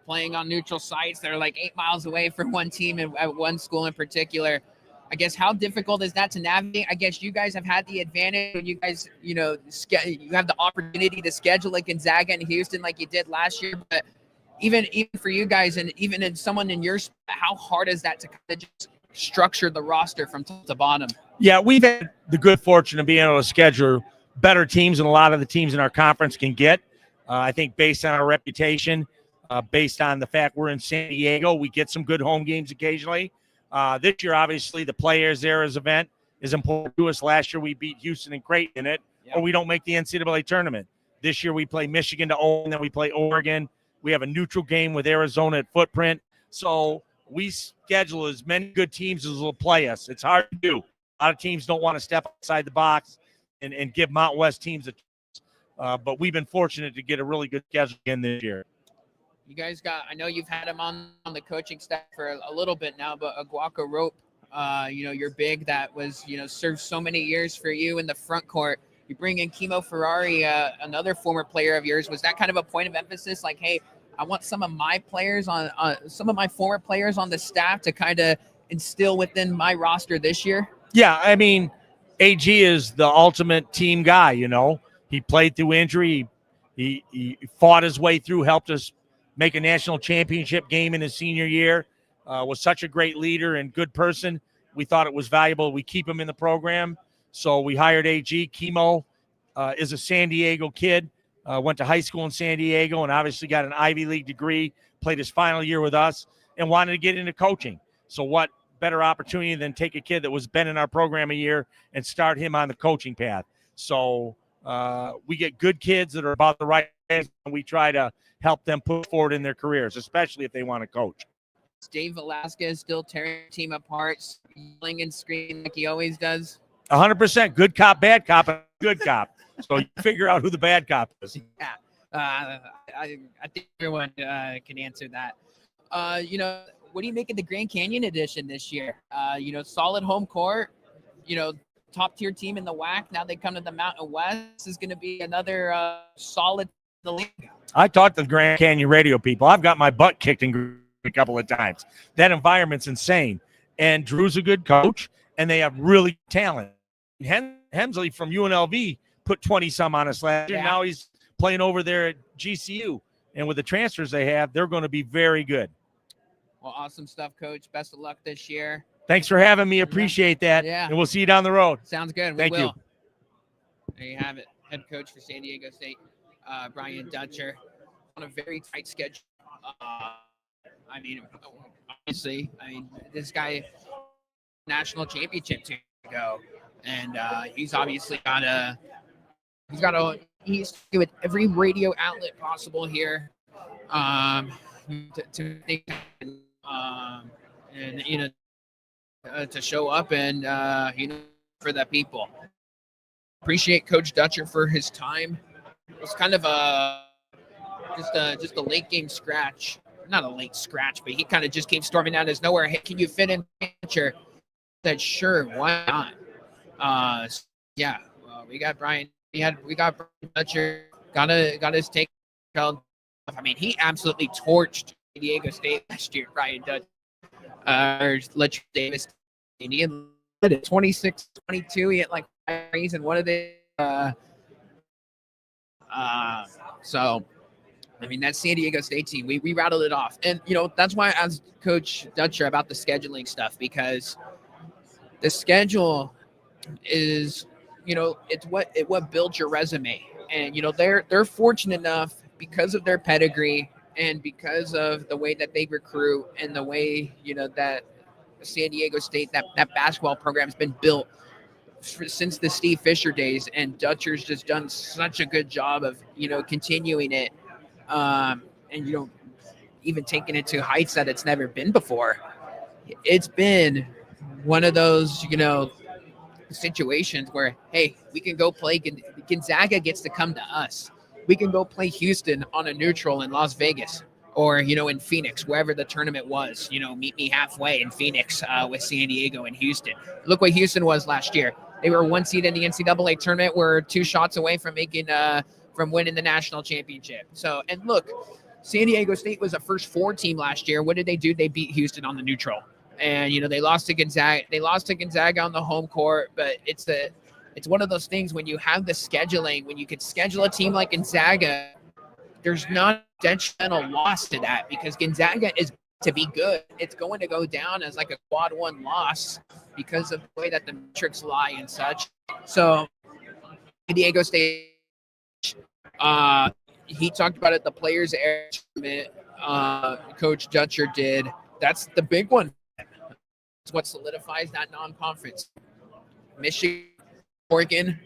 playing on neutral sites that are like 8 miles away from one team and at one school in particular. I guess how difficult is that to navigate? I guess you guys have had the advantage when you guys, you have the opportunity to schedule at Gonzaga and Houston like you did last year. But even for you guys, and even in someone in your spot, how hard is that to kind of just structure the roster from top to bottom? Yeah, we've had the good fortune of being able to schedule better teams than a lot of the teams in our conference can get. I think based on our reputation, based on the fact we're in San Diego, we get some good home games occasionally. This year, obviously, the Players Eras event is important to us. Last year, we beat Houston and Creighton in it, or we don't make the NCAA tournament. This year, we play Michigan to Oregon, then we play Oregon. We have a neutral game with Arizona at Footprint. So we schedule as many good teams as will play us. It's hard to do. A lot of teams don't want to step outside the box and give Mountain West teams a chance. But we've been fortunate to get a really good schedule again this year. You guys I know you've had him on the coaching staff for a little bit now, but Aguaco Rope, you're big that was, served so many years for you in the front court. You bring in Kimo Ferrari, another former player of yours. Was that kind of a point of emphasis? Like, hey, I want some of my players some of my former players on the staff to kind of instill within my roster this year? Yeah, I mean, AG is the ultimate team guy, He played through injury. He fought his way through, helped us make a national championship game in his senior year, was such a great leader and good person. We thought it was valuable. We keep him in the program. So we hired AG. Kimo is a San Diego kid, went to high school in San Diego and obviously got an Ivy League degree, played his final year with us and wanted to get into coaching. So what better opportunity than take a kid that was been in our program a year and start him on the coaching path. So we get good kids that are about the right age, and we try to help them put forward in their careers, especially if they want to coach. Dave Velasquez still tearing the team apart, yelling and screaming like he always does. 100%. Good cop, bad cop, and good cop. So you figure out who the bad cop is. Yeah. I think everyone can answer that. What do you make of the Grand Canyon edition this year? Solid home court, top tier team in the WAC. Now they come to the Mountain West. This is going to be another solid the league. I talked to the Grand Canyon radio people. I've got my butt kicked in a couple of times. That environment's insane. And Drew's a good coach, and they have really talent. Hemsley from UNLV put 20-some on us last year. Yeah. Now he's playing over there at GCU. And with the transfers they have, they're going to be very good. Well, awesome stuff, Coach. Best of luck this year. Thanks for having me. Appreciate that. Yeah. And we'll see you down the road. Sounds good. Thank you. There you have it. Head coach for San Diego State, Brian Dutcher, on a very tight schedule. Obviously, this guy, national championship 2 years ago, and he's obviously he's with every radio outlet possible here, to show up and for the people. Appreciate Coach Dutcher for his time. It was kind of just a late game scratch. Not a late scratch, but he kind of just came storming out of nowhere. Hey, can you fit in pitcher? Said sure, why not? We got Brian. We got Brian Dutcher. Got his take. He absolutely torched San Diego State last year. Brian Dutcher, Letcher Davis, Indian. 26-22. He hit like 5 threes, and what are they? That San Diego State team, we rattled it off. And, that's why I asked Coach Dutcher about the scheduling stuff, because the schedule is, it's what builds your resume. And, they're fortunate enough because of their pedigree and because of the way that they recruit and the way, that San Diego State, that basketball program has been built since the Steve Fisher days, and Dutcher's just done such a good job of, continuing it. And even taking it to heights that it's never been before. It's been one of those, situations where, hey, we can go play. Gonzaga gets to come to us. We can go play Houston on a neutral in Las Vegas, or, in Phoenix, wherever the tournament was. Meet me halfway in Phoenix with San Diego and Houston. Look what Houston was last year. They were 1 seed in the NCAA tournament. We're 2 shots away from winning the national championship. So, and look, San Diego State was a first 4 team last year. What did they do? They beat Houston on the neutral. And they lost to Gonzaga. They lost to Gonzaga on the home court, but it's one of those things when you have the scheduling, when you could schedule a team like Gonzaga, there's not a detrimental loss to that because Gonzaga is to be good. It's going to go down as like a quad 1 loss because of the way that the metrics lie and such. So San Diego State, he talked about it, the players' area tournament, Coach Dutcher did. That's the big one. It's what solidifies that non-conference. Michigan, Oregon,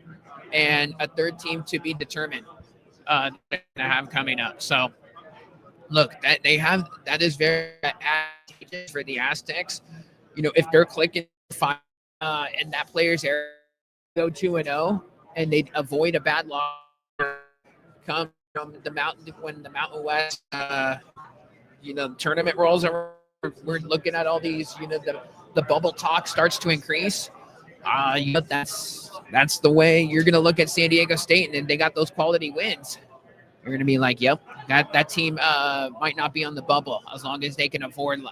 and a third team to be determined to have coming up. So, look, that is very advantageous for the Aztecs. If they're clicking and that player's area go 2-0 and they avoid a bad loss, come from the mountain when the Mountain West, the tournament rolls around. We're looking at all these, the bubble talk starts to increase. That's the way you're going to look at San Diego State, and they got those quality wins. You're going to be like, yep, that team might not be on the bubble as long as they can avoid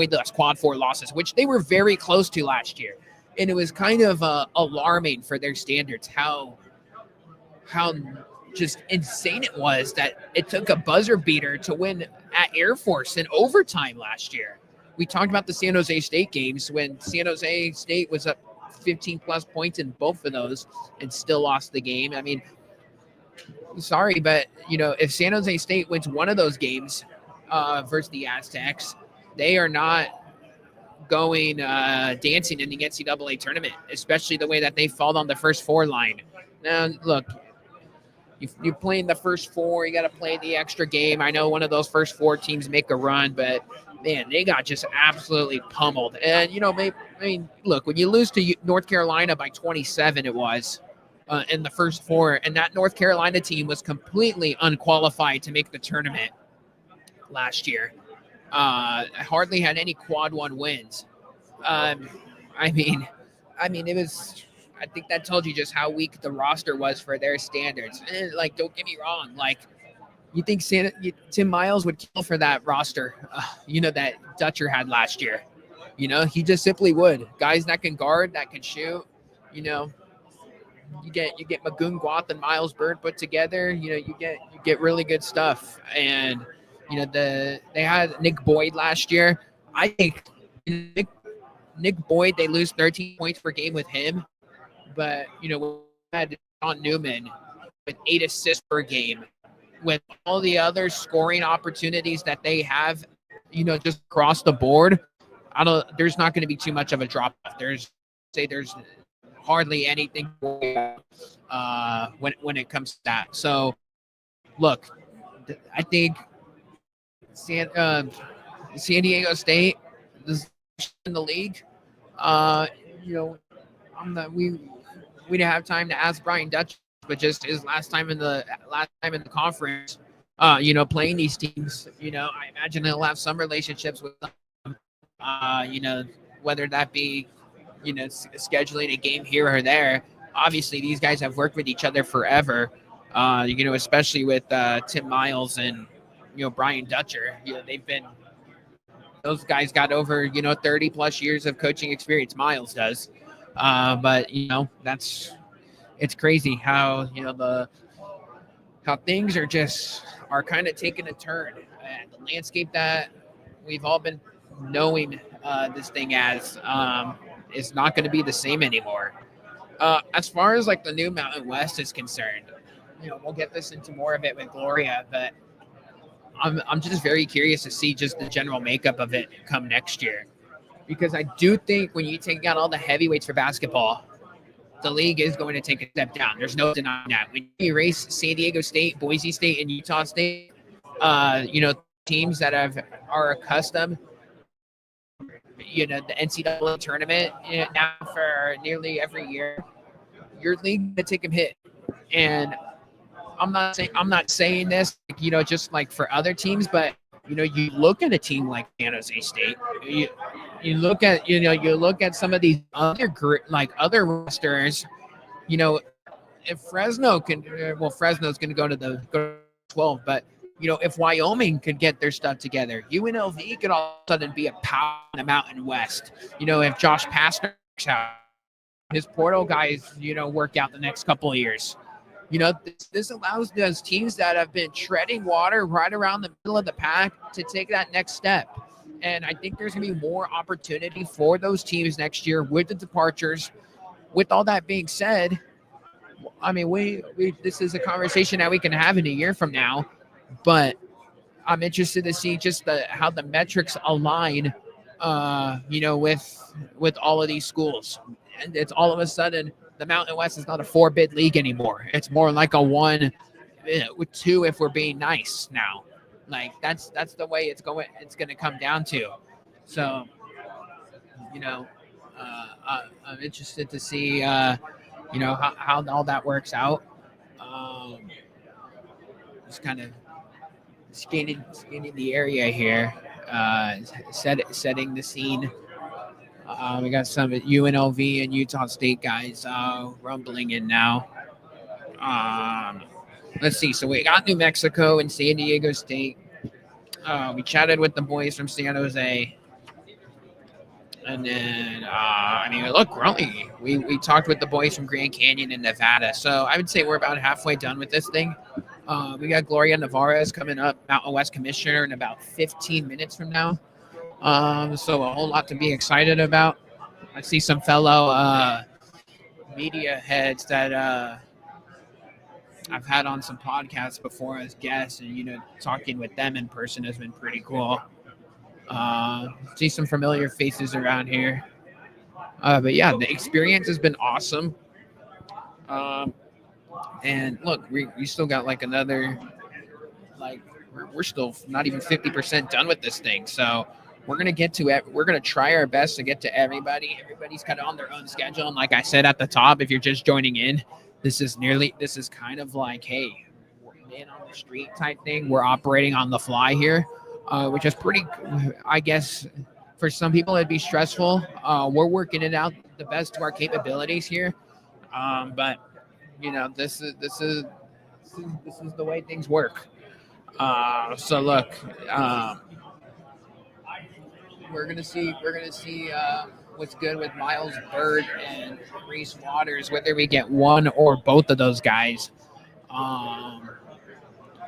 those quad 4 losses, which they were very close to last year. And it was kind of alarming for their standards how just insane it was that it took a buzzer beater to win at Air Force in overtime last year. We talked about the San Jose State games when San Jose State was up 15 plus points in both of those and still lost the game. I mean, sorry, but if San Jose State wins one of those games versus the Aztecs, they are not going dancing in the NCAA tournament, especially the way that they fall on the first 4 line. Now, look, you play in the first 4, you got to play the extra game. I know one of those first 4 teams make a run, but man, they got just absolutely pummeled. And look, when you lose to North Carolina by 27, it was in the first 4, and that North Carolina team was completely unqualified to make the tournament last year. Hardly had any quad 1 wins. I mean, it was. I think that told you just how weak the roster was for their standards. And don't get me wrong. You think Tim Miles would kill for that roster, that Dutcher had last year. He just simply would. Guys that can guard, that can shoot. You get Magoon Guath and Miles Bird put together. You get really good stuff. And they had Nick Boyd last year. I think Nick Boyd, they lose 13 points per game with him. But, we had John Newman with 8 assists per game. With all the other scoring opportunities that they have, just across the board, there's not going to be too much of a drop off. There's hardly anything when it comes to that. So, look, I think San Diego State is in the league. We didn't have time to ask Brian Dutch, but just his last time in the conference, playing these teams, I imagine he'll have some relationships with them, whether that be, scheduling a game here or there. Obviously, these guys have worked with each other forever, especially with Tim Miles and, Brian Dutcher. Those guys got over, 30 plus years of coaching experience. Miles does. But it's crazy how how things are kind of taking a turn. The landscape that we've all been knowing this thing as is not going to be the same anymore. As far as the new Mountain West is concerned, we'll get this into more of it with Gloria, but I'm just very curious to see just the general makeup of it come next year. Because I do think when you take out all the heavyweights for basketball, the league is going to take a step down. There's no denying that. When you erase San Diego State, Boise State, and Utah State, teams that are accustomed, the NCAA tournament now for nearly every year, your league to take a hit. And I'm not saying this, just for other teams, but you look at a team like San Jose State, you look at some of these other other rosters, if Fresno can, Fresno's going to go to the 12, but if Wyoming could get their stuff together, UNLV could all of a sudden be a power in the Mountain West. If Josh Pastner works out, his portal guys, work out the next couple of years. This allows those teams that have been treading water right around the middle of the pack to take that next step. And I think there's going to be more opportunity for those teams next year with the departures. With all that being said, I mean, we this is a conversation that we can have in a year from now, but I'm interested to see just how the metrics align, with all of these schools. And it's all of a sudden the Mountain West is not a 4-bid league anymore. It's more like a 1 with 2 if we're being nice now. Like that's the way it's going. It's going to come down to. So, I'm interested to see, how all that works out. Just kind of scanning the area here, setting the scene. We got some UNLV and Utah State guys rumbling in now. Let's see. So we got New Mexico and San Diego State. We chatted with the boys from San Jose. And then, look, we talked with the boys from Grand Canyon and Nevada. So I would say we're about halfway done with this thing. We got Gloria Nevarez coming up, Mountain West Commissioner, in about 15 minutes from now. So a whole lot to be excited about. I see some fellow media heads that I've had on some podcasts before as guests, and talking with them in person has been pretty cool. See some familiar faces around here. But yeah, the experience has been awesome. And look, we still got like another, like we're still not even 50% done with this thing. So we're gonna get to it. We're gonna try our best to get to everybody. Everybody's kind of on their own schedule. And like I said at the top, if you're just joining in, this is kind of like, hey, we're man on the street type thing. We're operating on the fly here, which is pretty, I guess, for some people it'd be stressful. We're working it out the best to our capabilities here. But this is the way things work. So look, we're gonna see what's good with Miles Bird and Reese Waters, whether we get one or both of those guys.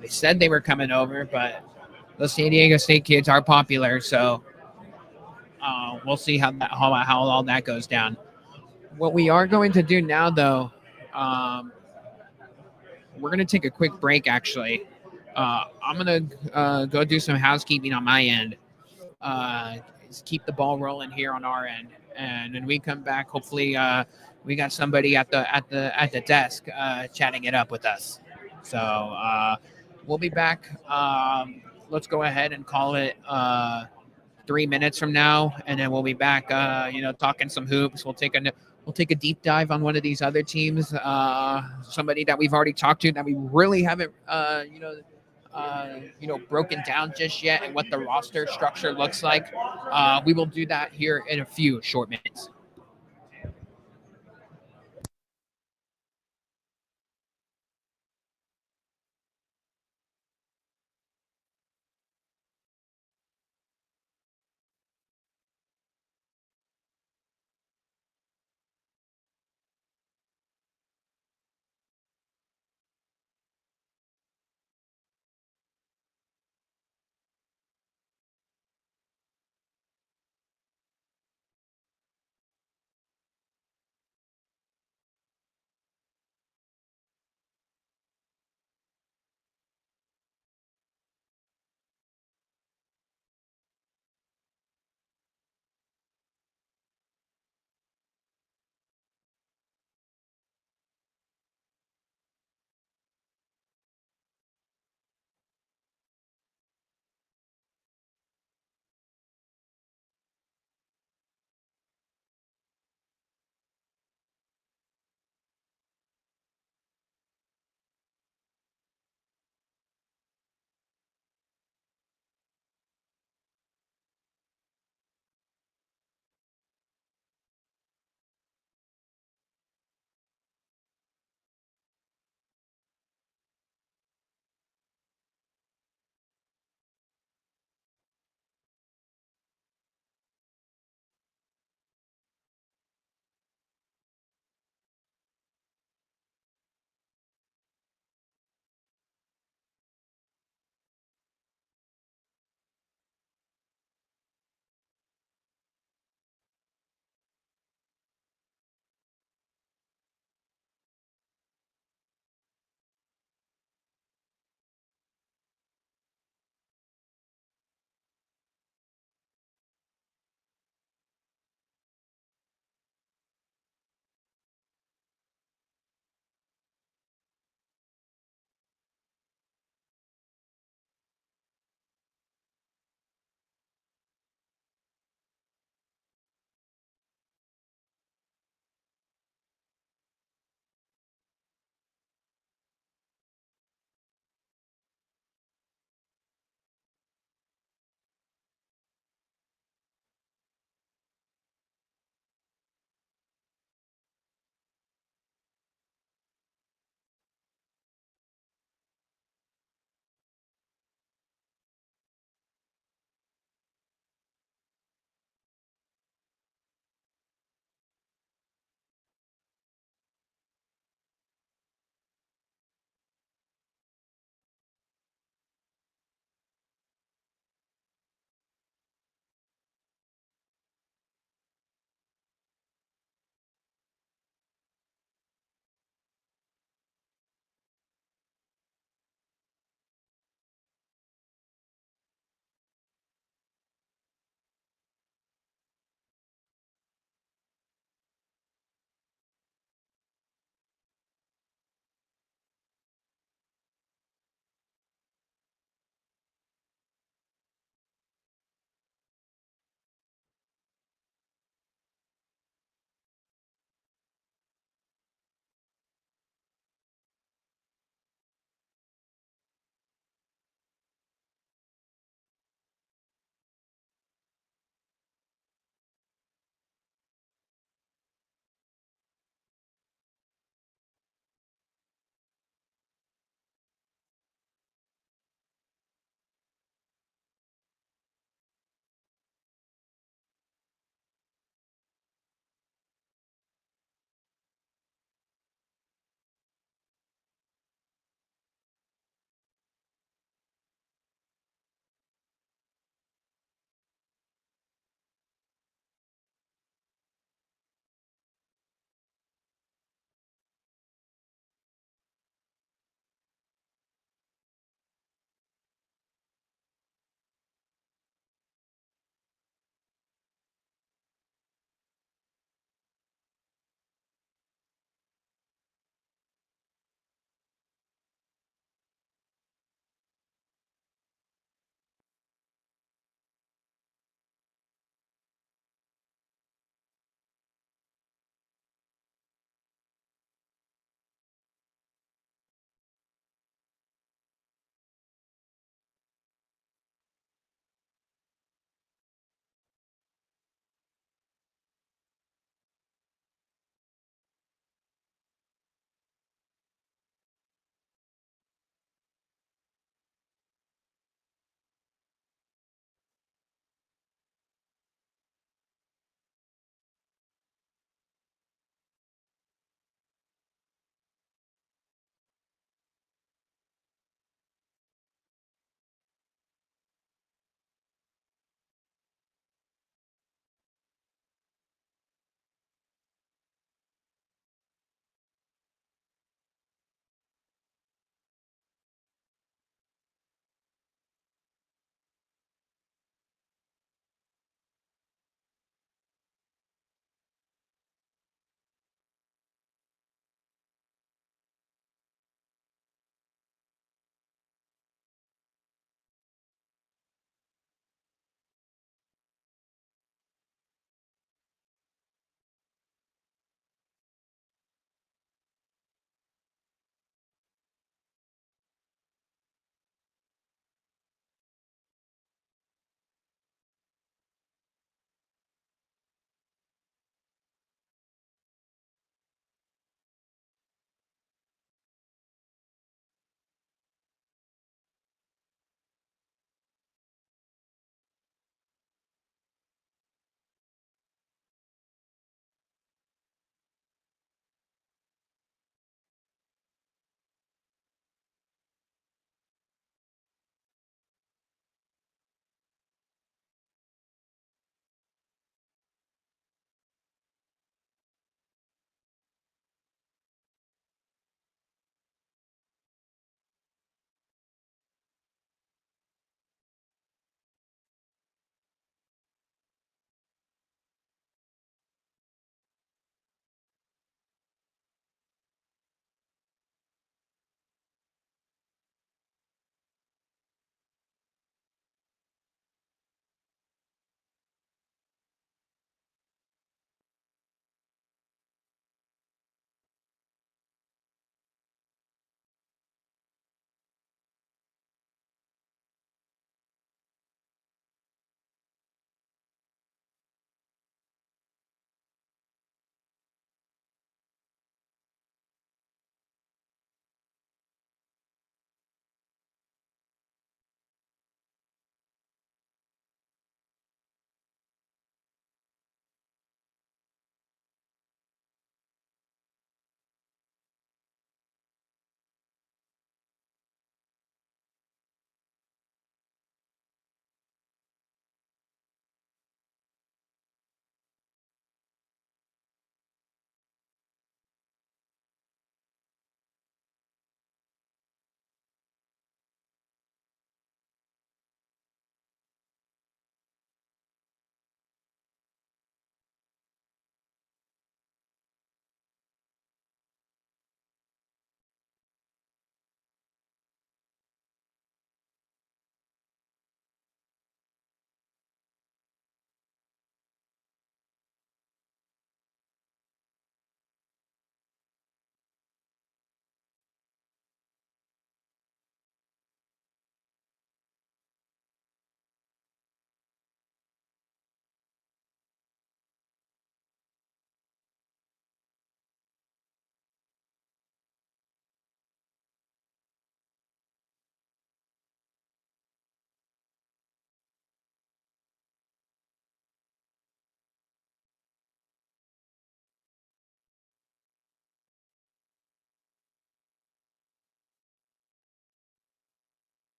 They said they were coming over, but the San Diego State kids are popular, so we'll see how all that goes down. What we are going to do now, though, we're going to take a quick break, actually. I'm going to go do some housekeeping on my end. Just keep the ball rolling here on our end. And when we come back, hopefully we got somebody at the desk chatting it up with us. So we'll be back. Let's go ahead and call it 3 minutes from now, and then we'll be back, talking some hoops. We'll take a deep dive on one of these other teams, somebody that we've already talked to that we really haven't, broken down just yet, and what the roster structure looks like. We will do that here in a few short minutes.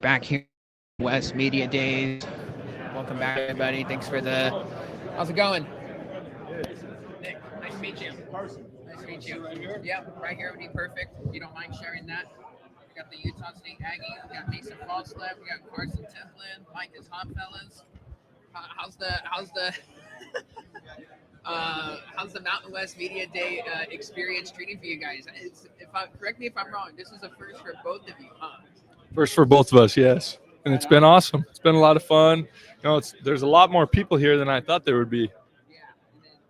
Back here, West Media Days. Welcome back, everybody. Thanks for the. How's it going? Nick, nice to meet you. Nice to meet you. Yeah, right here would be perfect. If you don't mind sharing that. We got the Utah State Aggies. We got Mason Falstaff. We got Carson Templin. Mike is hot, fellas. How's the Mountain West Media Day experience treating for you guys? Correct me if I'm wrong. This is a first for both of you, huh? First for both of us, yes. And it's been awesome. It's been a lot of fun. There's a lot more people here than I thought there would be. Yeah,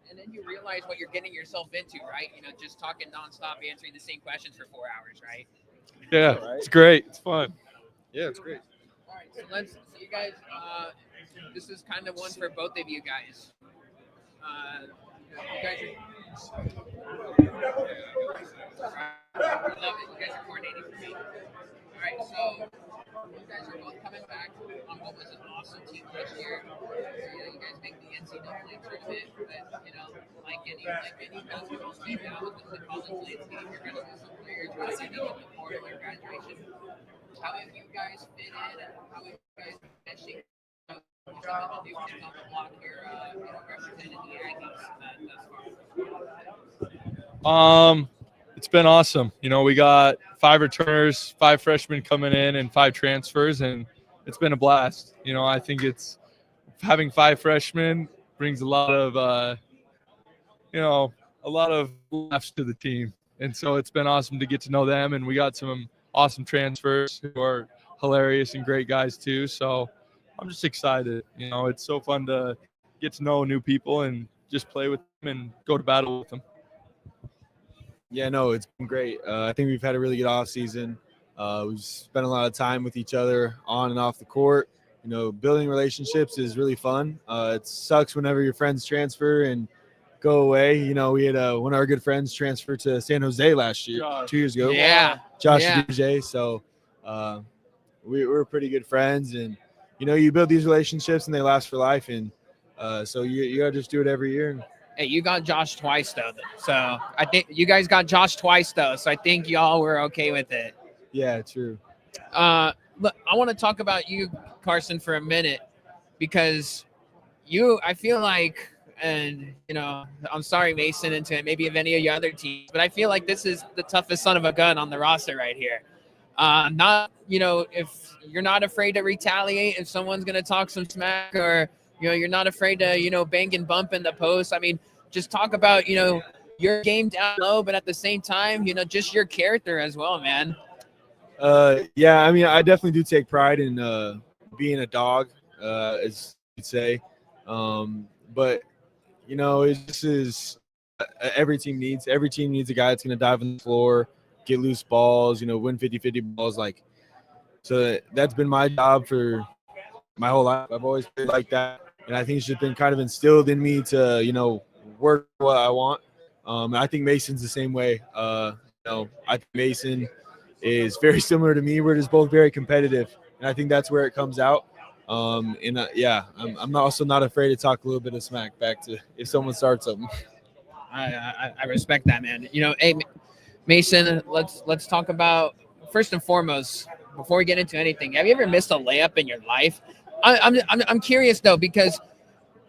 and then you realize what you're getting yourself into, right? Just talking nonstop, answering the same questions for 4 hours, right? Yeah, it's great. It's fun. Yeah, it's great. All right, so you guys, this is kind of one for both of you guys. You guys are, I love it. You guys are coordinating for me. All right, so you guys are both coming back on what was an awesome team last year. So, you guys make the NCAA tournament, but like any basketball team now with the college landscape, you're going to lose some players right in the portal or graduation. How have you guys fit in, and how have you guys meshing? Some of the new kids on the block here, representing the Aggies thus far. It's been awesome. We got 5 returners, 5 freshmen coming in, and 5 transfers, and it's been a blast. I think it's having 5 freshmen brings a lot of laughs to the team, and so it's been awesome to get to know them. And we got some awesome transfers who are hilarious and great guys too. So I'm just excited. It's so fun to get to know new people and just play with them and go to battle with them. Yeah, no, it's been great. I think we've had a really good off season. We've spent a lot of time with each other on and off the court. Building relationships is really fun. It sucks whenever your friends transfer and go away. We had one of our good friends transfer to San Jose last year, Josh. 2 years ago. Yeah. Josh Yeah. DJ. So we're pretty good friends, and you build these relationships and they last for life. And so you gotta just do it every year. Hey, you got Josh twice though, so I think you guys got Josh twice though, so I think y'all were okay with it. Yeah, true. Look, I want to talk about you, Carson, for a minute, because I feel like, and I'm sorry, Mason, and maybe of any of your other teams, but I feel like this is the toughest son of a gun on the roster right here. If you're not afraid to retaliate, if someone's gonna talk some smack, or you're not afraid to bang and bump in the post. I mean, just talk about your game down low, but at the same time, just your character as well, man. Yeah, I mean, I definitely do take pride in being a dog, as you'd say. But this is every team needs a guy that's going to dive on the floor, get loose balls, win 50-50 balls. So that's been my job for my whole life. I've always been like that, and I think it's just been kind of instilled in me to work what I want. I think Mason's the same way. I think Mason is very similar to me. We're just both very competitive, and I think that's where it comes out. I'm also not afraid to talk a little bit of smack back to if someone starts something. I respect that, man. Hey, Mason, let's talk about, first and foremost, before we get into anything, have you ever missed a layup in your life? I'm curious though, because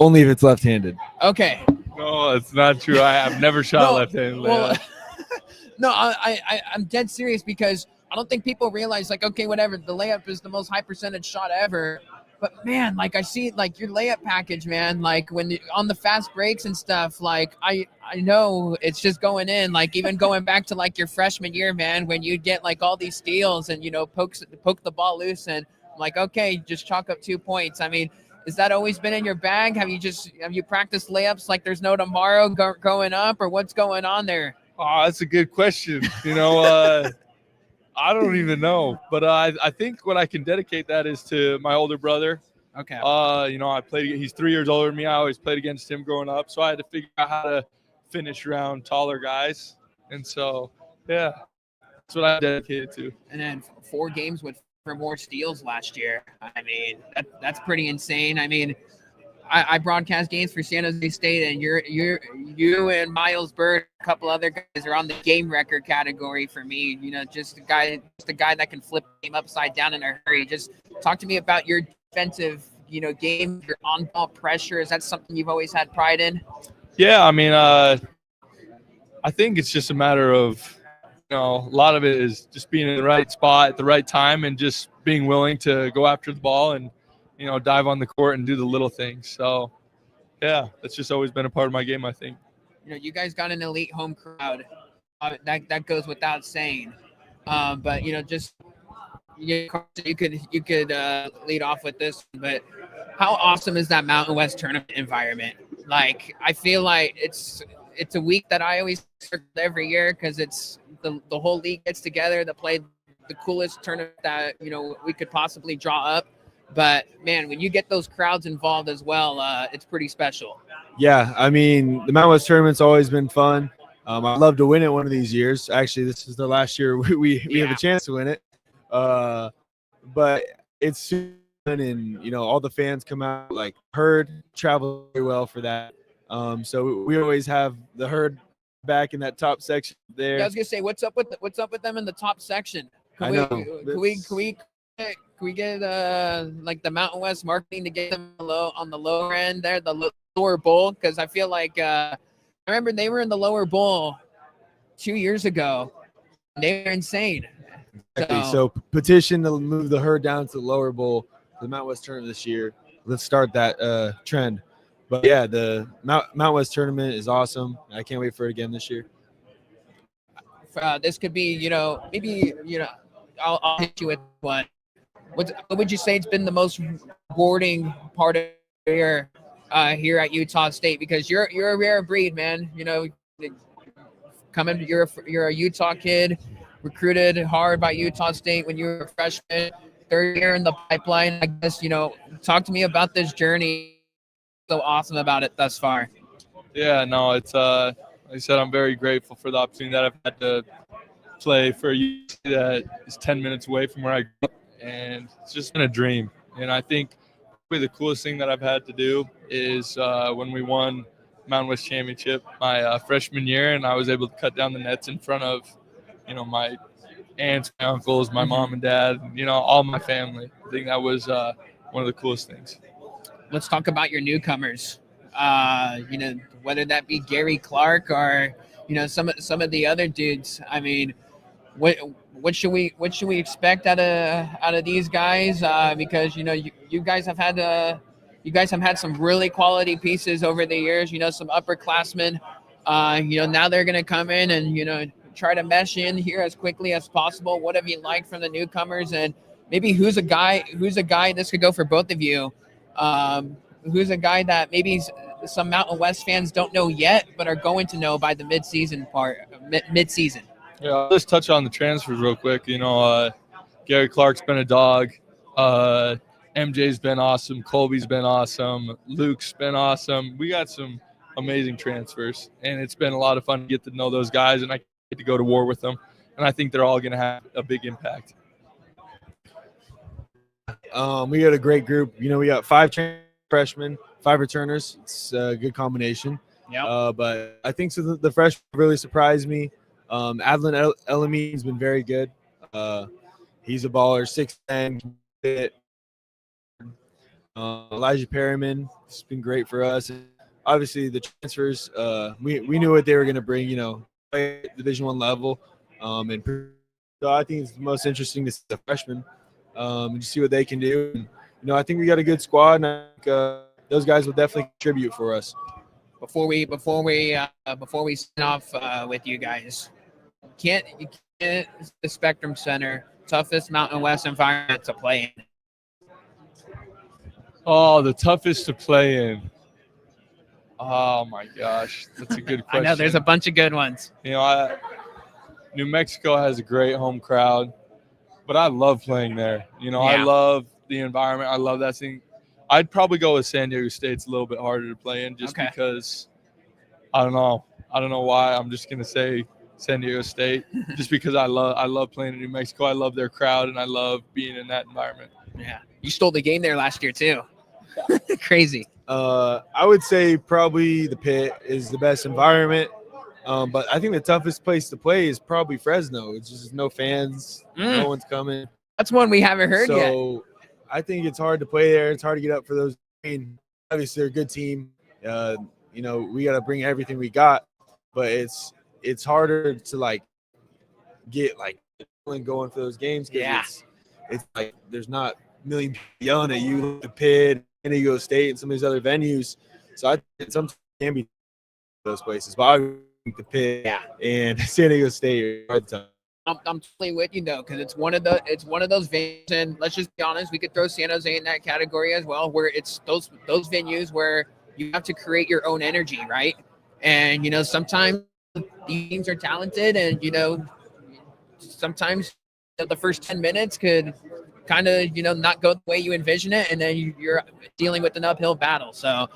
only if it's left-handed. Okay. No, it's not true. I have never shot left-handed. Well, no, I'm dead serious, because I don't think people realize, okay, whatever, the layup is the most high percentage shot ever. But man, I see your layup package, man, when on the fast breaks and stuff, I know it's just going in, even going back to your freshman year, man, when you get all these steals and, poke the ball loose, and I'm okay, just chalk up 2 points. I mean, has that always been in your bag? Have you practiced layups like there's no tomorrow going up, or what's going on there? Oh, that's a good question. I don't even know, but I think what I can dedicate that is to my older brother. Okay. I played. He's 3 years older than me. I always played against him growing up, so I had to figure out how to finish around taller guys, and so yeah, that's what I dedicated to. And then 4 games with 4 more steals last year. I mean, that's pretty insane. I mean, I broadcast games for San Jose State, and you and Miles Bird, a couple other guys are on the game record category for me. Just a guy that can flip the game upside down in a hurry. Just talk to me about your defensive, game, your on-ball pressure. Is that something you've always had pride in? Yeah, I mean, I think it's just a matter of, a lot of it is just being in the right spot at the right time and just being willing to go after the ball and, dive on the court and do the little things. So, yeah, that's just always been a part of my game, I think. You guys got an elite home crowd. That goes without saying. But just you could lead off with this. But how awesome is that Mountain West tournament environment? Like, I feel like it's a week that I always circle every year because it's the whole league gets together to play the coolest tournament that we could possibly draw up. But man, when you get those crowds involved as well, it's pretty special. Yeah, I mean, the Mountain West tournament's always been fun. I'd love to win it one of these years. Actually, this is the last year we have a chance to win it. But it's soon, and all the fans come out. Like Herd travel very well for that. So we always have the Herd back in that top section there. Yeah, I was gonna say, what's up with them in the top section? Can we get like the Mountain West marketing to get them on the lower end there, the lower bowl? Because I feel like I remember they were in the lower bowl 2 years ago. They were insane. Exactly. So petition to move the Herd down to the lower bowl, the Mountain West tournament this year. Let's start that trend. But yeah, the Mountain West tournament is awesome. I can't wait for it again this year. This could be, maybe, I'll hit you with one. What would you say it's been the most rewarding part of your year here at Utah State? Because you're a rare breed, man. You're a Utah kid, recruited hard by Utah State when you were a freshman, third year in the pipeline. I guess, talk to me about this journey. So awesome about it thus far. Yeah, no, it's like I said, I'm very grateful for the opportunity that I've had to play for a UC that is 10 minutes away from where I grew up. And it's just been a dream. And I think probably the coolest thing that I've had to do is when we won Mountain West Championship my freshman year, and I was able to cut down the nets in front of, my aunts, my uncles, my mom and dad, all my family. I think that was one of the coolest things. Let's talk about your newcomers. Whether that be Gary Clark or, some of the other dudes. I mean, what should we expect out of these guys? Because you guys have had some really quality pieces over the years. Some upperclassmen. Now they're gonna come in and try to mesh in here as quickly as possible. What have you liked from the newcomers? And maybe who's a guy? This could go for both of you. Who's a guy that maybe some Mountain West fans don't know yet, but are going to know by the mid-season. Yeah, I'll just touch on the transfers real quick. Gary Clark's been a dog. MJ's been awesome. Colby's been awesome. Luke's been awesome. We got some amazing transfers, and it's been a lot of fun to get to know those guys, and I get to go to war with them. And I think they're all going to have a big impact. We got a great group. We got 5 freshmen, 5 returners. It's a good combination. Yeah. But I think the freshmen really surprised me. Adlin Elamine has been very good. He's a baller, 6'10". Elijah Perryman has been great for us. Obviously, the transfers, we knew what they were going to bring, play at Division I level. And so I think it's the most interesting to see the freshmen and just see what they can do. And, I think we got a good squad, and I think those guys will definitely contribute for us. Before we sign off with you guys, you can't the Spectrum Center, toughest Mountain West environment to play in. Oh, the toughest to play in. Oh my gosh, that's a good question. I know there's a bunch of good ones. New Mexico has a great home crowd, but I love playing there. Yeah. I love the environment. I love that thing. I'd probably go with San Diego State. It's a little bit harder to play in just because I don't know why. I'm just gonna say San Diego State just because I love playing in New Mexico. I love their crowd and I love being in that environment. Yeah, you stole the game there last year too. Crazy. I would say probably the Pit is the best environment. But I think the toughest place to play is probably Fresno. It's just no fans, no one's coming. That's one we haven't heard yet. So I think it's hard to play there. It's hard to get up for those. I mean, obviously they're a good team. You know, we got to bring everything we got, but it's harder to like get like going for those games because it's like there's not a million people yelling at you like the Pit, San Diego State, and some of these other venues. So I think sometimes it can be those places, but I think the Pit and San Diego State are the time. I'm totally with you though, because it's one of those venues, and let's just be honest, we could throw San Jose in that category as well, where it's those venues where you have to create your own energy, right? And you know, sometimes these teams are talented, and you know, sometimes the first 10 minutes could kind of not go the way you envision it, and then you're dealing with an uphill battle. So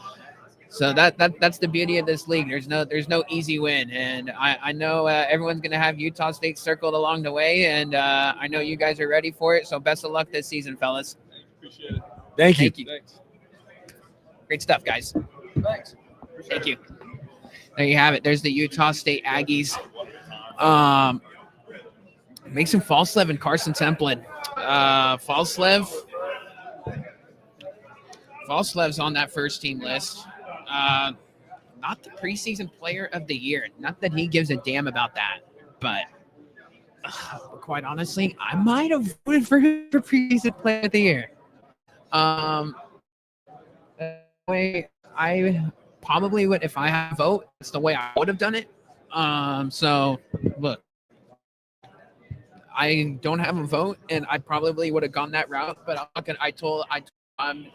that's the beauty of this league. There's no easy win, and I know everyone's gonna have Utah State circled along the way, and I know you guys are ready for it. So best of luck this season, fellas. Appreciate it. Thank you. Thanks. Great stuff, guys. Thanks. Thank you. There you have it. There's the Utah State Aggies. Mason Falslev and Carson Templin. Falslev's on that first team list. Not the preseason player of the year. Not that he gives a damn about that, but quite honestly, I might have voted for him for preseason player of the year. Way I probably would, if I had a vote, that's the way I would have done it. So look, I don't have a vote, and I probably would have gone that route, but I'm not gonna. I'm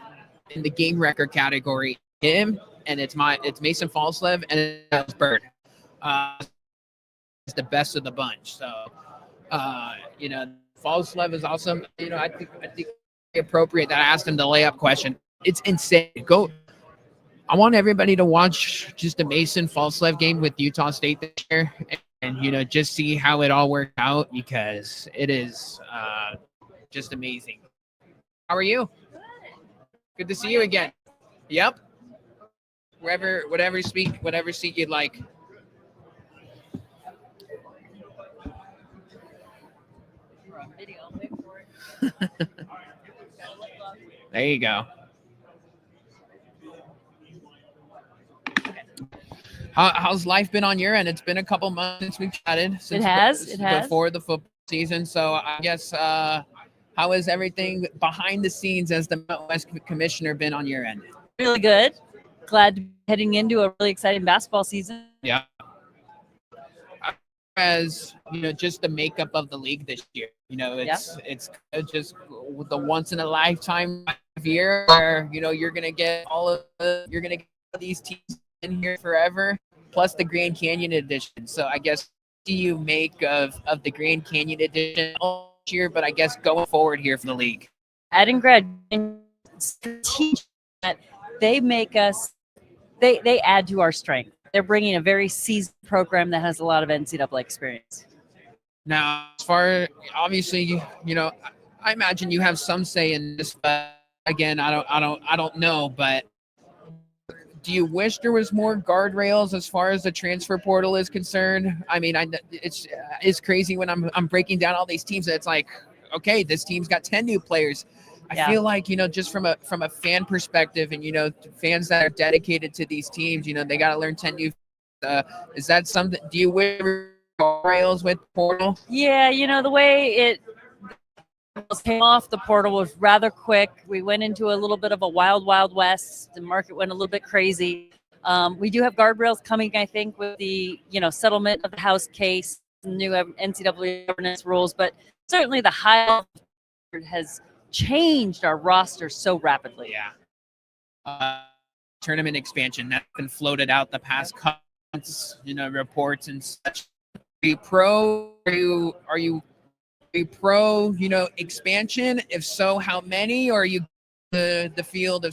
in the game record category. Him, and it's Mason Falslev and it's Bird. It's the best of the bunch. So, Falslev is awesome. I think it's appropriate that I asked him the layup question. It's insane. I want everybody to watch just the Mason Falslev game with Utah State this year, and just see how it all worked out, because it is just amazing. How are you? Good to see you again. Yep. Whatever seat you'd like. There you go. How's life been on your end? It's been a couple months since we've chatted. It has. Before the football season. So I guess how has everything behind the scenes as the Mountain West commissioner been on your end? Really good. Glad to be heading into a really exciting basketball season. Yeah. As just the makeup of the league this year. It's just the once in a lifetime year where you're gonna get these teams in here forever, plus the Grand Canyon edition. So I guess, what do you make of the Grand Canyon edition this year, but I guess going forward here for the league? Adding graduating teach that they make us, they add to our strength. They're bringing a very seasoned program that has a lot of NCAA experience. Now, as far obviously, I imagine you have some say in this, but again, I don't know. But do you wish there was more guardrails as far as the transfer portal is concerned? I mean, it's crazy when I'm breaking down all these teams. It's like, okay, this team's got 10 new players. I feel like, just from a fan perspective, and fans that are dedicated to these teams, they got to learn 10 new. Is that something? Do you wish guardrails with portal? Yeah, the way it came off, the portal was rather quick. We went into a little bit of a wild west. The market went a little bit crazy. We do have guardrails coming, I think, with the settlement of the House case, new NCAA governance rules, but certainly the high has changed our roster so rapidly. Yeah. Tournament expansion that's been floated out the past couple months, reports and such. Are you pro, expansion? If so, how many? Or are you the field of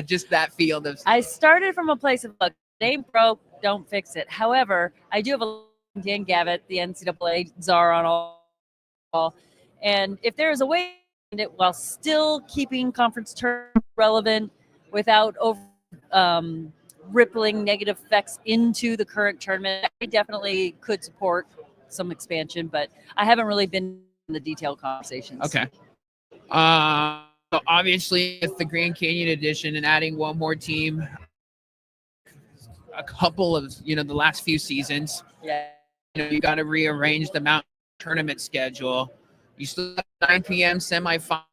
just that field of? I started from a place of look, it ain't broke, don't fix it. However, I do have a Dan Gavitt, the NCAA czar on all. And if there is a way it while still keeping conference tournament relevant without over rippling negative effects into the current tournament. I definitely could support some expansion, but I haven't really been in the detailed conversations. Okay. So obviously, with the Grand Canyon edition and adding one more team, a couple of the last few seasons, Yeah. You got to rearrange the mountain tournament schedule. You still have 9 p.m. semifinal.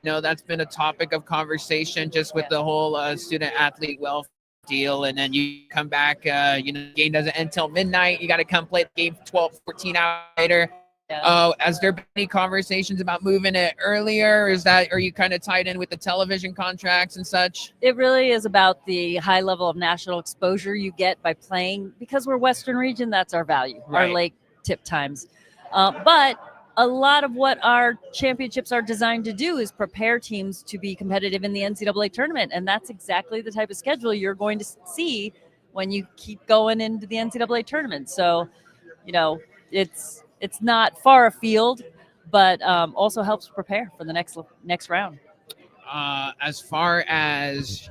That's been a topic of conversation just with the whole student athlete welfare deal. And then you come back, the game doesn't end until midnight. You got to come play the game 12, 14 hours later. Has there been any conversations about moving it earlier? Are you kind of tied in with the television contracts and such? It really is about the high level of national exposure you get by playing, because we're Western region, that's our value, Right. our late tip times. But a lot of what our championships are designed to do is prepare teams to be competitive in the NCAA tournament. And that's exactly the type of schedule you're going to see when you keep going into the NCAA tournament. So, it's not far afield, but also helps prepare for the next round. As far as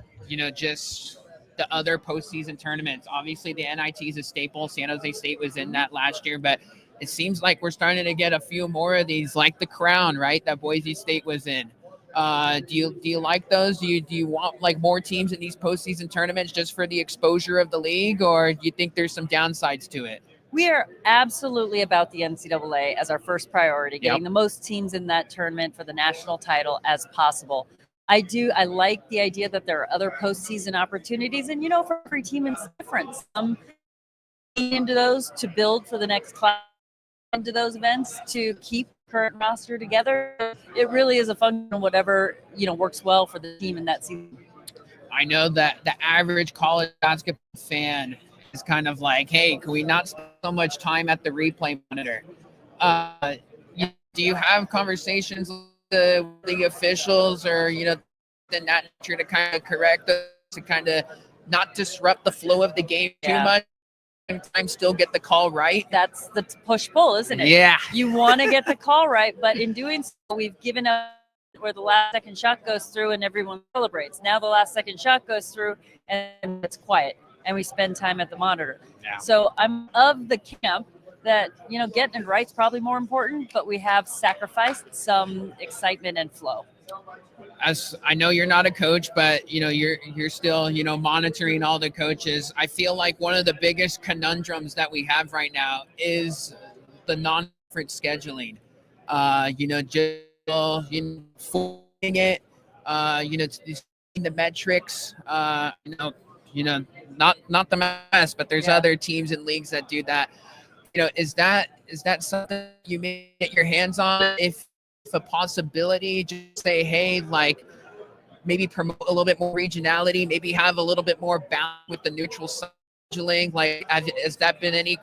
just the other postseason tournaments, obviously the NIT is a staple. San Jose State was in that last year, but it seems like we're starting to get a few more of these, like the Crown, right? That Boise State was in. Do you like those? Do you want like more teams in these postseason tournaments just for the exposure of the league, or do you think there's some downsides to it? We are absolutely about the NCAA as our first priority, getting the most teams in that tournament for the national title as possible. I like the idea that there are other postseason opportunities, and for every team it's different. Some into those to build for the next class, into those events to keep the current roster together. It really is a function of whatever works well for the team in that season. I know that the average college basketball fan is kind of like, hey, can we not spend so much time at the replay monitor? Do you have conversations with the officials or the nature to kind of correct those, to kind of not disrupt the flow of the game too much, and sometimes still get the call right? That's the push-pull, isn't it? Yeah. You want to get the call right, but in doing so, we've given up where the last second shot goes through and everyone celebrates. Now the last second shot goes through and it's quiet, and we spend time at the monitor. Yeah. So I'm of the camp that getting it right's probably more important, but we have sacrificed some excitement and flow. As I know you're not a coach, but you're still monitoring all the coaches. I feel like one of the biggest conundrums that we have right now is the non-conference scheduling. Forming it. The metrics. Not the best, but there's other teams and leagues that do that. Is that something you may get your hands on? If a possibility, just say, hey, like maybe promote a little bit more regionality, maybe have a little bit more balance with the neutral scheduling. Like, has that been any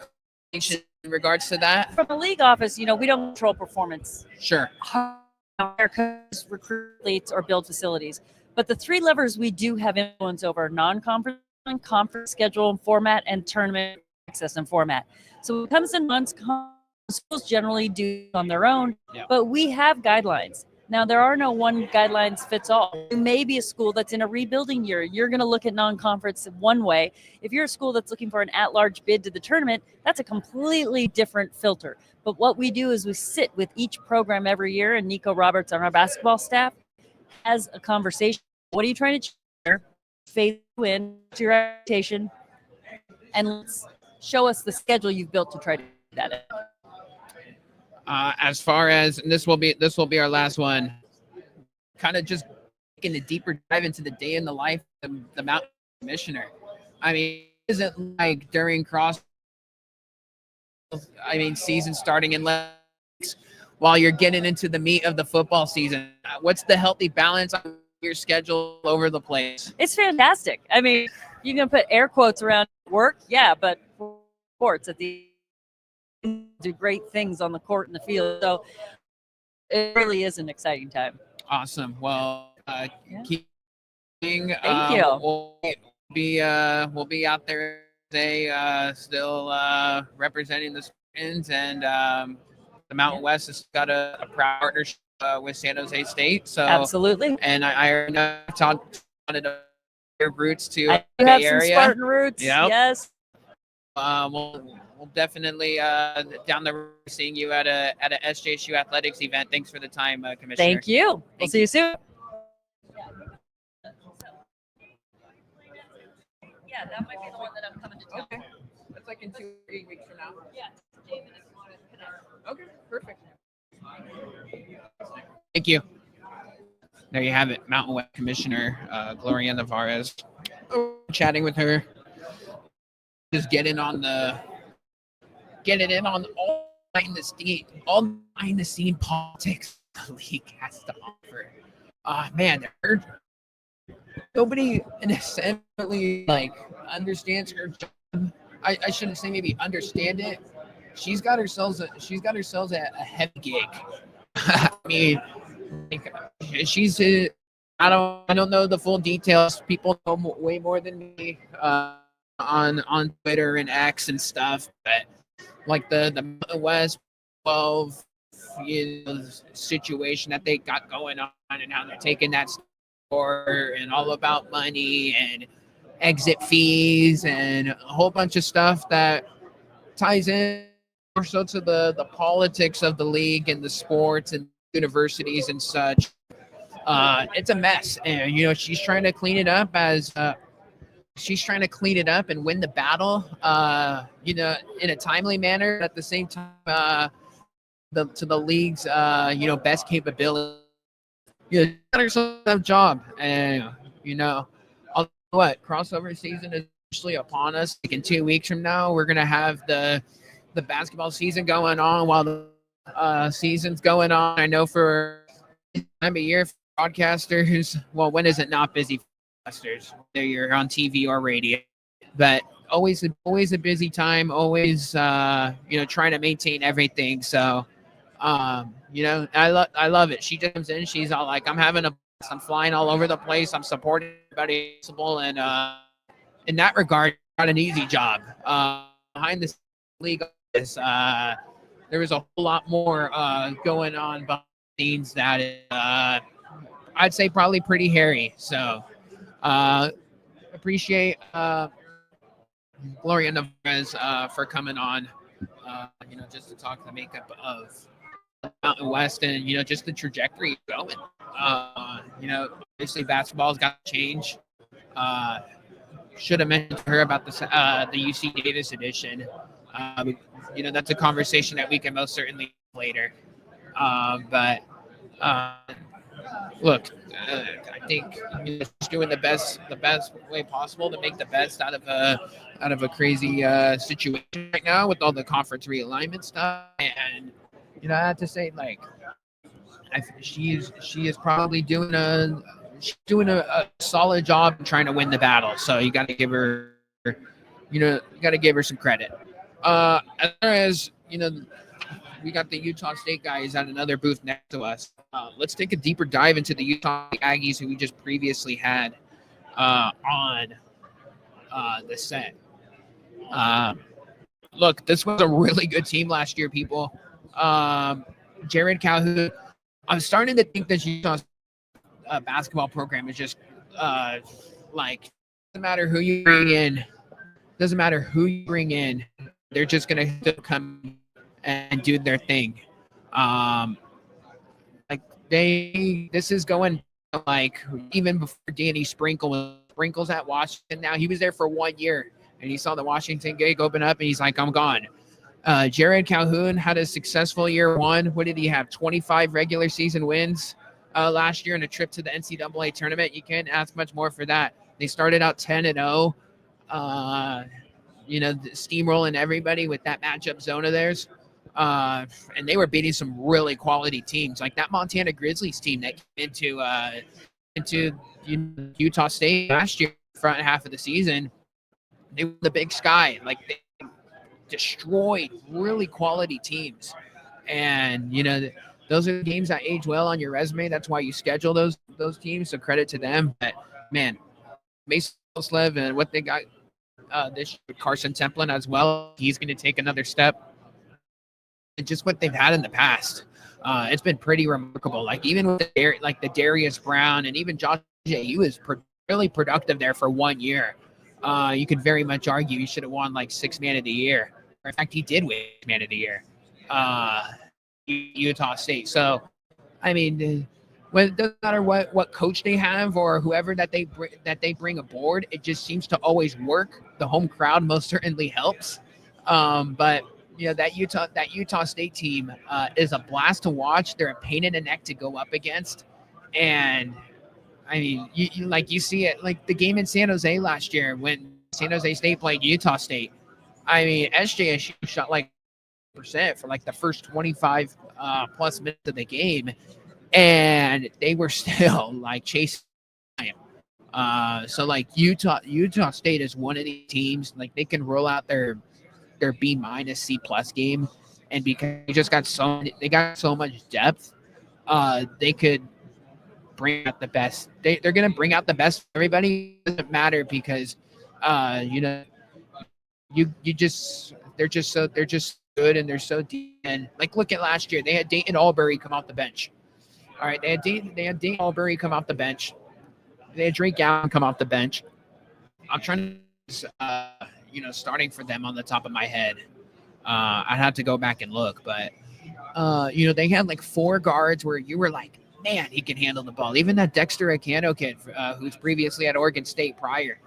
conversation in regards to that? From a league office, we don't control performance. Sure. Hire coaches, recruit athletes, or build facilities. But the three levers we do have influence over: non-conference, conference schedule and format, and tournament access and format. So when it comes to non-conference, schools generally do on their own, but we have guidelines. Now, there are no one guidelines fits all. You may be a school that's in a rebuilding year. You're going to look at non-conference one way. If you're a school that's looking for an at-large bid to the tournament, that's a completely different filter. But what we do is we sit with each program every year, and Nico Roberts on our basketball staff has a conversation. What are you trying to change? Phase you in to your reputation, and let's show us the schedule you've built to try to do that. As far as, and this will be our last one, kind of just taking a deeper dive into the day in the life of the mountain commissioner. I mean, is it like during season starting in weeks while you're getting into the meat of the football season? What's the healthy balance on your schedule over the place? It's fantastic. I mean, you can put air quotes around work, but sports at the do great things on the court and the field. So it really is an exciting time. Awesome. Well, keep. Thank you. We'll be out there today, still representing the Spartans, and the Mountain West has got a proud partnership with San Jose State. So Absolutely. and I already know wanted to your roots to I do Bay have some Area. Spartan roots. Yep. Yes. We'll definitely down the road seeing you at a SJSU athletics event. Thanks for the time, Commissioner. Thank you. We'll see you soon. Yeah, that might be the one that I'm coming to tell. Okay. That's like in 2 or 3 weeks from now. Yeah, David is want to connect. Okay, perfect. Thank you. There you have it, Mountain West Commissioner Gloria Nevarez. Chatting with her, just getting in on all behind the scene politics the league has to offer. Man, nobody essentially like understands her job. I shouldn't say maybe understand it. She's got herself a heavy gig. I mean, like, she's I don't know the full details. People know way more than me on Twitter and X and stuff. But like the West 12 situation that they got going on and how they're taking that store and all about money and exit fees and a whole bunch of stuff that ties in more so to the politics of the league and the sports and universities and such. It's a mess, and she's trying to clean it up and win the battle, in a timely manner. At the same time, to the league's best capability. Got herself a job, and what crossover season is officially upon us. Like in 2 weeks from now, we're gonna have the basketball season going on while the season's going on. I know for this time of year, for broadcasters, well, when is it not busy for broadcasters? Whether you're on TV or radio, but always a busy time. Always, trying to maintain everything. So, I love it. She just comes in. She's all like, I'm having a blast. I'm flying all over the place. I'm supporting everybody possible, and in that regard, not an easy job. Behind the league office, there was a whole lot more going on behind the scenes that I'd say probably pretty hairy. So appreciate Gloria Nevarez for coming on, just to talk the makeup of Mountain West and, just the trajectory going. Obviously basketball's got to change. Should have mentioned to her about the UC Davis edition. That's a conversation that we can most certainly have later. Look, I think she's doing the best way possible to make the best out of a crazy situation right now with all the conference realignment stuff. And I have to say, like, she is probably doing a solid job trying to win the battle. So you got to give her, some credit. As far as we got the Utah State guys at another booth next to us. Let's take a deeper dive into the Utah Aggies who we just previously had on the set. Look, this was a really good team last year, people. Jared Calhoun. I'm starting to think that Utah's basketball program is just doesn't matter who you bring in, they're just gonna come and do their thing. This is going like even before Danny Sprinkles at Washington. Now he was there for 1 year and he saw the Washington gig open up and he's like, I'm gone. Jared Calhoun had a successful year one. What did he have? 25 regular season wins last year and a trip to the NCAA tournament. You can't ask much more for that. They started out 10-0, steamrolling everybody with that matchup zone of theirs. And they were beating some really quality teams, like that Montana Grizzlies team that came into Utah State last year, front half of the season. They were the Big Sky, like they destroyed really quality teams, and those are the games that age well on your resume. That's why you schedule those teams. So credit to them. But man, Mason Oslev and what they got this year with Carson Templin as well. He's going to take another step. And just what they've had in the past. It's been pretty remarkable. Like even with the Darius Brown and even Josh, he was really productive there for 1 year. You could very much argue he should have won like Sixth Man of the Year. Or in fact, he did win Man of the Year. Utah State. So, I mean, when it doesn't matter what coach they have or whoever that they bring aboard, it just seems to always work. The home crowd most certainly helps. But that Utah State team is a blast to watch. They're a pain in the neck to go up against, and I mean, you see it like the game in San Jose last year when San Jose State played Utah State. I mean, SJSU shot like % for like the first 25 plus minutes of the game, and they were still like chasing time. So like Utah State is one of these teams, like they can roll out their B- C+ game, and because they got so much depth, they could bring out the best. They're gonna bring out the best for everybody. It doesn't matter because they're just good and they're so deep. And like look at last year, they had Dayton Albury come off the bench. All right, they had Dayton Albury come off the bench. They had Drake Allen come off the bench. I'm trying to starting for them on the top of my head. I'd have to go back and look, but they had like 4 guards where you were like, man, he can handle the ball. Even that Dexter Acano kid, who's previously at Oregon State prior.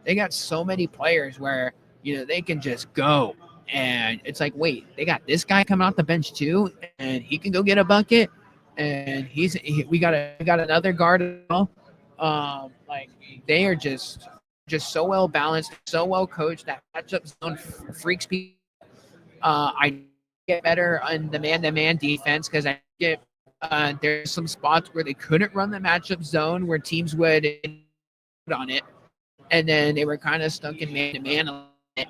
They got so many players where they can just go, and it's like, wait, they got this guy coming off the bench too, and he can go get a bucket, and we got another guard as well. Like they are just so well balanced, so well coached. That matchup zone freaks people. I get better on the man-to-man defense because I get there's some spots where they couldn't run the matchup zone where teams would on it, and then they were kind of stuck in man-to-man,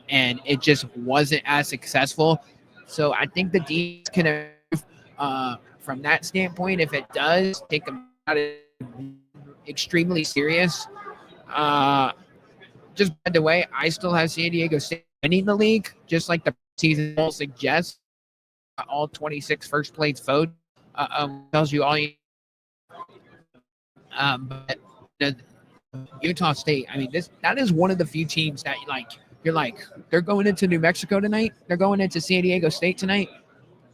and it just wasn't as successful. So I think the defense can improve from that standpoint. If it does, take them out of extremely serious. Just by the way, I still have San Diego State winning the league, just like the season poll suggests. All 26 first place votes tells you all. But the Utah State, I mean, that is one of the few teams that you're like, they're going into New Mexico tonight. They're going into San Diego State tonight.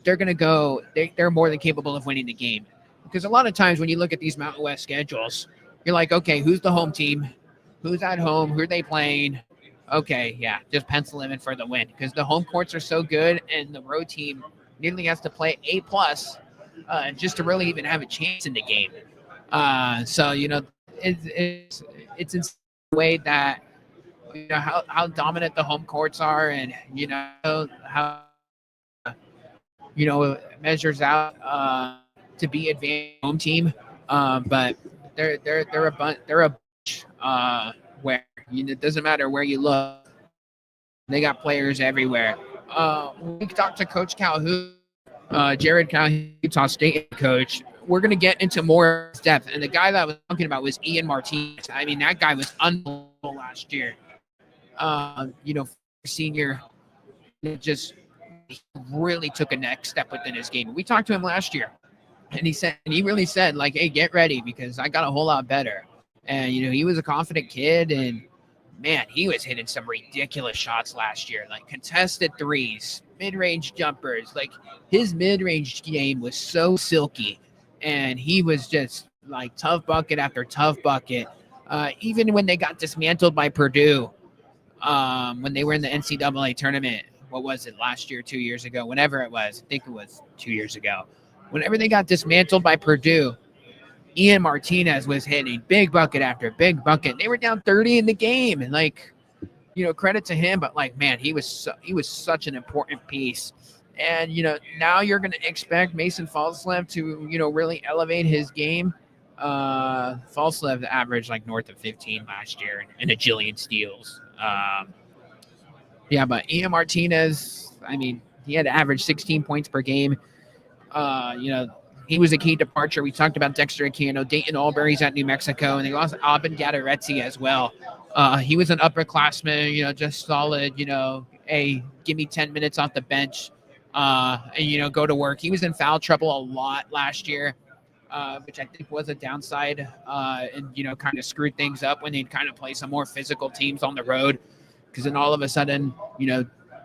They're going to go. They're more than capable of winning the game. Because a lot of times when you look at these Mountain West schedules, you're like, okay, who's the home team? Who's at home? Who are they playing? Okay, yeah, just pencil them in for the win because the home courts are so good, and the road team nearly has to play A+ just to really even have a chance in the game. So it's in a way that how dominant the home courts are, and how it measures out to be advanced home team. But they're a bunch where it doesn't matter where you look, they got players everywhere. We talked to Coach Calhoun, Jared Calhoun, Utah State coach. We're going to get into more depth. And the guy that I was talking about was Ian Martinez. I mean, that guy was unbelievable last year. Senior, he really took a next step within his game. We talked to him last year, and he really said, like, hey, get ready because I got a whole lot better. And, he was a confident kid, and man, he was hitting some ridiculous shots last year, like contested threes, mid-range jumpers. Like his mid-range game was so silky, and he was just like tough bucket after tough bucket. Even when they got dismantled by Purdue, when they were in the NCAA tournament, what was it, last year, 2 years ago, whenever it was, I think it was 2 years ago. Whenever they got dismantled by Purdue, Ian Martinez was hitting big bucket after big bucket. They were down 30 in the game, and credit to him. But man, he was such an important piece. And now you're going to expect Mason Falslev to really elevate his game. Falslev averaged north of 15 last year and a jillion steals. But Ian Martinez, I mean, he had to average 16 points per game. He was a key departure. We talked about Dexter Acano, Dayton Albury's at New Mexico, and they lost Abin Gadaretse as well. He was an upperclassman, just solid, hey, give me 10 minutes off the bench and go to work. He was in foul trouble a lot last year, which I think was a downside, and kind of screwed things up when they'd kind of play some more physical teams on the road, because then all of a sudden,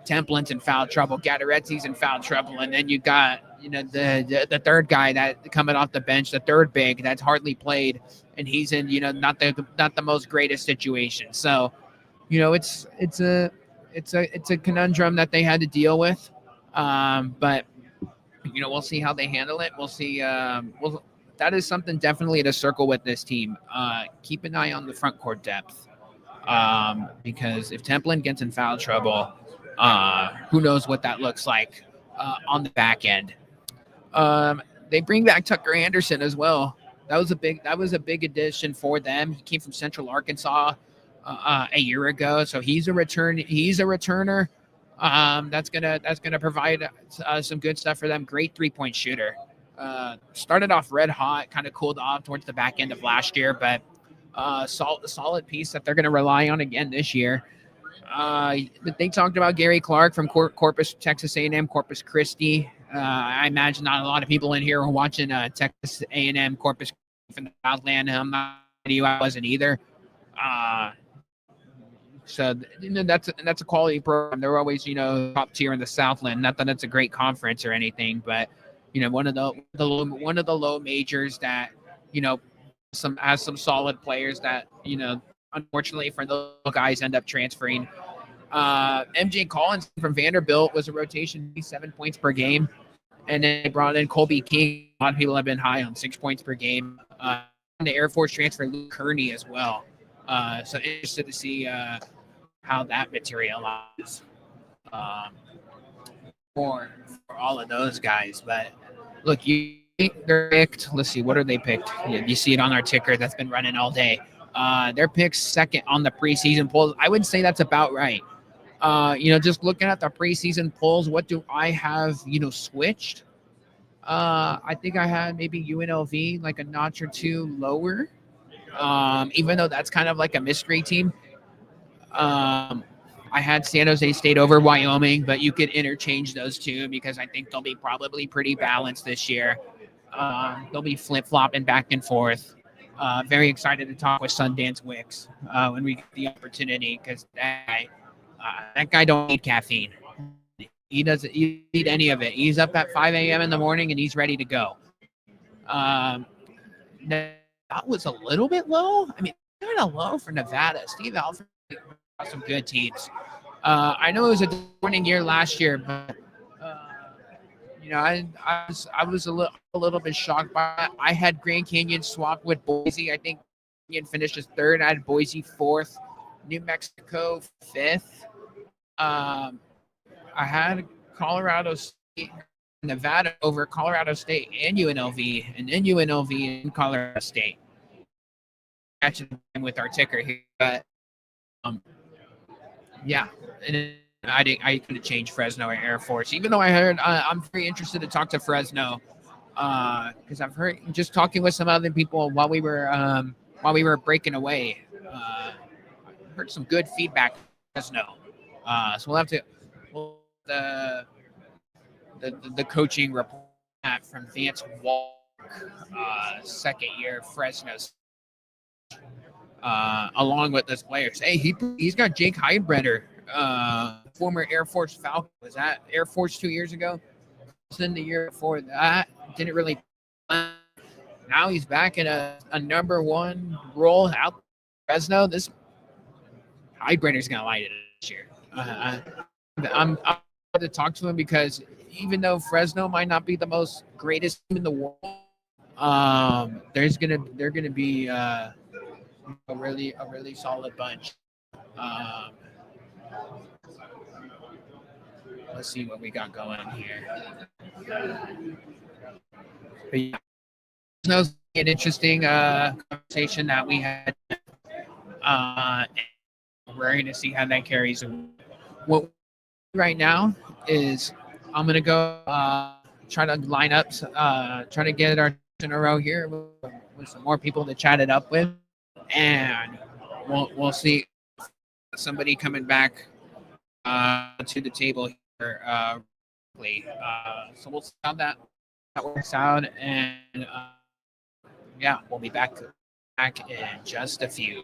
Templin's in foul trouble, Gattaretzi's in foul trouble, and then you got the third guy that coming off the bench, the third big that's hardly played, and he's in not the most greatest situation. So it's a conundrum that they had to deal with, but we'll see how they handle it. We'll see. That is something definitely to circle with this team. Keep an eye on the front court depth, because if Templin gets in foul trouble, who knows what that looks like on the back end. They bring back Tucker Anderson as well. That was a big addition for them. He came from Central Arkansas a year ago, so he's a returner. That's gonna provide some good stuff for them. Great 3-point shooter. Started off red hot, kind of cooled off towards the back end of last year, but solid piece that they're gonna rely on again this year. But they talked about Gary Clark from Corpus, Texas A&M, Corpus Christi. I imagine not a lot of people in here are watching Texas A&M Corpus from the Southland. I'm not you, I wasn't either. So that's a quality program. They're always top tier in the Southland. Not that it's a great conference or anything, but one of the low majors that has some solid players that unfortunately for those guys end up transferring. MJ Collins from Vanderbilt was a rotation, 7 points per game. And then they brought in Colby King. A lot of people have been high on 6 points per game. The Air Force transfer, Luke Kearney as well. So interested to see how that materializes for all of those guys. But look, they're picked. Let's see, what are they picked? You see it on our ticker that's been running all day. They're picked second on the preseason polls. I would say that's about right. Just looking at the preseason polls, what do I have, switched? I think I had maybe UNLV like a notch or two lower, even though that's kind of like a mystery team. I had San Jose State over Wyoming, but you could interchange those two because I think they'll be probably pretty balanced this year. They'll be flip-flopping back and forth. Very excited to talk with Sundance Wicks when we get the opportunity, because that guy don't need caffeine. He doesn't need any of it. He's up at 5 a.m. in the morning and he's ready to go. That was a little bit low. I mean, kind of low for Nevada. Steve Alford got some good teams. I know it was a disappointing year last year, but I was a little bit shocked by that. I had Grand Canyon swapped with Boise. I think Canyon finished as third. I had Boise fourth, New Mexico fifth. I had Colorado State, Nevada over Colorado State and UNLV, and then UNLV and Colorado State. Catching with our ticker here, but yeah, and I couldn't change Fresno or Air Force, even though I heard I'm very interested to talk to Fresno, because I've heard just talking with some other people while we were breaking away. Heard some good feedback from Fresno, so we'll have to. The coaching report from Vance Walk, second year Fresno, along with those players. Hey, he's got Jake Heidbreder, former Air Force Falcon. Was that Air Force 2 years ago? Then the year before that, didn't really. Now he's back in a number one role out Fresno. This Heidbreder's gonna light it this year. I'm to talk to him because even though Fresno might not be the most greatest team in the world, they're gonna be a really solid bunch. Let's see what we got going here. But yeah, Fresno's an interesting conversation that we had. We're going to see how that carries. What right now is I'm going to go try to line up, try to get our in a row here with some more people to chat it up with, and we'll see somebody coming back to the table here So we'll see how that works out, and yeah, we'll be back in just a few.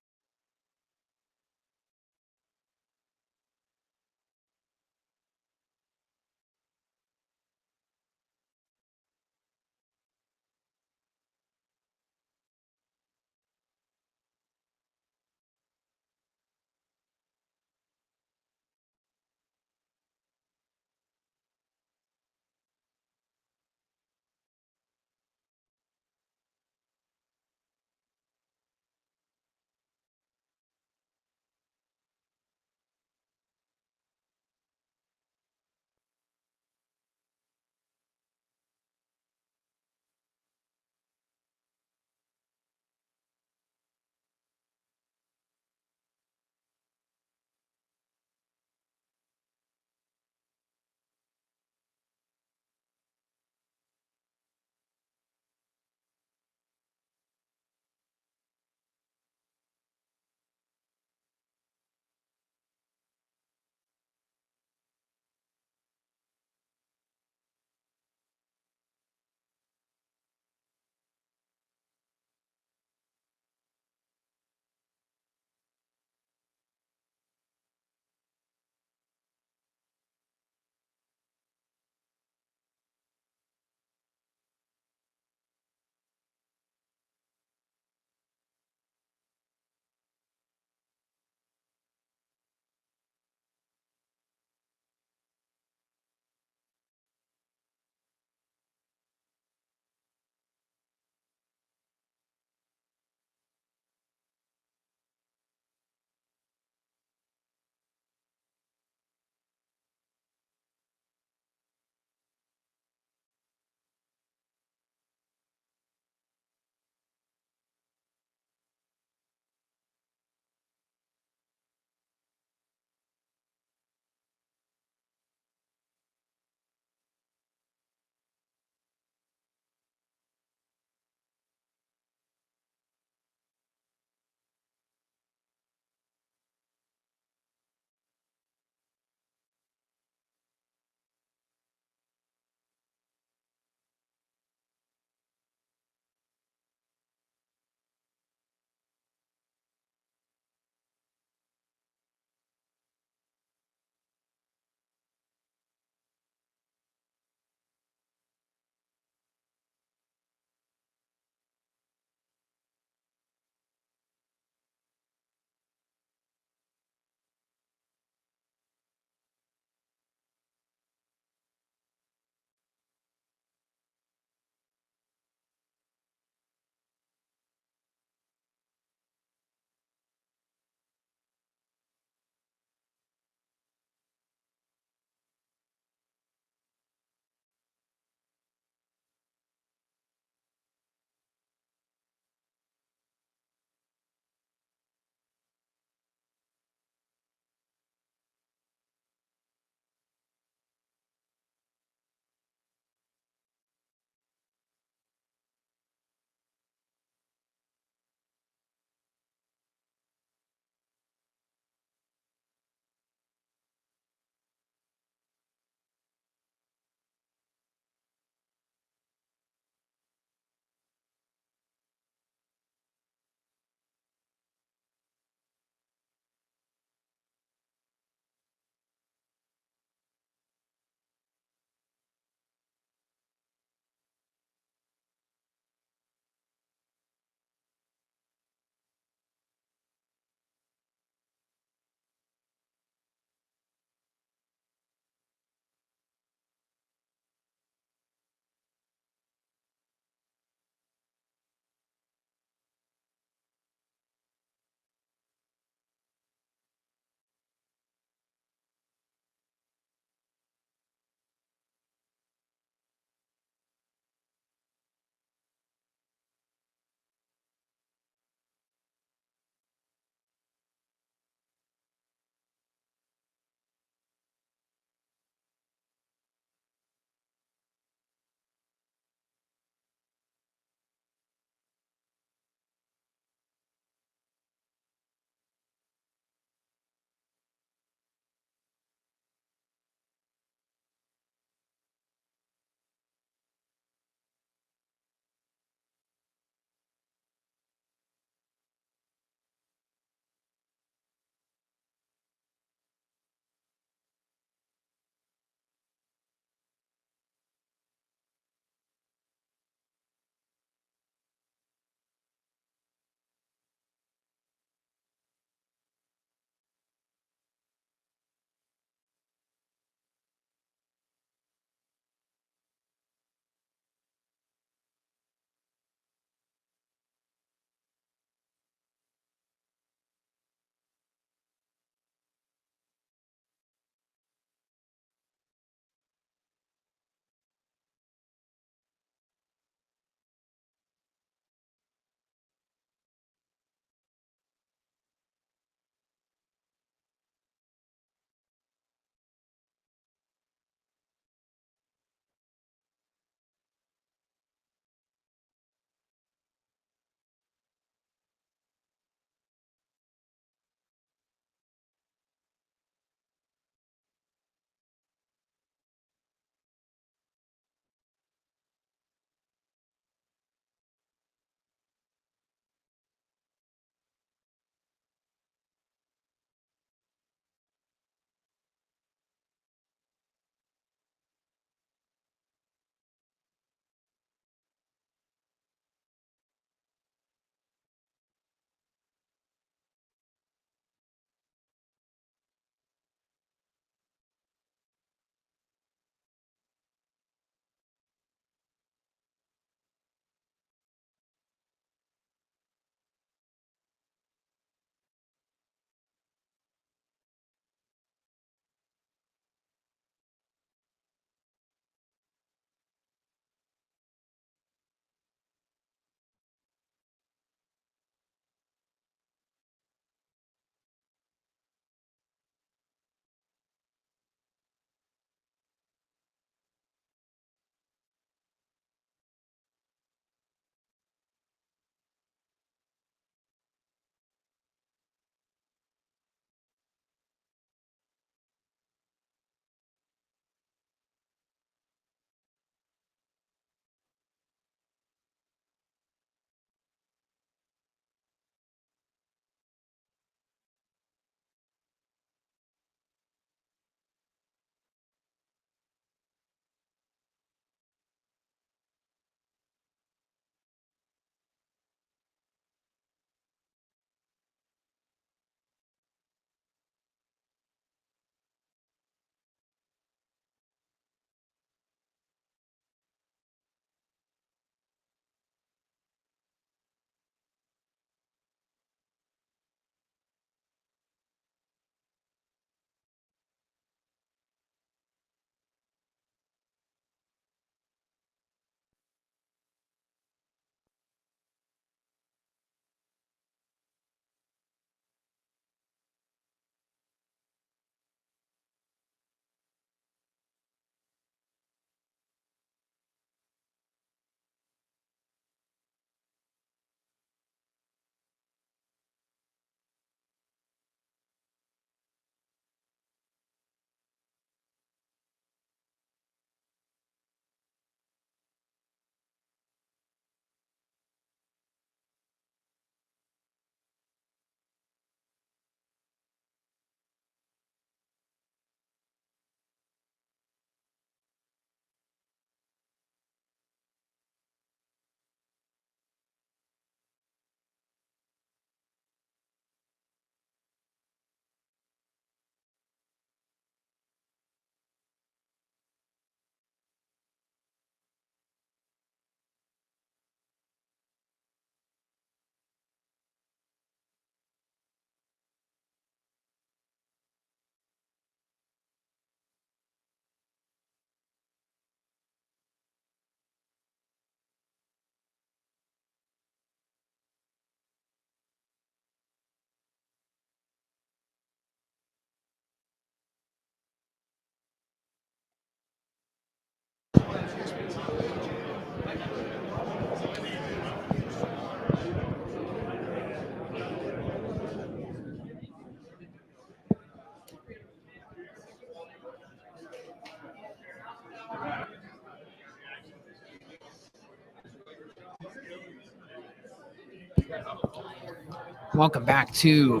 Welcome back to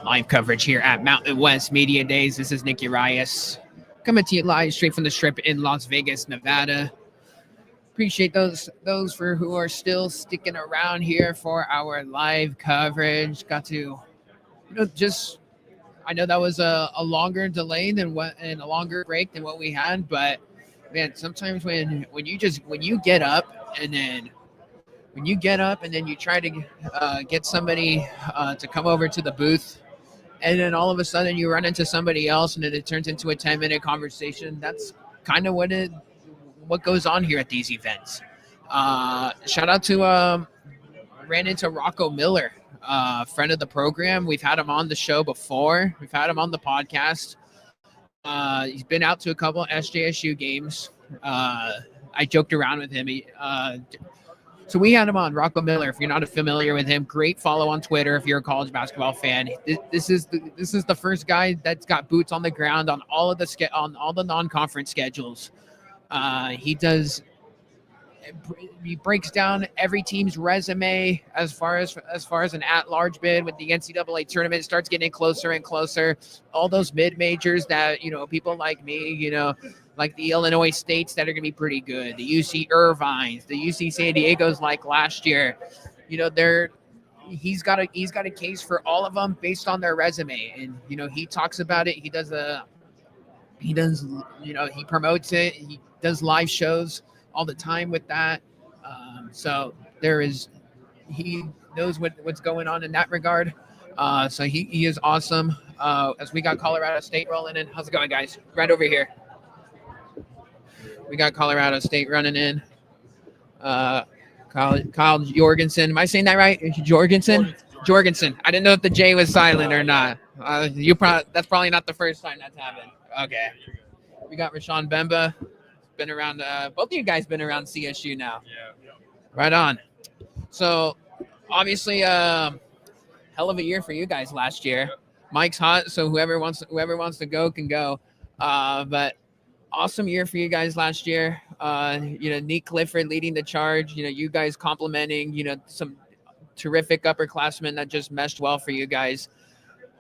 live coverage here at Mountain West Media Days. This is Nick Urias coming to you live straight from the Strip in Las Vegas, Nevada. Appreciate those for who are still sticking around here for our live coverage. Got to, just I know that was a longer delay than what and a longer break than what we had, but man, sometimes when you get up and then you try to get somebody to come over to the booth, and then all of a sudden you run into somebody else, and then it turns into a 10-minute conversation. That's kind of what goes on here at these events. Shout out to ran into Rocco Miller, friend of the program. We've had him on the show before. We've had him on the podcast. He's been out to a couple of SJSU games. I joked around with him. So we had him on, Rocco Miller. If you're not familiar with him, great follow on Twitter if you're a college basketball fan. This is the first guy that's got boots on the ground on all of the non-conference schedules. He breaks down every team's resume as far as an at-large bid with the NCAA tournament. It starts getting closer and closer. All those mid-majors that people like me, like the Illinois States that are going to be pretty good, the UC Irvines, the UC San Diego's like last year. He's got a case for all of them based on their resume, and he talks about it. He promotes it. He does live shows all the time with that. So he knows what's going on in that regard. So he is awesome. As we got Colorado State rolling in. How's it going, guys? Right over here. We got Colorado State running in. Kyle Jorgensen. Am I saying that right? Jorgensen. I didn't know if the J was silent or not. That's probably not the first time that's happened. Okay. We got Rashawn Bemba. Been around. Both of you guys been around CSU now. Yeah. Right on. So obviously, hell of a year for you guys last year. Mike's hot, so whoever wants to go can go. But awesome year for you guys last year. Nick Clifford leading the charge. You guys complimenting. Some terrific upperclassmen that just meshed well for you guys.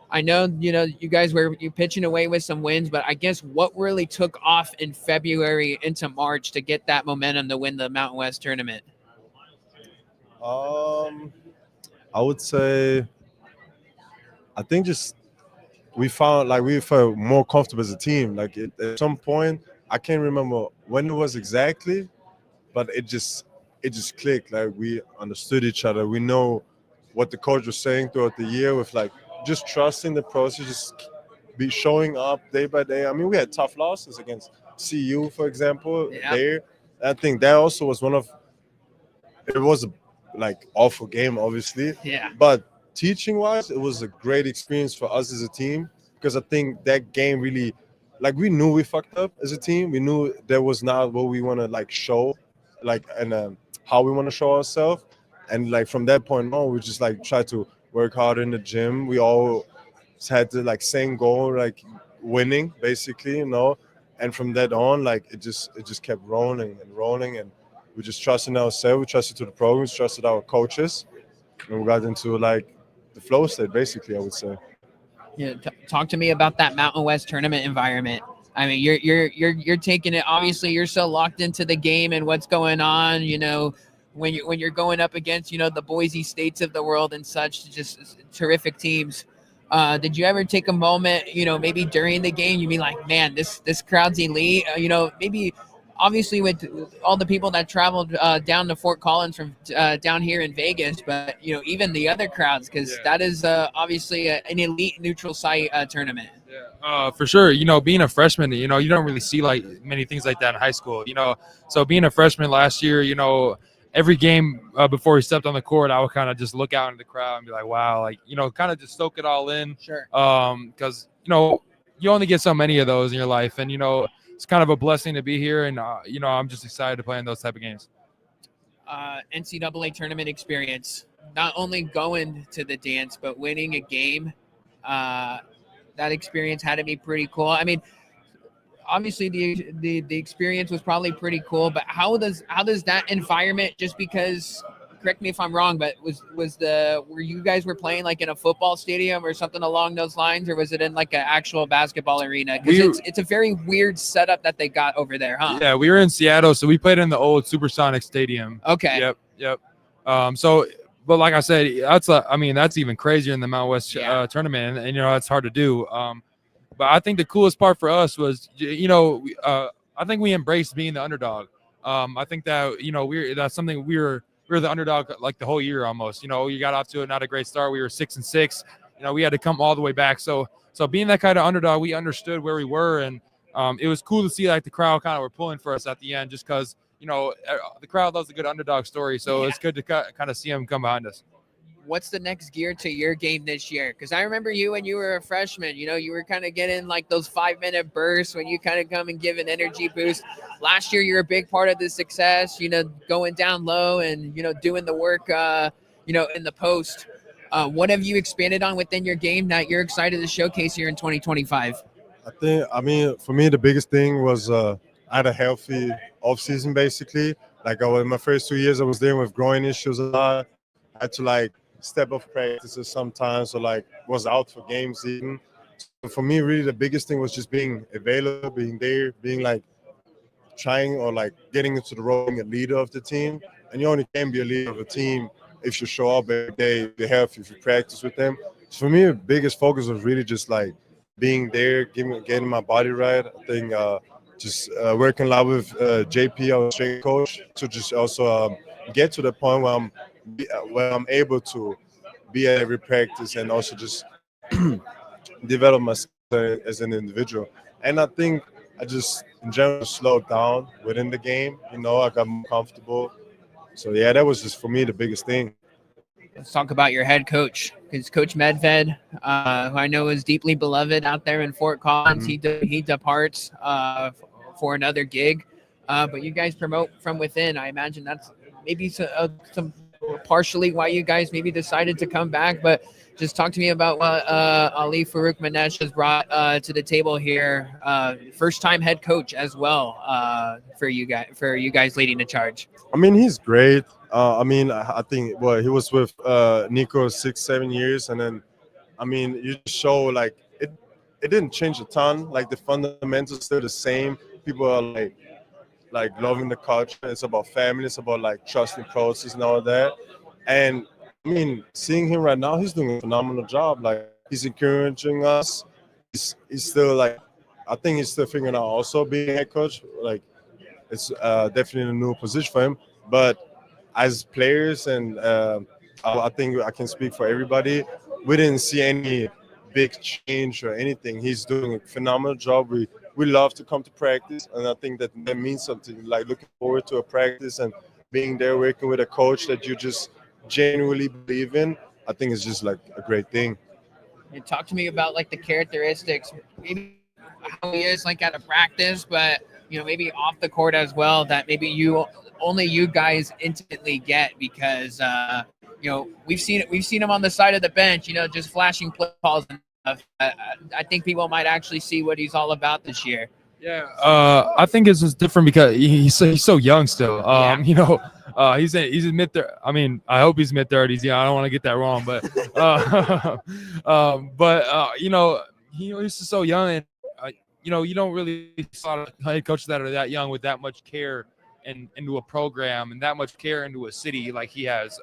I know, you guys were pitching away with some wins, but I guess what really took off in February into March to get that momentum to win the Mountain West tournament? I would say, I think just we felt more comfortable as a team. At some point, I can't remember when it was exactly, but it just clicked. Like we understood each other. We know what the coach was saying throughout the year with just trusting the process, just be showing up day by day. I mean, we had tough losses against CU, for example. Yeah. There, I think that also was it was a awful game, obviously. Yeah. But teaching-wise, it was a great experience for us as a team because I think that game really, we knew we fucked up as a team. We knew that was not what we want to show, and how we want to show ourselves. And from that point on, we just try to work hard in the gym. We all had the same goal, winning basically, And from that on, it just kept rolling, and we just trusted ourselves. We trusted to the programs, trusted our coaches, and we got into the flow state basically, I would say. Yeah, talk to me about that Mountain West tournament environment. I mean, you're taking it. Obviously, you're so locked into the game and what's going on. When you're going up against the Boise States of the world and such, just terrific teams. Did you ever take a moment, maybe during the game, you be like, man, this crowd's elite. Maybe obviously with all the people that traveled down to Fort Collins from down here in Vegas, but even the other crowds, because that is obviously an elite neutral site tournament. Yeah, for sure. Being a freshman, you don't really see many things like that in high school. So being a freshman last year, every game before he stepped on the court, I would kind of just look out into the crowd and be like, wow, kind of just soak it all in. Sure. Because, you only get so many of those in your life. And, it's kind of a blessing to be here. And, I'm just excited to play in those type of games. NCAA tournament experience, not only going to the dance, but winning a game. That experience had to be pretty cool. I mean, obviously the experience was probably pretty cool, but how does that environment, just because correct me if I'm wrong, but were you guys were playing like in a football stadium or something along those lines, or was it in like an actual basketball arena? Because it's a very weird setup that they got over there, huh? Yeah, we were in Seattle, so we played in the old Supersonic Stadium. Okay. Yep. But like I said, that's even crazier in the Mountain West tournament, and it's hard to do. But I think the coolest part for us was, I think we embraced being the underdog. I think that that's something we were the underdog like the whole year almost. You got off to not a great start. We were 6-6. We had to come all the way back. So being that kind of underdog, we understood where we were, and it was cool to see like the crowd kind of were pulling for us at the end, just because the crowd loves a good underdog story. So it's good to kind of see them come behind us. What's the next gear to your game this year? Because I remember you when you were a freshman, you were kind of getting like those 5-minute bursts when you kind of come and give an energy boost. Last year, you're a big part of the success, going down low and, doing the work, in the post. What have you expanded on within your game that you're excited to showcase here in 2025? For me, the biggest thing was I had a healthy offseason, basically. Like in my first 2 years, I was dealing with growing issues a lot. I had to step off practices sometimes, or was out for games even. So for me, really the biggest thing was just being available, being there, being trying or getting into the role, being a leader of the team. And you only can be a leader of a team if you show up every day, if you're healthy, if you practice with them. So for me, the biggest focus was really just being there, getting my body right. I think working a lot with JP, our strength coach, to just also get to the point where I'm able to be at every practice and also just develop myself as an individual. And I think I just in general slowed down within the game. I got more comfortable. So yeah, that was just for me the biggest thing. Let's talk about your head coach, because Coach Medved, who I know is deeply beloved out there in Fort Collins, he departs for another gig, but you guys promote from within. I imagine that's maybe some partially why you guys maybe decided to come back. But just talk to me about what Ali Farouk Manesh has brought to the table here. First-time head coach as well for you guys leading the charge. He's great. I think he was with Nico 6-7 years, and then you show it didn't change a ton. The fundamentals still the same. People are loving the culture. It's about family. It's about trusting process and all that. And seeing him right now, he's doing a phenomenal job. He's encouraging us. He's still I think he's still figuring out also being a head coach. It's definitely a new position for him. But as players, and I think I can speak for everybody, we didn't see any big change or anything. He's doing a phenomenal job. We love to come to practice, and I think that means something. Looking forward to a practice and being there, working with a coach that you just genuinely believe in. I think it's just a great thing. And talk to me about the characteristics, maybe how he is at a practice, but maybe off the court as well, that maybe only you guys intimately get, because we've seen him on the side of the bench, just flashing play calls and stuff. I think people might actually see what he's all about this year. Yeah, I think it's just different because he's so young still. He's in mid. I hope he's mid-30s. Yeah, I don't want to get that wrong, but he's just so young, and you don't really saw head coaches that are that young with that much care and into a program and that much care into a city like he has.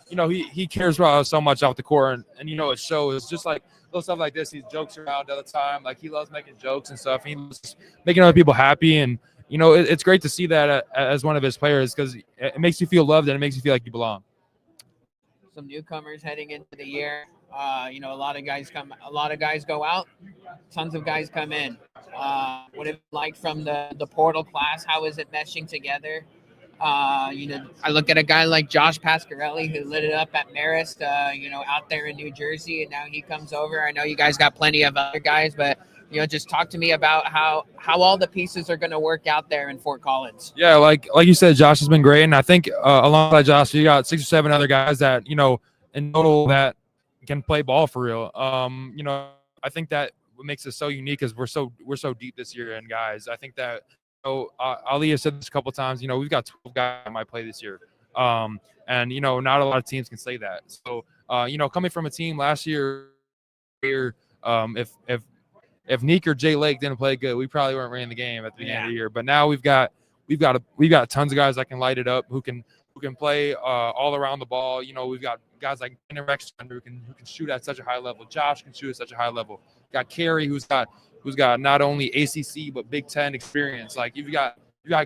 He cares about us so much off the court, and it shows. Just little stuff like this, he jokes around all the time. He loves making jokes and stuff. He loves making other people happy, and it's great to see that as one of his players, because it makes you feel loved and it makes you feel like you belong. Some newcomers heading into the year. A lot of guys go out. Tons of guys come in. What it like from the portal class? How is it meshing together? I look at a guy like Josh Pasquarelli, who lit it up at Marist, out there in New Jersey, and now he comes over. I know you guys got plenty of other guys, but just talk to me about how all the pieces are going to work out there in Fort Collins. Yeah, like you said, Josh has been great, and I think alongside Josh, you got 6 or 7 other guys that in total that can play ball for real. I think that what makes us so unique is we're so deep this year, and guys, I think that Ali has said this a couple of times. We've got 12 guys that might play this year. And not a lot of teams can say that. So coming from a team last year, if Neek or Jay Lake didn't play good, we probably weren't winning the game at the beginning of the year. But now we've got tons of guys that can light it up, who can play all around the ball. We've got guys like Rex who can shoot at such a high level. Josh can shoot at such a high level. Got Kerry, who's got not only ACC but Big Ten experience. Like you've got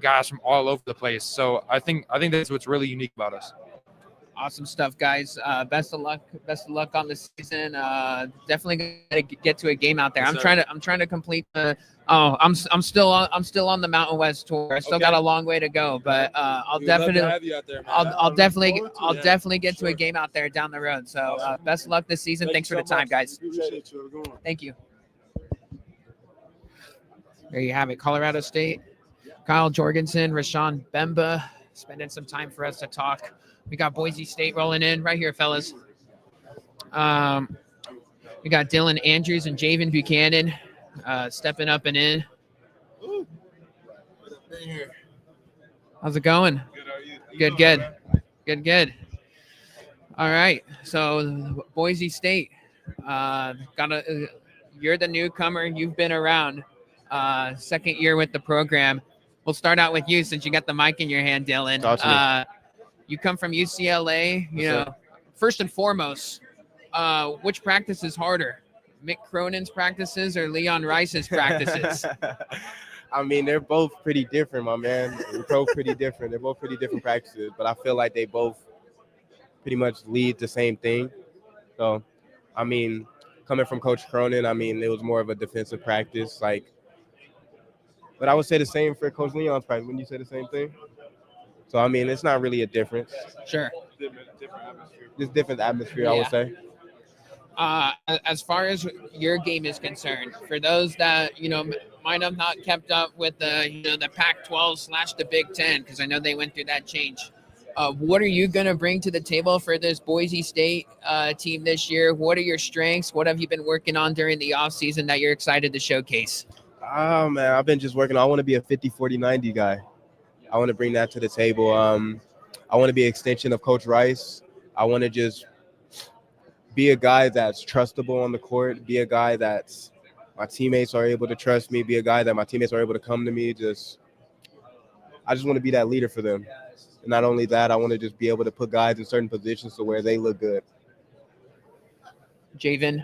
guys from all over the place. So I think that's what's really unique about us. Awesome stuff, guys. Best of luck on the season. Definitely gonna get to a game out there. Yes, I'm trying to complete the. Oh, I'm still on the Mountain West tour. I still got a long way to go, but I'll definitely have you out there, man. I'll definitely get to a game out there down the road. So best of luck this season. Thanks for the time, guys. Thank you. There you have it. Colorado State, Kyle Jorgensen, Rashawn Bemba, spending some time for us to talk. We got Boise State rolling in right here, fellas. We got Dylan Andrews and Javen Buchanan stepping up and in. How's it going? Good. All right. So Boise State, you're the newcomer. You've been around. Second year with the program. We'll start out with you since you got the mic in your hand, Dylan. Talk to me. You come from UCLA. First and foremost, which practice is harder, Mick Cronin's practices or Leon Rice's practices? I mean, they're both pretty different, my man. They're both pretty different. They're both pretty different practices, but I feel like they both pretty much lead the same thing. So, I mean, coming from Coach Cronin, I mean, it was more of a defensive practice, but I would say the same for Coach Leon's practice. Wouldn't you say the same thing? So, I mean, it's not really a difference. Sure. It's different atmosphere, I would say. As far as your game is concerned, for those that, might have not kept up with the Pac-12 / the Big Ten, because I know they went through that change. What are you going to bring to the table for this Boise State team this year? What are your strengths? What have you been working on during the offseason that you're excited to showcase? Oh, man, I've been just working. I want to be a 50-40-90 guy. I want to bring that to the table. I want to be an extension of Coach Rice. I want to just be a guy that's trustable on the court, be a guy that's my teammates are able to trust me, be a guy that my teammates are able to come to me. I just want to be that leader for them. And not only that, I want to just be able to put guys in certain positions to where they look good. Javen,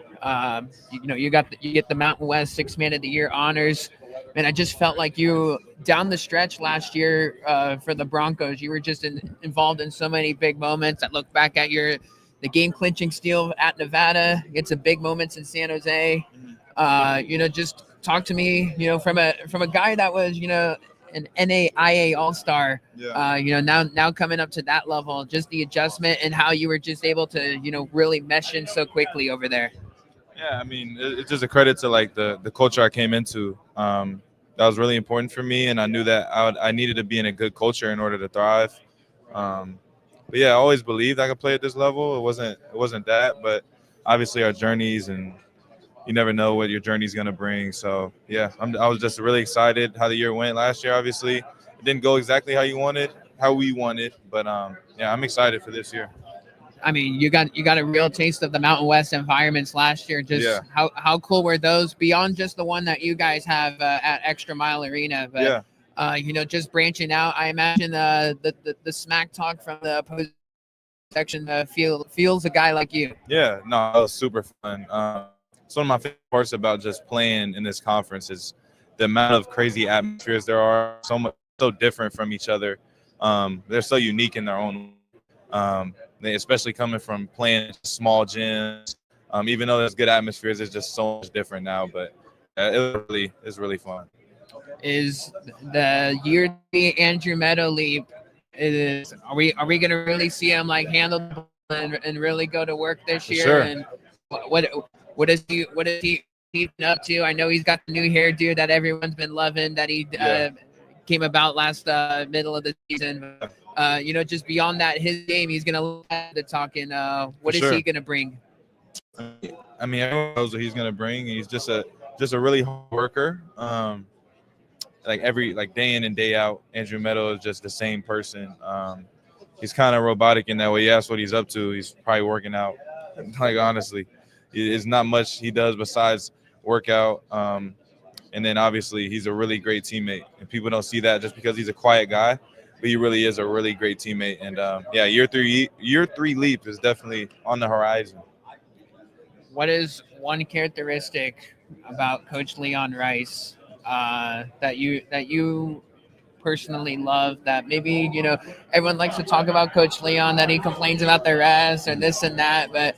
you get the Mountain West 6th Man of the Year honors. Man, I just felt like you down the stretch last year for the Broncos, you were just involved in so many big moments. I look back at the game clinching steal at Nevada, get some big moments in San Jose. Just talk to me, from a guy that was, an NAIA All-Star, now coming up to that level, just the adjustment and how you were just able to, really mesh in so quickly over there. Yeah, I mean, it's just a credit to the culture I came into. That was really important for me, and I knew that I needed to be in a good culture in order to thrive. But yeah, I always believed I could play at this level. It wasn't that, but obviously our journeys, and you never know what your journey is going to bring. So yeah, I was just really excited how the year went last year. Obviously, it didn't go exactly how we wanted, but yeah, I'm excited for this year. I mean, you got a real taste of the Mountain West environments last year. How cool were those beyond just the one that you guys have at Extra Mile Arena? But just branching out, I imagine the smack talk from the opposing section feels a guy like you. Yeah, no, it was super fun. It's one of my favorite parts about just playing in this conference is the amount of crazy atmospheres there are. So different from each other. They're so unique in their own. Especially coming from playing small gyms, even though there's good atmospheres, it's just so much different now. But it's really fun. Is the year the Andrew Meadow leap? Are we going to really see him handle the ball and really go to work this year? Sure. And what is he up to? I know he's got the new hairdo that everyone's been loving that he came about last middle of the season. Just beyond that, his game, he's going to look at the talking. What is he going to bring? I mean, everyone knows what he's going to bring. He's just a really hard worker. Day in and day out, Andrew Meadow is just the same person. he's kind of robotic in that way. That's what he's up to. He's probably working out. Like honestly, it's not much he does besides workout. And then obviously he's a really great teammate, and people don't see that just because he's a quiet guy, but he really is a really great teammate. And yeah, year three leap is definitely on the horizon. What is one characteristic about Coach Leon Rice that you personally love, that maybe everyone likes to talk about Coach Leon, that he complains about the rest or this and that, but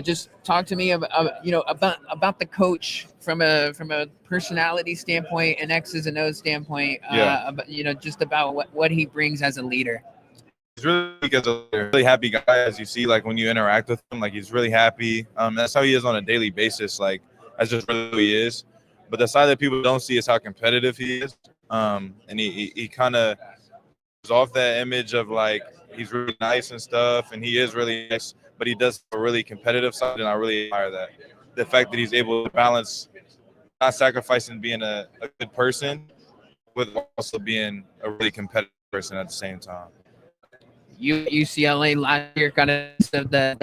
just talk to me about the coach from a personality standpoint, an X's and O's standpoint. Yeah. Just about what he brings as a leader. He's a really happy guy, as you see, like when you interact with him, like he's really happy. That's how he is on a daily basis. Like that's just really who he is. But the side that people don't see is how competitive he is. And he kind of is off that image of like he's really nice and stuff, and he is really nice, but he does have a really competitive side, and I really admire that. The fact that he's able to balance not sacrificing being a good person with also being a really competitive person at the same time. UCLA last year got a taste of the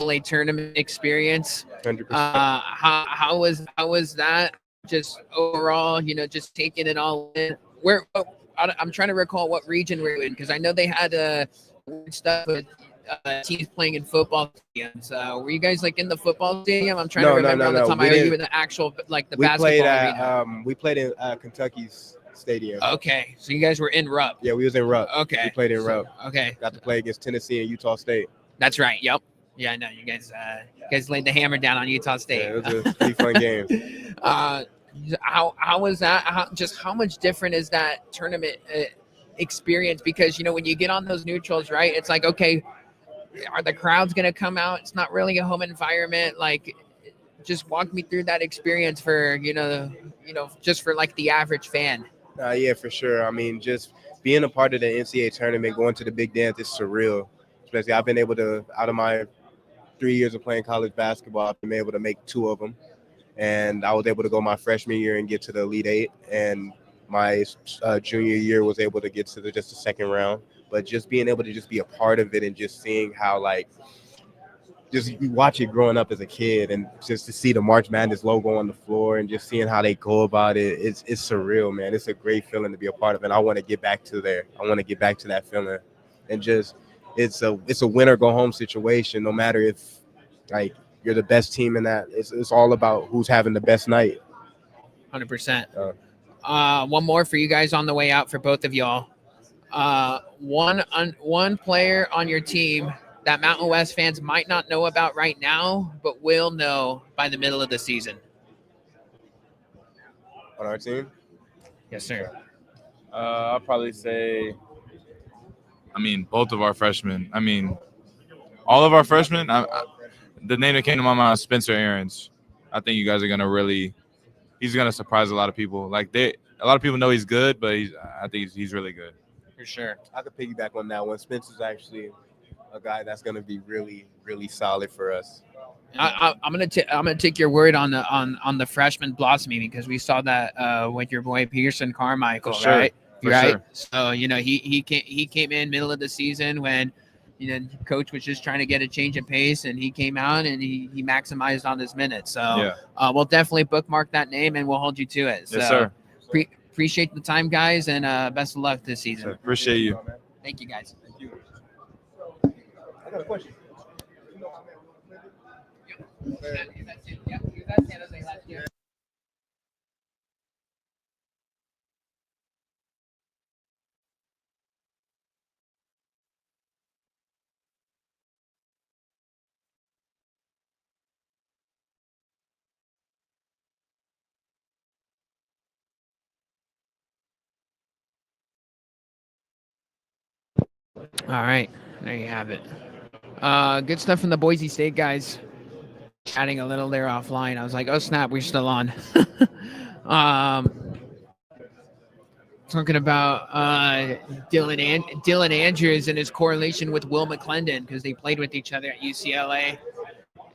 NCAA tournament experience. 100%. How was that? Just overall, just taking it all in. I'm trying to recall what region we're in, because I know they had weird stuff with teams playing in football stadiums. Were you guys like in the football stadium? I'm trying to remember on the time. I heard you in the actual the basketball arena. We played in Kentucky's stadium. Okay, so you guys were in Rupp. Yeah, we was in Rupp. Okay, we played in Rupp. Okay, got to play against Tennessee and Utah State. That's right. Yep. Yeah, I know you guys laid the hammer down on Utah State. Yeah, it was a pretty fun game. How was that? How much different is that tournament experience? Because when you get on those neutrals, right? It's like, okay, are the crowds going to come out? It's not really a home environment. Like, just walk me through that experience for just for like the average fan. Yeah, for sure. I mean, just being a part of the NCAA tournament, going to the big dance is surreal. Especially, I've been able to, out of my 3 years of playing college basketball, I've been able to make 2 of them. And I was able to go my freshman year and get to the Elite Eight. And my junior year was able to get to just the second round. But just being able to just be a part of it and just seeing how, like, just watch it growing up as a kid, and just to see the March Madness logo on the floor and just seeing how they go about it, it's surreal, man. It's a great feeling to be a part of, and I want to get back to there. I want to get back to that feeling, and just it's a win or go home situation. No matter if like you're the best team in that, it's all about who's having the best night. 100%. One more for you guys on the way out for both of y'all. One player on your team that Mountain West fans might not know about right now, but will know by the middle of the season. On our team? Yes, sir. I'll probably say, both of our freshmen. All of our freshmen. The name that came to my mind is Spencer Aarons. I think you guys are he's gonna surprise a lot of people. Like a lot of people know he's good, but I think he's really good. For sure. I could piggyback on that one. Spencer's actually a guy that's going to be really, really solid for us. I'm gonna take your word on the freshman blossoming, because we saw that with your boy Pearson Carmichael, sure. right? Right. Sure. So he came in middle of the season when coach was just trying to get a change of pace, and he came out and he maximized on his minutes. So we'll definitely bookmark that name and we'll hold you to it. Yes, so, sir. Appreciate the time, guys, and best of luck this season. Sure. Appreciate you. Thank you, guys. Thank you. I got a question. All right, there you have it. Good stuff from the Boise State guys. Chatting a little there offline. I was like, oh snap, we're still on. Talking about Dylan Andrews and his correlation with Will McClendon, because they played with each other at UCLA.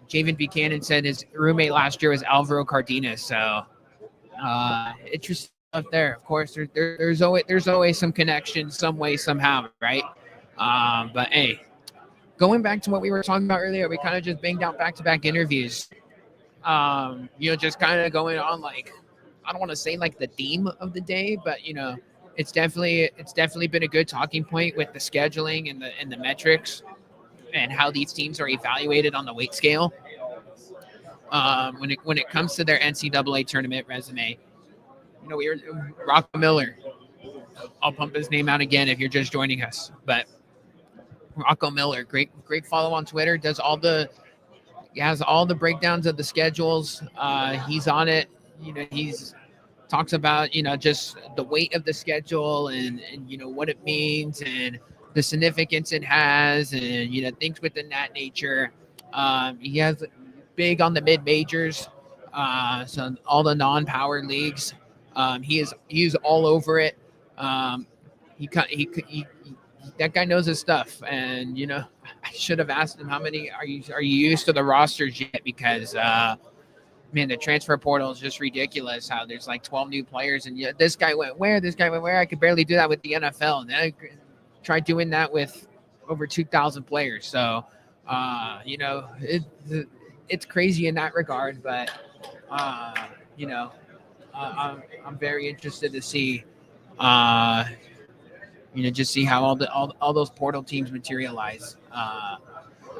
Javen Buchanan said his roommate last year was Alvaro Cardenas. So interesting stuff there. Of course, there's always some connection, some way, somehow, right? But hey, going back to what we were talking about earlier, we kind of just banged out back-to-back interviews. Just kind of going on like, I don't want to say like the theme of the day, but it's definitely been a good talking point with the scheduling and the metrics and how these teams are evaluated on the weight scale. When it comes to their NCAA tournament resume, we were Rocco Miller. I'll pump his name out again if you're just joining us, but Rocco Miller, great follow on Twitter. He has all the breakdowns of the schedules. He's on it. He's talks about just the weight of the schedule and what it means and the significance it has and things within that nature. He has big on the mid majors, so all the non-power leagues. He's all over it. He that guy knows his stuff, and I should have asked him how many are you used to the rosters yet, because man, the transfer portal is just ridiculous. How there's like 12 new players, and this guy went where, this guy went where. I could barely do that with the NFL, and then I tried doing that with over 2,000 players. So it's crazy in that regard, but I'm very interested to see just see how all those portal teams materialize.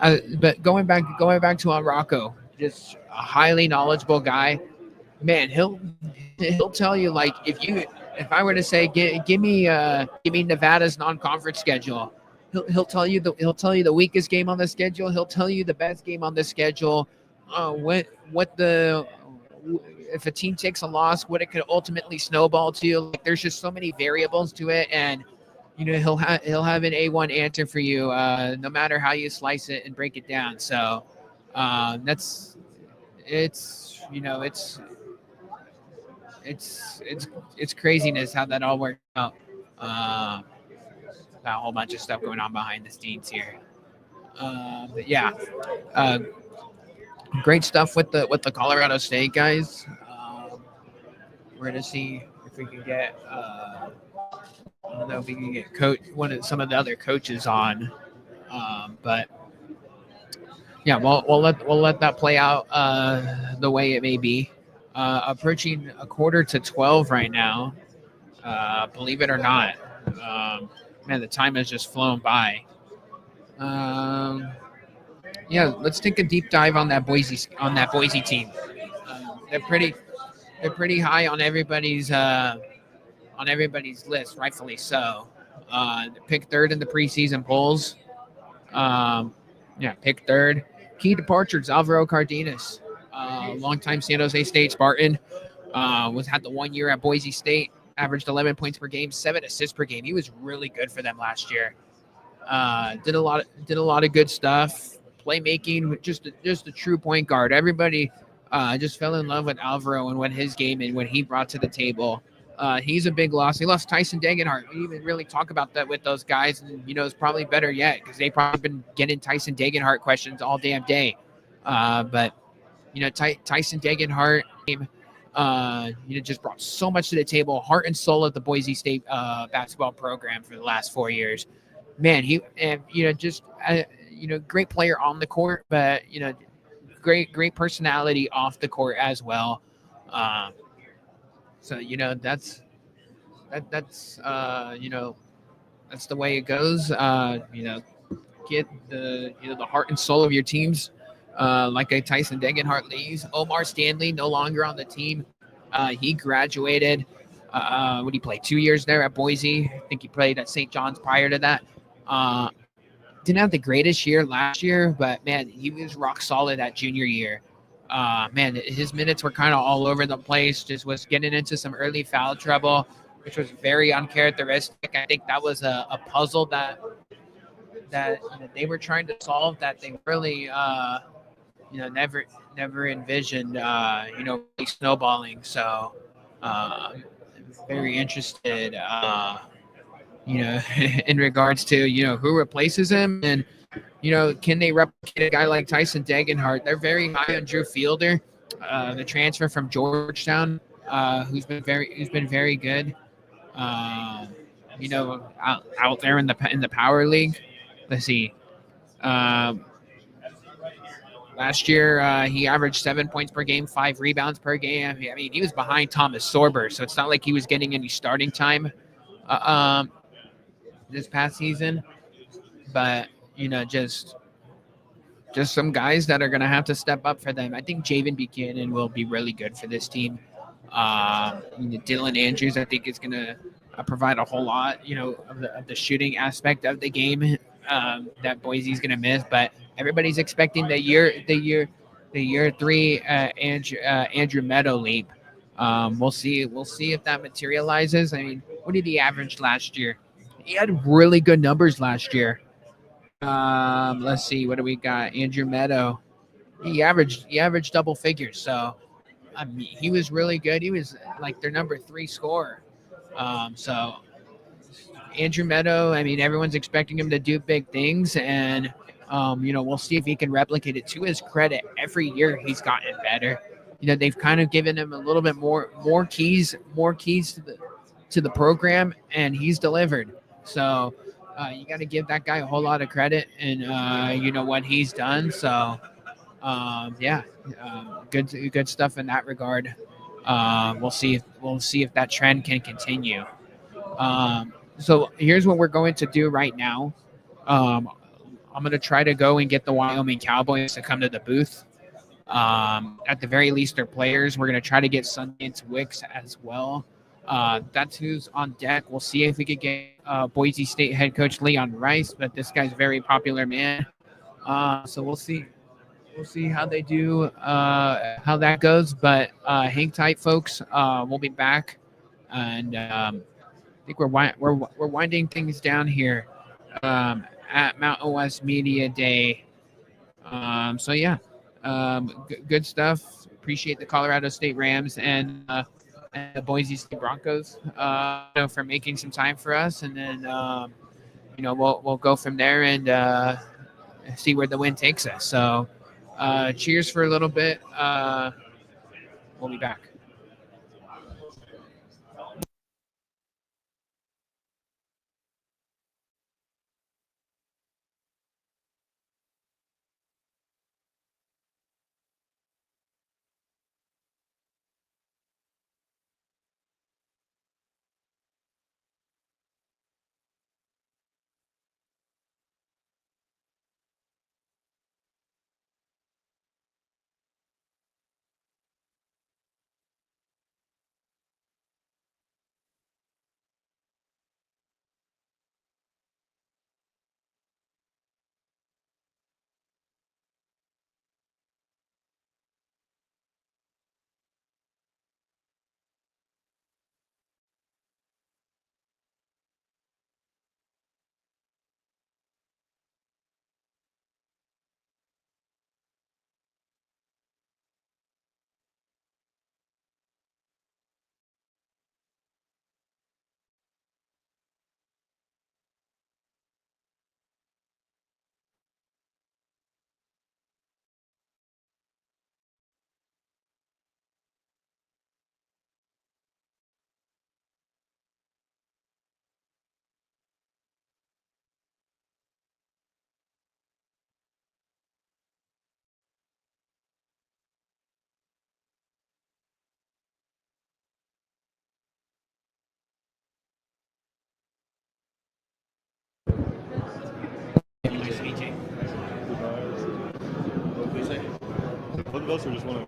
But going back to Rocco, just a highly knowledgeable guy. Man, he'll tell you, like, if I were to say give me Nevada's non-conference schedule, he'll tell you the weakest game on the schedule. He'll tell you the best game on the schedule. If a team takes a loss, what it could ultimately snowball to. Like, there's just so many variables to it, and he'll have an A1 answer for you, no matter how you slice it and break it down. So it's craziness how that all worked out. Got a whole bunch of stuff going on behind the scenes here. But yeah, great stuff with the Colorado State guys. We're gonna see if we can get I don't know if we can get some of the other coaches on, but yeah, we'll let that play out the way it may be. Approaching 11:45 right now. Believe it or not, man, the time has just flown by. Yeah, let's take a deep dive on that Boise team. They're pretty high on everybody's list, rightfully so. Picked third in the preseason polls. Picked third. Key departures: Alvaro Cardenas, longtime San Jose State Spartan, had the 1 year at Boise State, averaged 11 points per game, 7 assists per game. He was really good for them last year. Did a lot of good stuff. Playmaking, just a true point guard. Everybody just fell in love with Alvaro and what his game and what he brought to the table. He's a big loss. He lost Tyson Degenhart. We didn't even really talk about that with those guys, and it's probably better yet because they've probably been getting Tyson Degenhart questions all damn day. But Tyson Degenhart, just brought so much to the table, heart and soul of the Boise State basketball program for the last 4 years. Man, great player on the court, but great personality off the court as well. So that's that's the way it goes. Get the heart and soul of your teams. Like a Tyson Degenhart leaves. Omar Stanley no longer on the team. He graduated. What did he play? 2 years there at Boise. I think he played at St. John's prior to that. Didn't have the greatest year last year, but man, he was rock solid that junior year. Man, his minutes were kind of all over the place. Just was getting into some early foul trouble, which was very uncharacteristic. I think that was a puzzle that they were trying to solve, that they really never envisioned really snowballing. So very interested in regards to who replaces him, and can they replicate a guy like Tyson Degenhart? They're very high on Drew Fielder, the transfer from Georgetown, who's been very good. out there in the power league. Let's see. Um, Last year, he averaged 7 points per game, 5 rebounds per game. I mean, he was behind Thomas Sorber, so it's not like he was getting any starting time this past season. But just some guys that are going to have to step up for them. I think Javen Buchanan will be really good for this team. Dylan Andrews, I think, is going to provide a whole lot, of the shooting aspect of the game that Boise's going to miss. But everybody's expecting the year three Andrew Meadow leap. We'll see if that materializes. I mean, what did he average last year? He had really good numbers last year. Let's see, what do we got? Andrew Meadow. He averaged double figures, so I mean, he was really good. He was like their number 3 scorer. So Andrew Meadow, I mean, everyone's expecting him to do big things, and we'll see if he can replicate it. To his credit, every year he's gotten better. They've kind of given him a little bit more keys to the program, and he's delivered. So you got to give that guy a whole lot of credit, and what he's done. So good stuff in that regard. We'll see if that trend can continue. So here's what we're going to do right now. I'm going to try to go and get the Wyoming Cowboys to come to the booth. At the very least, their players. We're going to try to get Sundance Wicks as well. That's who's on deck. We'll see if we could get Boise State head coach Leon Rice, but this guy's a very popular man. So we'll see. We'll see how they do, how that goes. But hang tight, folks. We'll be back, and I think we're winding things down here at Mountain West Media Day. Good stuff. Appreciate the Colorado State Rams and the Boise State Broncos for making some time for us, and then we'll go from there and see where the wind takes us. So cheers for a little bit. We'll be back.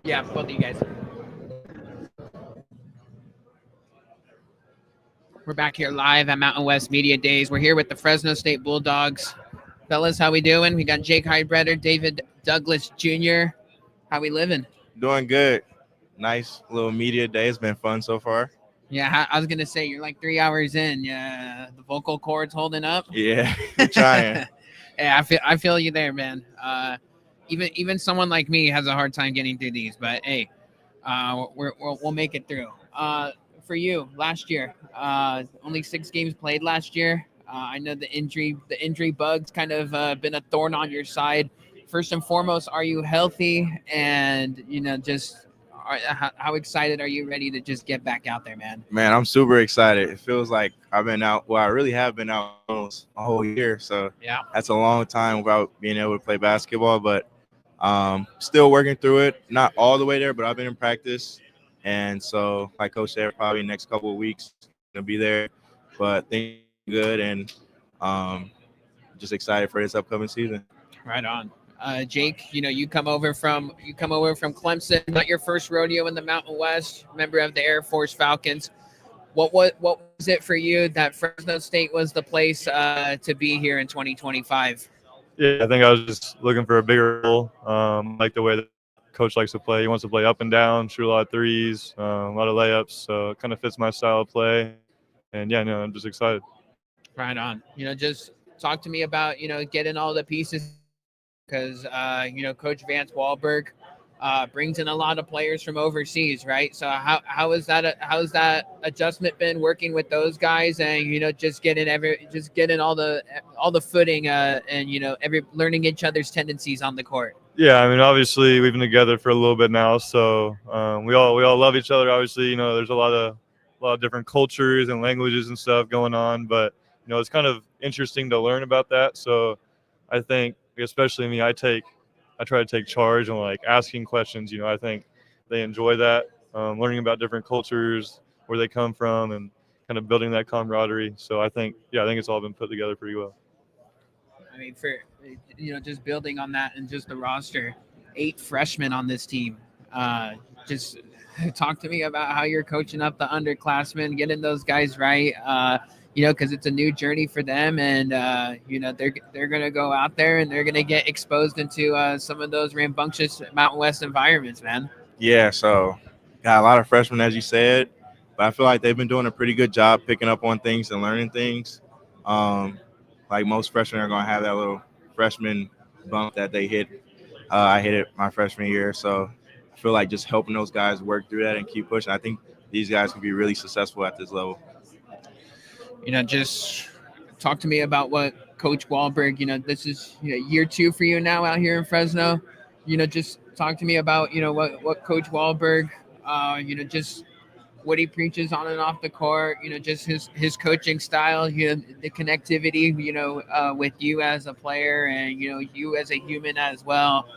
Yeah, both of you guys. We're back here live at Mountain West Media Days. We're here with the Fresno State Bulldogs. Fellas, how we doing? We got Jake Heidbreder, David Douglas Jr. How we living? Doing good. Nice little media day. It's been fun so far. Yeah, I was going to say, you're like 3 hours in. Yeah, the vocal cords holding up? Yeah, we're trying. Yeah, I feel you there, man. Even someone like me has a hard time getting through these, but hey, we'll make it through. For you, last year, only 6 games played last year. I know the injury bug's kind of been a thorn on your side. First and foremost, are you healthy? And how excited are you ready to just get back out there, man? Man, I'm super excited. It feels like I've been out. Well, I really have been out almost a whole year. So Yeah. that's a long time without being able to play basketball. But still working through it. Not all the way there, but I've been in practice. And so, like Coach said, probably next couple of weeks gonna be there. But things are good, and just excited for this upcoming season. Right on. Jake, you come over from Clemson, not your first rodeo in the Mountain West, member of the Air Force Falcons. What was it for you that Fresno State was the place to be here in 2025? Yeah, I think I was just looking for a bigger role. Like the way that coach likes to play. He wants to play up and down, shoot a lot of threes, a lot of layups. So it kind of fits my style of play. And yeah, no, I'm just excited. Right on. Just talk to me about getting all the pieces, because Coach Vance Wahlberg brings in a lot of players from overseas, right? So how's that adjustment been working with those guys, and just getting all the footing, and learning each other's tendencies on the court? Yeah, I mean, obviously we've been together for a little bit now, so we all love each other. Obviously, there's a lot of different cultures and languages and stuff going on, but it's kind of interesting to learn about that. So I think, especially me, I try to take charge and like asking questions. I think they enjoy that, learning about different cultures, where they come from, and kind of building that camaraderie. So I think it's all been put together pretty well. I mean, for just building on that and just the roster, 8 freshmen on this team. Just talk to me about how you're coaching up the underclassmen, getting those guys right. Because it's a new journey for them, and they're gonna go out there and they're gonna get exposed into some of those rambunctious Mountain West environments, man. Yeah, so got a lot of freshmen, as you said, but I feel like they've been doing a pretty good job picking up on things and learning things. Like most freshmen are going to have that little freshman bump that they hit. I hit it my freshman year, so I feel like just helping those guys work through that and keep pushing. I think these guys can be really successful at this level. Just talk to me about what Coach Wahlberg, this is year 2 for you now out here in Fresno. Just talk to me about, what Coach Wahlberg, just what he preaches on and off the court, just his coaching style, the connectivity, with you as a player and, you as a human as well.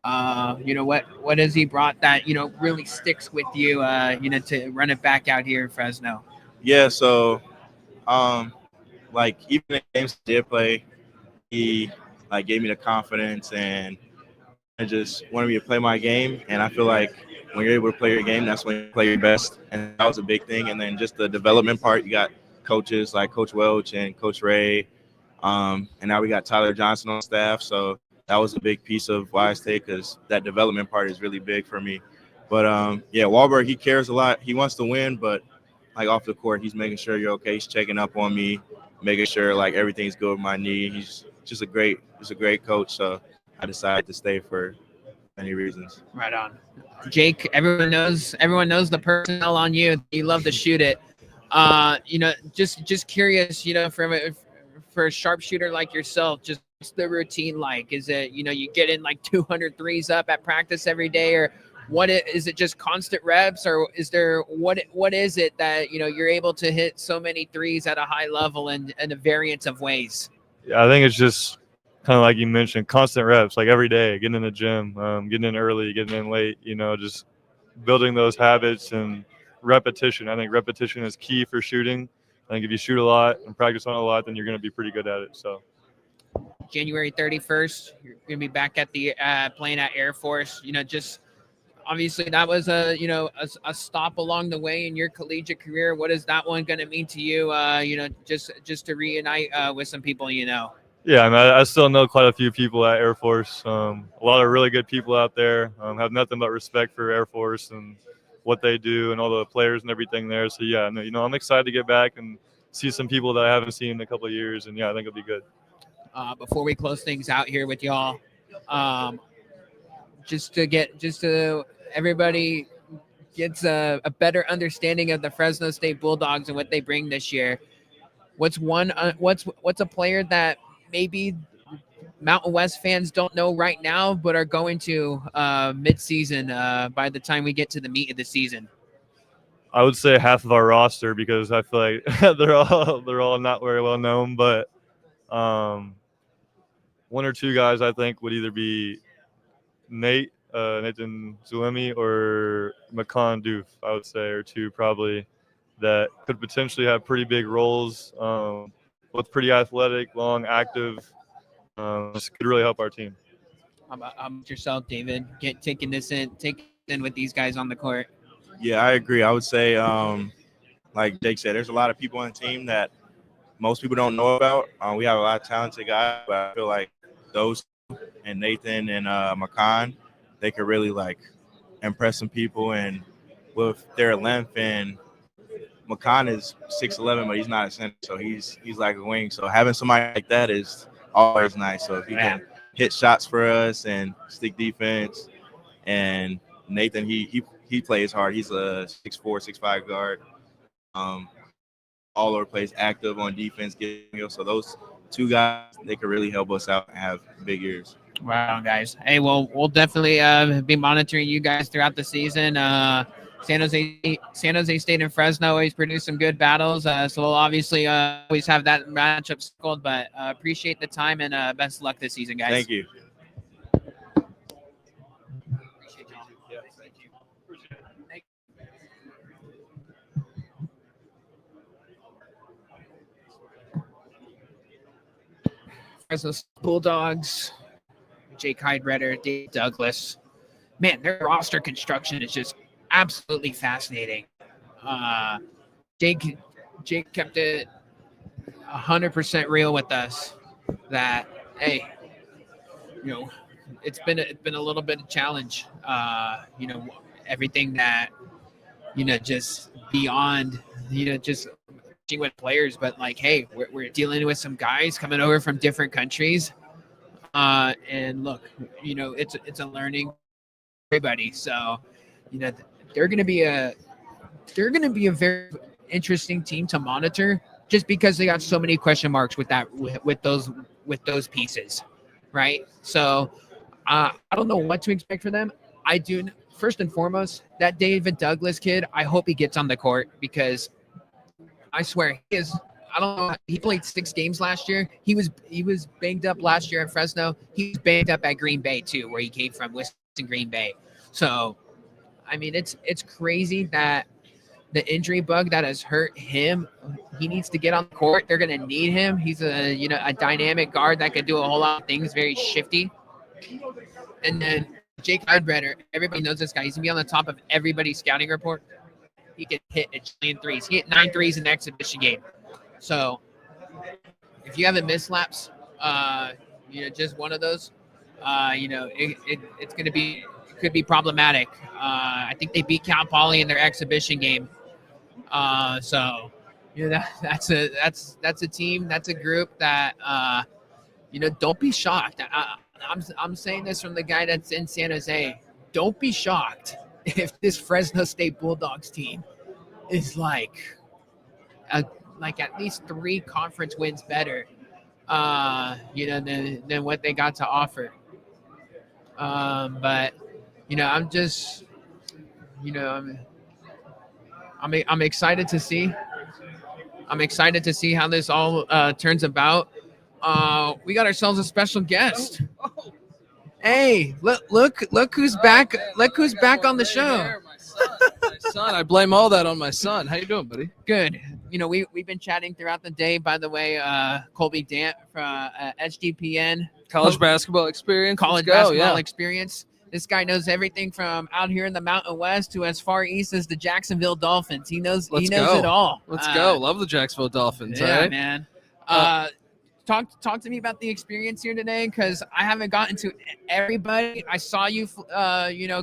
What has he brought that, really sticks with you, to run it back out here in Fresno? Yeah, so like even the games I did play, he like gave me the confidence and just wanted me to play my game. And I feel like when you're able to play your game, that's when you play your best. And that was a big thing. And then just the development part, you got coaches like Coach Welch and Coach Ray. And now we got Tyler Johnson on staff. So that was a big piece of why I stayed, because that development part is really big for me. But yeah, Wahlberg, he cares a lot. He wants to win, but like off the court, he's making sure you're okay. He's checking up on me, making sure like everything's good with my knee. He's just a great coach. So I decided to stay for many reasons. Right on. Jake, everyone knows the personnel on you. You love to shoot it. Just curious, for a sharpshooter like yourself, just what's the routine like? Is it, you get in like 200 threes up at practice every day, or is it just constant reps, or is there what is it that you're able to hit so many threes at a high level and in a variance of ways? Yeah, I think it's just kind of like you mentioned, constant reps, like every day, getting in the gym, getting in early, getting in late, just building those habits and repetition. I think repetition is key for shooting. I think if you shoot a lot and practice on it a lot, then you're going to be pretty good at it. So January 31st, you're going to be back at the playing at Air Force. Just obviously that was a stop along the way in your collegiate career. What is that one going to mean to you? Just to reunite with some people. Yeah, I mean, I still know quite a few people at Air Force. A lot of really good people out there. Have nothing but respect for Air Force and what they do and all the players and everything there. So yeah, no, I'm excited to get back and see some people that I haven't seen in a couple of years. And yeah, I think it'll be good. Before we close things out here with y'all, just to everybody gets a better understanding of the Fresno State Bulldogs and what they bring this year. What's a player that maybe Mountain West fans don't know right now, but are going to mid-season by the time we get to the meat of the season? I would say half of our roster because I feel like they're all not very well known, but one or two guys I think would either be Nathan Zulemi or Makan Doof, I would say, or two probably that could potentially have pretty big roles. Both pretty athletic, long, active. This could really help our team. How about yourself, David? Taking this in with these guys on the court. Yeah, I agree. I would say, like Jake said, there's a lot of people on the team that most people don't know about. We have a lot of talented guys, but I feel like those two, and Nathan and Makan, they could really like impress some people. And with their length, and Makan is 6'11", but he's not a center, so he's like a wing. So having somebody like that is always nice. So if he can hit shots for us and stick defense, and Nathan, he plays hard. He's a 6'4", 6'5" guard. All over plays active on defense. So those two guys, they could really help us out and have big years. Wow, guys. Hey, well, we'll definitely be monitoring you guys throughout the season. San Jose State and Fresno always produce some good battles. So we'll obviously always have that matchup circled, but appreciate the time and best of luck this season, guys. Thank you. Fresno Bulldogs, Jake Heidredder, Dave Douglas. Man, their roster construction is just absolutely fascinating. Jake kept it 100% real with us that, hey, it's been a little bit of challenge. Everything that, just beyond, just with players, but like, hey, we're dealing with some guys coming over from different countries, and look, it's a learning for everybody. So, they're going to be a very interesting team to monitor, just because they got so many question marks with those pieces, right? So, I don't know what to expect for them. I do. First and foremost, that David Douglas kid, I hope he gets on the court, because I swear he is. I don't know. He played 6 games last year. He was banged up last year at Fresno. He was banged up at Green Bay too, where he came from, Wisconsin, Green Bay. So, I mean, it's crazy that the injury bug that has hurt him, he needs to get on the court. They're going to need him. He's a dynamic guard that can do a whole lot of things, very shifty. And then Jake Heidredder, everybody knows this guy. He's going to be on the top of everybody's scouting report. He can hit a jillion threes. He hit 9 threes in the exhibition game. So if you have a mislaps, just one of those, it's going to be, it could be problematic. I think they beat Cal Poly in their exhibition game. So that's a team, that's a group that, don't be shocked. I'm saying this from the guy that's in San Jose. Don't be shocked if this Fresno State Bulldogs team is like at least 3 conference wins better, than what they got to offer. But I'm just, I'm excited to see. I'm excited to see how this all turns about. We got ourselves a special guest. Hey, look who's back. Look who's back on the show. My son. I blame all that on my son. How you doing, buddy? Good. We've been chatting throughout the day. By the way, Colby Dant from SGPN. College basketball experience. College basketball experience. This guy knows everything from out here in the Mountain West to as far east as the Jacksonville Dolphins. He knows it all. Let's go. Love the Jacksonville Dolphins. Yeah, right? man. Talk to me about the experience here today, because I haven't gotten to everybody. I saw you,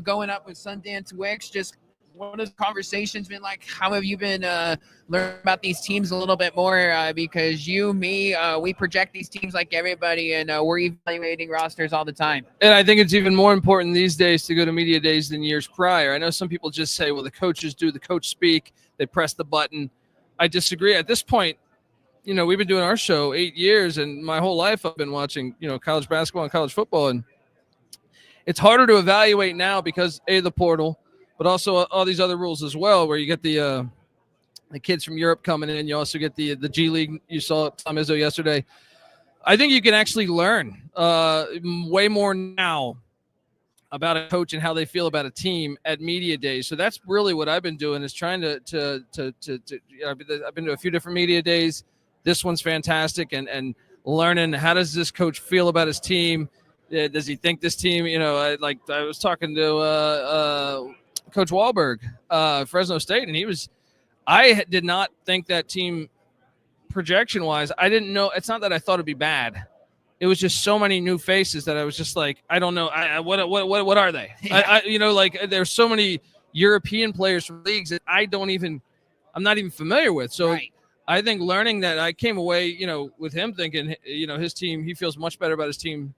going up with Sundance Wicks. Just what has the conversations been like? How have you been learning about these teams a little bit more? Because we project these teams like everybody, and we're evaluating rosters all the time. And I think it's even more important these days to go to media days than years prior. I know some people just say, well, the coaches do, the coach speak, they press the button. I disagree. At this point, we've been doing our show 8 years, and my whole life I've been watching, college basketball and college football, and it's harder to evaluate now because the portal, but also all these other rules as well, where you get the kids from Europe coming in. You also get the G League. You saw Tom Izzo yesterday. I think you can actually learn way more now about a coach and how they feel about a team at media days. So that's really what I've been doing, is trying to I've been to a few different media days. This one's fantastic, and learning, how does this coach feel about his team? Does he think this team, I was talking to Coach Wahlberg, Fresno State, and I did not think that team, projection wise, I didn't know. It's not that I thought it'd be bad. It was just so many new faces that I was just like, I don't know. What are they? Yeah. There's so many European players from leagues that I'm not even familiar with. So right. I think learning that, I came away, with him thinking, his team, he feels much better about his team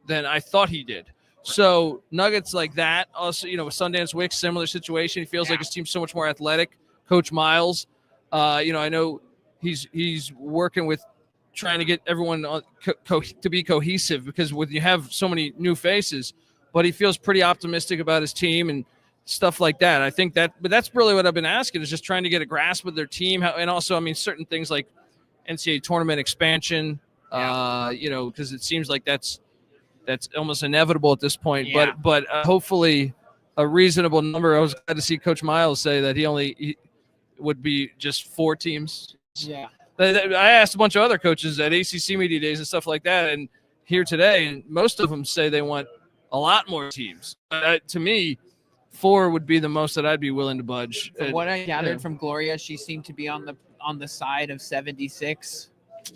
than I thought he did. So Nuggets like that, also, with Sundance Wicks, similar situation. He feels like his team's so much more athletic. Coach Miles, I know he's working with trying to get everyone to be cohesive, because when you have so many new faces, but he feels pretty optimistic about his team and stuff like that. I think but that's really what I've been asking, is just trying to get a grasp of their team. And also, certain things like NCAA tournament expansion, because it seems like that's almost inevitable at this point. Yeah. But hopefully a reasonable number. I was glad to see Coach Miles say that he would be just 4 teams. Yeah. I asked a bunch of other coaches at ACC media days and stuff like that, and here today, and most of them say they want a lot more teams. To me, 4 would be the most that I'd be willing to budge. From what I gathered from Gloria, she seemed to be on the side of 76,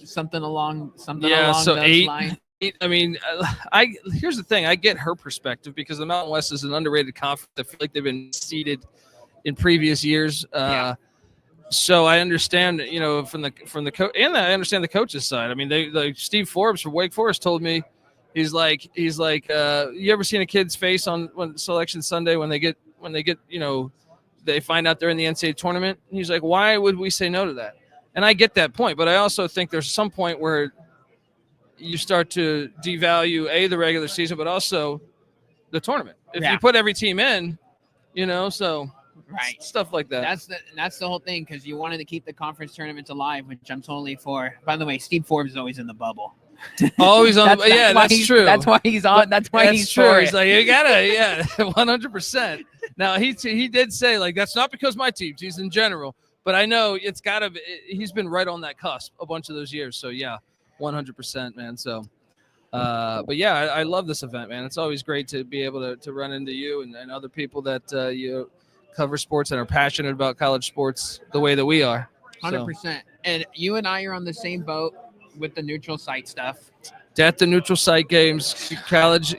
something along so those 8. lines. Here's the thing. I get her perspective, because the Mountain West is an underrated conference. I feel like they've been seeded in previous years. So I understand, from the coach, and I understand the coach's side. Steve Forbes from Wake Forest told me, he's like, you ever seen a kid's face on Selection Sunday when they get, they find out they're in the NCAA tournament? And he's like, why would we say no to that? And I get that point, but I also think there's some point where you start to devalue the regular season, but also the tournament. If you put every team in, so. Right. Stuff like that. That's the whole thing, because you wanted to keep the conference tournaments alive, which I'm totally for. By the way, Steve Forbes is always in the bubble. Always on. That's true. That's why he's on. That's why he's true. for He's it. like, you gotta, 100%. Now he did say, that's not because my team's. He's in general, but I know it's gotta be. He's been right on that cusp a bunch of those years. So 100%, man. So. But I love this event, man. It's always great to be able to run into you and other people that you cover sports and are passionate about college sports the way that we are. 100%. And you and I are on the same boat with the neutral site stuff. The neutral site games, college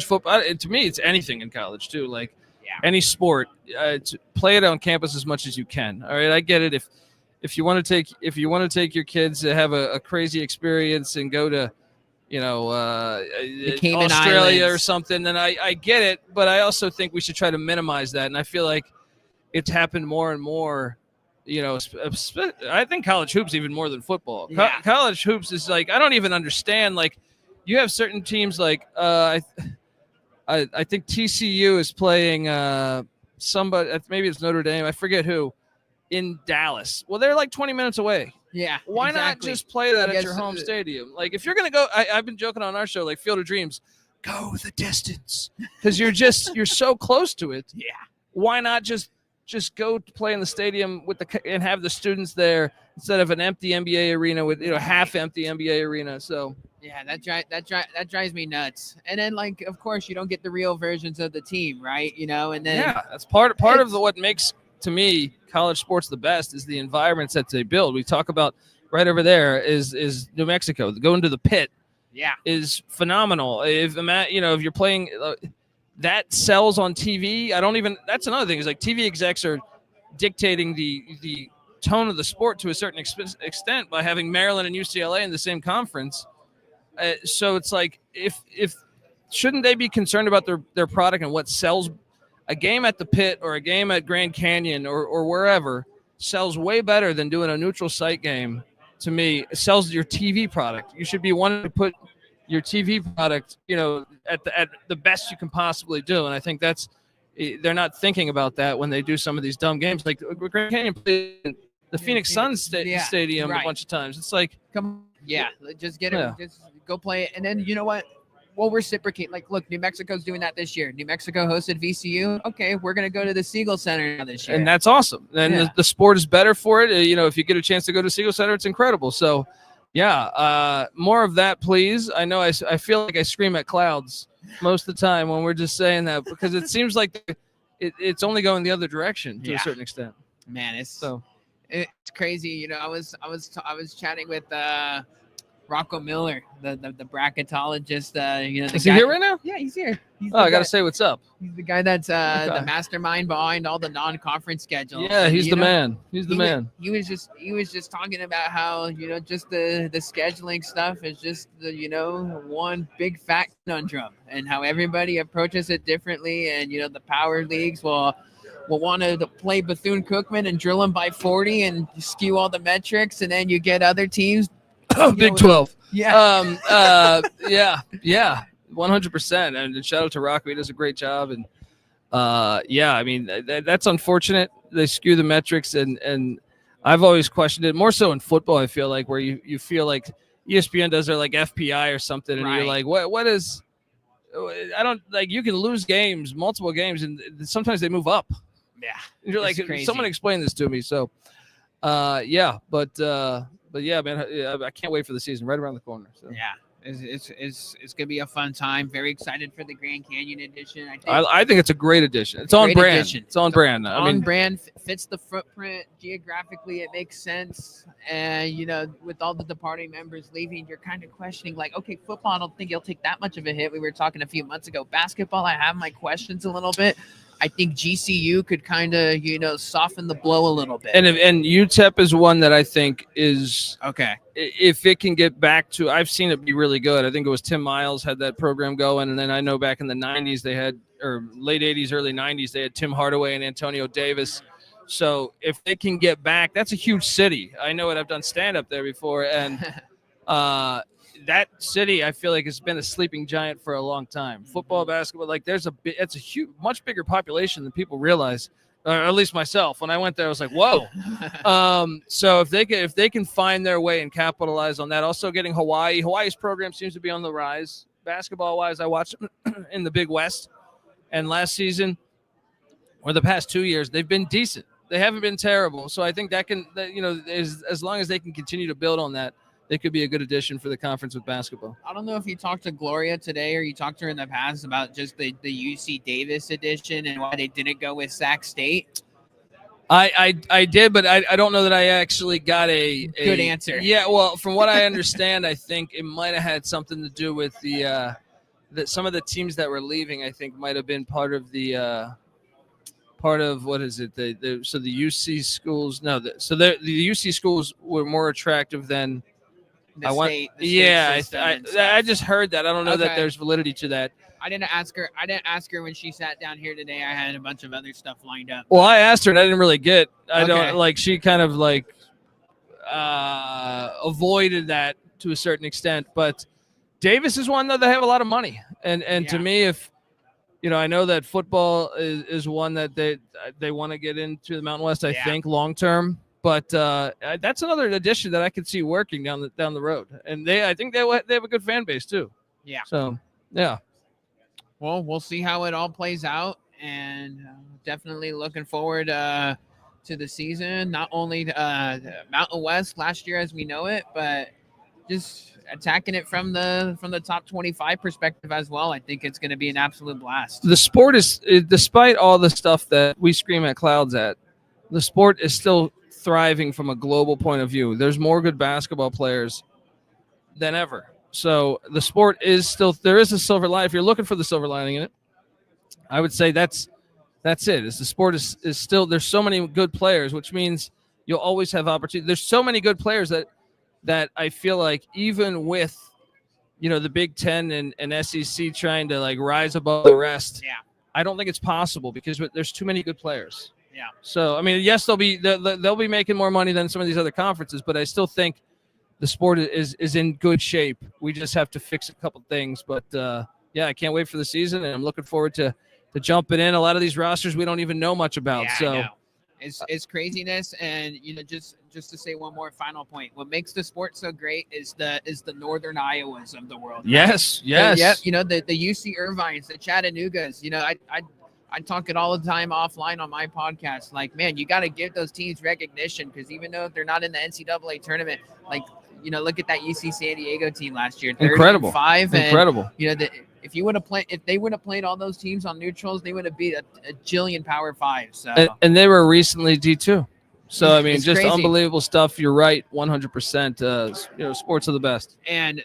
football. To me, it's anything in college too. Any sport, play it on campus as much as you can. All right, I get it. If you want to take your kids to have a crazy experience and go to Australia Islands or something, then I get it, but I also think we should try to minimize that. And I feel like it's happened more and more, I think college hoops even more than football. Yeah. College hoops is I don't even understand. You have certain teams I think TCU is playing somebody, maybe it's Notre Dame, I forget who, in Dallas. Well, they're 20 minutes away. Yeah. Why exactly. not just play that at your home stadium? If you're going to go, I've been joking on our show, Field of Dreams, go the distance, because you're so close to it. Yeah. Why not just go play in the stadium and have the students there instead of an empty NBA arena with, half empty NBA arena. So yeah, that drives me nuts. And then of course you don't get the real versions of the team, right? And then that's part of what makes, to me, college sports the best is the environments that they build. We talk about right over there is New Mexico. Going to the pit is phenomenal. If you're playing that sells on TV. That's another thing, is TV execs are dictating the tone of the sport to a certain extent by having Maryland and UCLA in the same conference. So it's if shouldn't they be concerned about their product and what sells? A game at the pit or a game at Grand Canyon or wherever sells way better than doing a neutral site game to me, sells your TV product. You should be wanting to put your TV product, at the best you can possibly do. And I think they're not thinking about that when they do some of these dumb games. Like Grand Canyon played in the Phoenix Suns stadium a bunch of times. It's like, come, yeah, just get it, Yeah. just go play it, and then you know what? We'll reciprocate. Like, look, New Mexico's doing that this year. New Mexico hosted VCU. Okay, we're gonna go to the Siegel Center now this year, and that's awesome. And Yeah. the sport is better for it. If you get a chance to go to Siegel Center, it's incredible. So, yeah, more of that, please. I know I feel like I scream at clouds most of the time when we're just saying that, because it seems like it's only going the other direction to a Yeah. certain extent. Man, it's crazy. I was chatting with Rocco Miller, the bracketologist. The Is he guy, here right now? Yeah, he's here. He's Oh, the I gotta guy- say what's up. He's the guy that's the Okay. mastermind behind all the non-conference schedules. Yeah, And, he's the man. He's the he wa- man. He was just talking about how just the scheduling stuff is just one big fat conundrum, and how everybody approaches it differently, and the power leagues will want to play Bethune-Cookman and drill them by 40 and skew all the metrics, and then you get other teams. Big 12. Yeah. Yeah. 100%. And shout out to Rocco. He does a great job. And I mean, that's unfortunate. They skew the metrics, and I've always questioned it more so in football. I feel like where you feel like ESPN does their like FPI or something, and you're Right. like, what is? I don't like. You can lose games, multiple games, and sometimes they move up. Yeah, You're like, it's crazy. someone explain this to me. So, but yeah, man, I can't wait for the season right around the corner. So. Yeah, it's gonna be a fun time. Very excited for the Grand Canyon edition. I think it's a great addition. It's on Great brand. addition. It's on brand. I on mean, brand, fits the footprint geographically. It makes sense, and with all the departing members leaving, you're kind of questioning, like, okay, football, I don't think it'll take that much of a hit. We were talking a few months ago. Basketball, I have my questions a little bit. I think GCU could kind of soften the blow a little bit. and UTEP is one that I think is okay. If it can get back to, I've seen it be really good. I think it was Tim Miles had that program going, and then I know back in the 90s they had, or late 80s, early 90s, they had Tim Hardaway and Antonio Davis. So if they can get back, that's a huge city. I know it. I've done stand up there before, and that city I feel like has been a sleeping giant for a long time. Football, basketball, like it's a huge, much bigger population than people realize. Or at least myself, when I went there, I was like, "Whoa!" So if they can find their way and capitalize on that, also getting Hawaii's program seems to be on the rise. Basketball wise, I watched them in the Big West, and last season or the past 2 years, they've been decent. They haven't been terrible. So I think as long as they can continue to build on that, they could be a good addition for the conference with basketball. I don't know if you talked to Gloria today or you talked to her in the past about just the UC Davis edition and why they didn't go with Sac State. I did, but I don't know that I actually got a Good answer. Yeah, well, from what I understand, I think it might have had something to do with that some of the teams that were leaving, I think, might have been part of what is it? So the UC schools, the UC schools were more attractive than The I want. state- the state Yeah, system and stuff. I just heard that. I don't know that Okay. there's validity to that. I didn't ask her when she sat down here today. I had a bunch of other stuff lined up. Well, I asked her and I didn't really get. I Okay. don't like. She kind of like avoided that to a certain extent. But Davis is one though that have a lot of money, and to me, if I know that football is one that they want to get into the Mountain West. I think long term. But that's another addition that I could see working down the road, and I think they have a good fan base too. Yeah. So yeah. Well, we'll see how it all plays out, and definitely looking forward to the season. Not only Mountain West last year as we know it, but just attacking it from the top 25 perspective as well. I think it's going to be an absolute blast. The sport is, despite all the stuff that we scream at clouds at, the sport is still thriving from a global point of view. There's more good basketball players than ever. So the sport is still, there is a silver lining. If you're looking for the silver lining in it, I would say that's it. Is the sport is still, there's so many good players, which means you'll always have opportunity. There's so many good players that I feel like even with, the Big Ten and SEC trying to like rise above the rest, I don't think it's possible because there's too many good players. Yeah. So I mean, yes, they'll be making more money than some of these other conferences, but I still think the sport is in good shape. We just have to fix a couple things. But yeah, I can't wait for the season, and I'm looking forward to jumping in. A lot of these rosters we don't even know much about. Yeah, so I know. It's craziness, and just to say one more final point, what makes the sport so great is the Northern Iowas of the world. Yes, right? yes. Yep. The UC Irvines, the Chattanoogas. I talk it all the time offline on my podcast. Like, man, you got to give those teams recognition, because even though they're not in the NCAA tournament, like, look at that UC San Diego team last year, 30-5, Incredible. And, if they would have played all those teams on neutrals, they would have beat a jillion Power Fives. So. And they were recently D2. So I mean, It's just crazy. unbelievable stuff. You're right, 100%. Sports are the best. And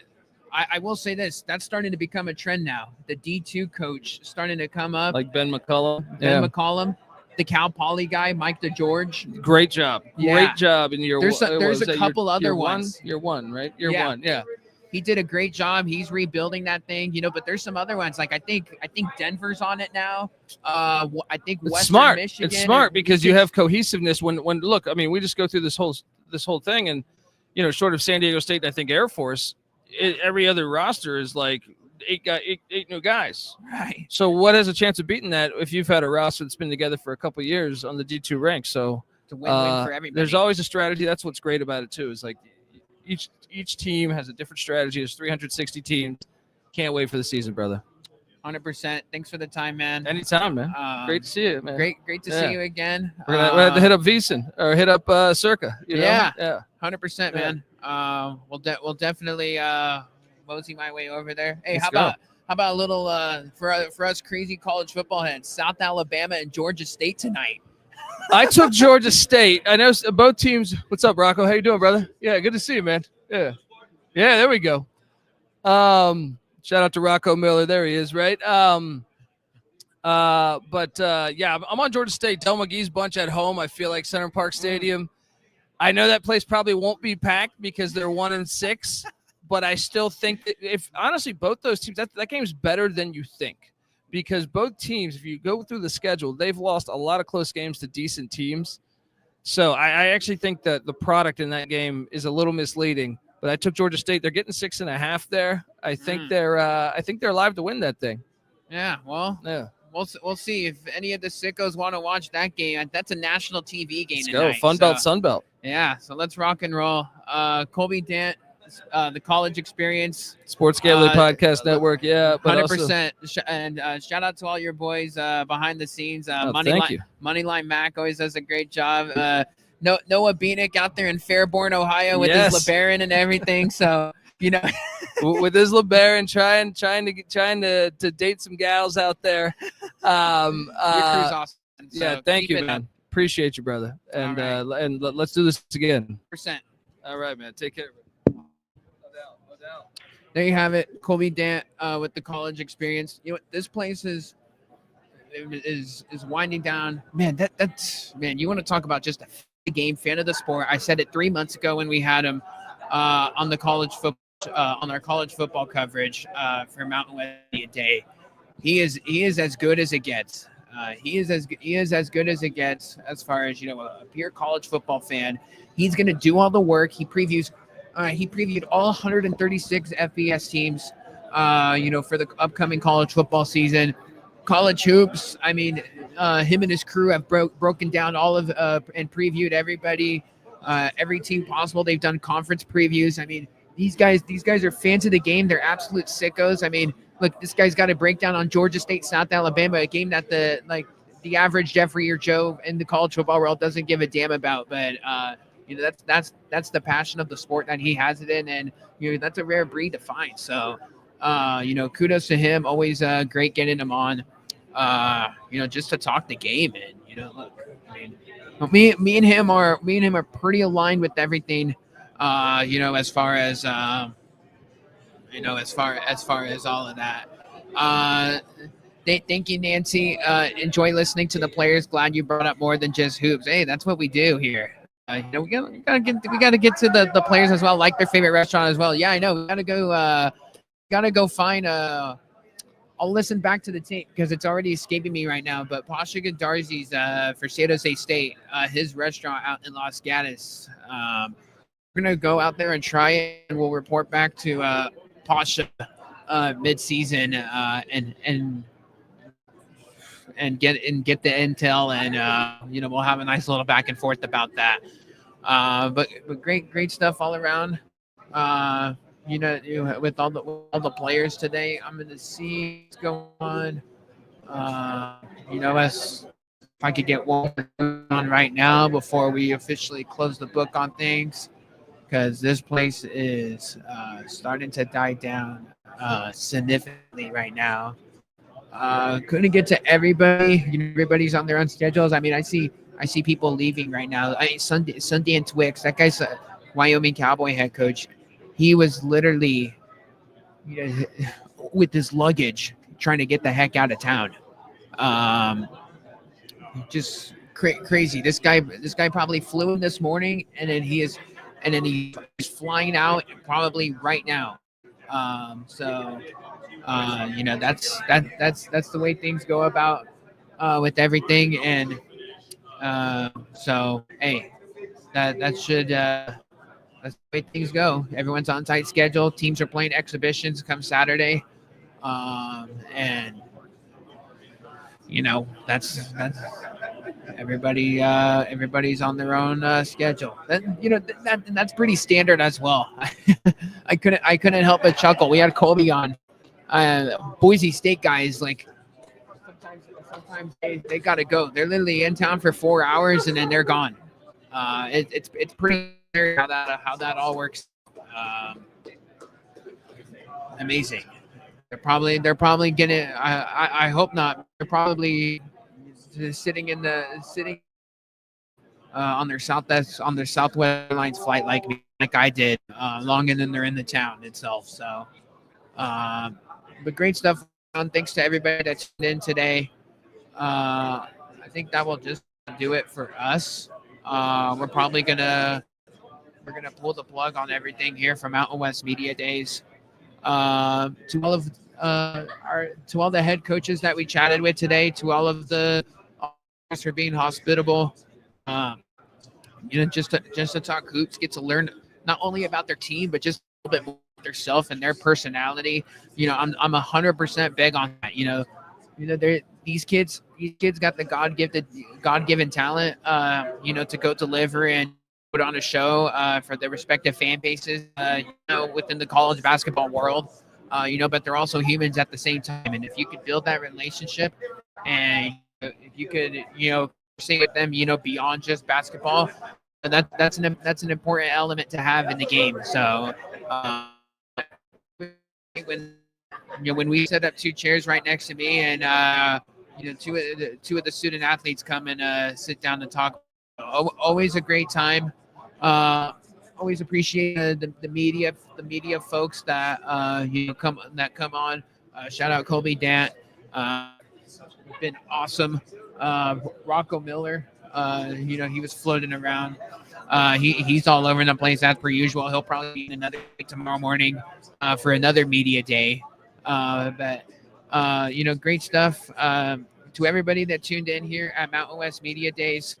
I will say this: that's starting to become a trend now. The D2 coach starting to come up, Like Ben McCullum. Ben McCollum, the Cal Poly guy, Mike DeGeorge. Great job. Yeah. Great job in your. There's was a that couple year other one? ones. Year one, right? Year Yeah. one. Yeah. He did a great job. He's rebuilding that thing, But there's some other ones. Like I think Denver's on it now. I think It's Western smart. Michigan. It's smart because you have cohesiveness. When look, I mean, we just go through this whole thing, and short of San Diego State, I think Air Force, every other roster is like eight new guys. Right. So what has a chance of beating that if you've had a roster that's been together for a couple of years on the D2 rank? So It's a win-win for everybody. there's always a strategy. That's what's great about it too. Is like each team has a different strategy. There's 360 teams. Can't wait for the season, brother. 100%. Thanks for the time, man. Anytime, man. Great to see you, man. Great to see you again. We're gonna have to hit up Veason or hit up Circa. Yeah, 100%, man. We'll definitely mosey my way over there. Hey, Let's how about a little for us crazy college football heads? South Alabama and Georgia State tonight. I took Georgia State. I know both teams. What's up, Rocco? How you doing, brother? Yeah, good to see you, man. Yeah, there we go. Shout out to Rocco Miller. There he is, right? Yeah, I'm on Georgia State. Del McGee's bunch at home. I feel like Center Park Stadium. I know that place probably won't be packed because they're 1-6, but I still think that if honestly both those teams, that game's better than you think. Because both teams, if you go through the schedule, they've lost a lot of close games to decent teams. So I actually think that the product in that game is a little misleading. But I took Georgia State. They're getting 6.5 there. I think they're live to win that thing. Yeah, well, yeah, we'll see if any of the sickos want to watch that game. That's a national TV game Let's tonight. go. Fun Belt, Sun Belt. Yeah, so let's rock and roll. Colby Dant, the college experience. Sports Gambling Podcast Network. Yeah, but 100%. And shout out to all your boys behind the scenes. Thank you. Moneyline Mac always does a great job. Noah Beanick out there in Fairborn, Ohio with his LeBaron and everything. So, with his LeBaron trying to date some gals out there. Your crew's awesome. So yeah, thank keep you, it man. up. Appreciate you, brother. And let's do this again. 100%. All right, man. Take care. There you have it, Colby Dant with the college experience. This place is winding down. Man, that's you want to talk about just a game fan of the sport. I said it 3 months ago when we had him on the college football on our college football coverage for Mountain West Media Day. He is as good as it gets. He is as good as it gets as far as a pure college football fan. He's going to do all the work. He previewed all 136 FBS teams, for the upcoming college football season. College hoops. I mean, him and his crew have broken down all of and previewed everybody, every team possible. They've done conference previews. I mean, these guys are fans of the game. They're absolute sickos. I mean, look, this guy's got a breakdown on Georgia State, South Alabama, a game that the average Jeffrey or Joe in the college football world doesn't give a damn about. But that's the passion of the sport that he has it in, and that's a rare breed to find. So, kudos to him. Always great getting him on, just to talk the game. And look, I mean, me and him are pretty aligned with everything. As far as all of that. Thank you, Nancy. Enjoy listening to the players. Glad you brought up more than just hoops. Hey, that's what we do here. We gotta get to the players as well, like their favorite restaurant as well. Yeah, I know. We gotta go find I'll listen back to the tape because it's already escaping me right now. But Pasha Darzy's for San Jose State, his restaurant out in Los Gatos. gonna go out there and try it, and we'll report back to Pasha mid-season and get the intel, and we'll have a nice little back and forth about that. But great stuff all around. With all the players today, I'm gonna see what's going on. If I could get one on right now before we officially close the book on things, because this place is starting to die down significantly right now. Couldn't get to everybody. Everybody's on their own schedules. I mean, I see people leaving right now. Sunday and Twix. That guy's a Wyoming Cowboy head coach. He was literally with his luggage trying to get the heck out of town. Just crazy. This guy probably flew in this morning, and then he's flying out probably right now. That's the way things go about with everything, and hey, that should that's the way things go. Everyone's on tight schedule. Teams are playing exhibitions come Saturday, and that's everybody. Everybody's on their own schedule. That's pretty standard as well. I couldn't help but chuckle. We had Colby on. Boise State guys, like sometimes they gotta go. They're literally in town for 4 hours and then they're gone. It's pretty scary how that all works. Amazing. They're probably gonna. I hope not. They're probably sitting on their Southwest Airlines flight like I did, long and then they're in the town itself. So, but great stuff. Thanks to everybody that tuned in today. I think that will just do it for us. We're probably gonna pull the plug on everything here from Mountain West Media Days. To all the head coaches that we chatted with today, to all of the for being hospitable. Just to talk hoops, get to learn not only about their team, but just a little bit more about themselves and their personality. I'm 100% big on that. These kids got the God-given talent, to go deliver and put on a show for their respective fan bases, within the college basketball world. But they're also humans at the same time. And if you could build that relationship, and if you could, stay with them, beyond just basketball, that's an important element to have in the game. So, when we set up two chairs right next to me, and two of the student athletes come and sit down and talk, always a great time. Always appreciate the media folks that come on. Shout out Colby Dant. Been awesome. Rocco Miller, he was floating around. He's all over the place as per usual. He'll probably be in another tomorrow morning for another media day. But great stuff. To everybody that tuned in here at Mountain West Media Days,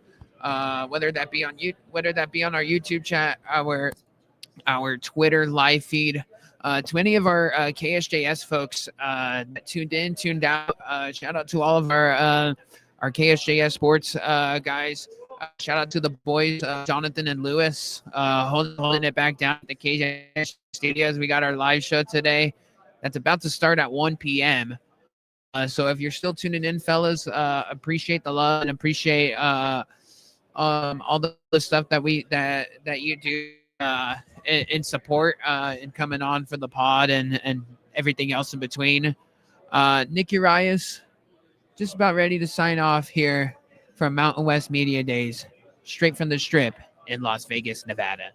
whether that be on our YouTube chat, our Twitter live feed, to any of our KSJS folks that tuned out. Shout out to all of our KSJS sports guys. Shout out to the boys, Jonathan and Lewis, holding it back down at the KSJS studios. We got our live show today. That's about to start at 1 p.m. So if you're still tuning in, fellas, appreciate the love and appreciate all the stuff that you do in support and coming on for the pod and everything else in between. Nick Urias, just about ready to sign off here from Mountain West Media Days, straight from the Strip in Las Vegas, Nevada.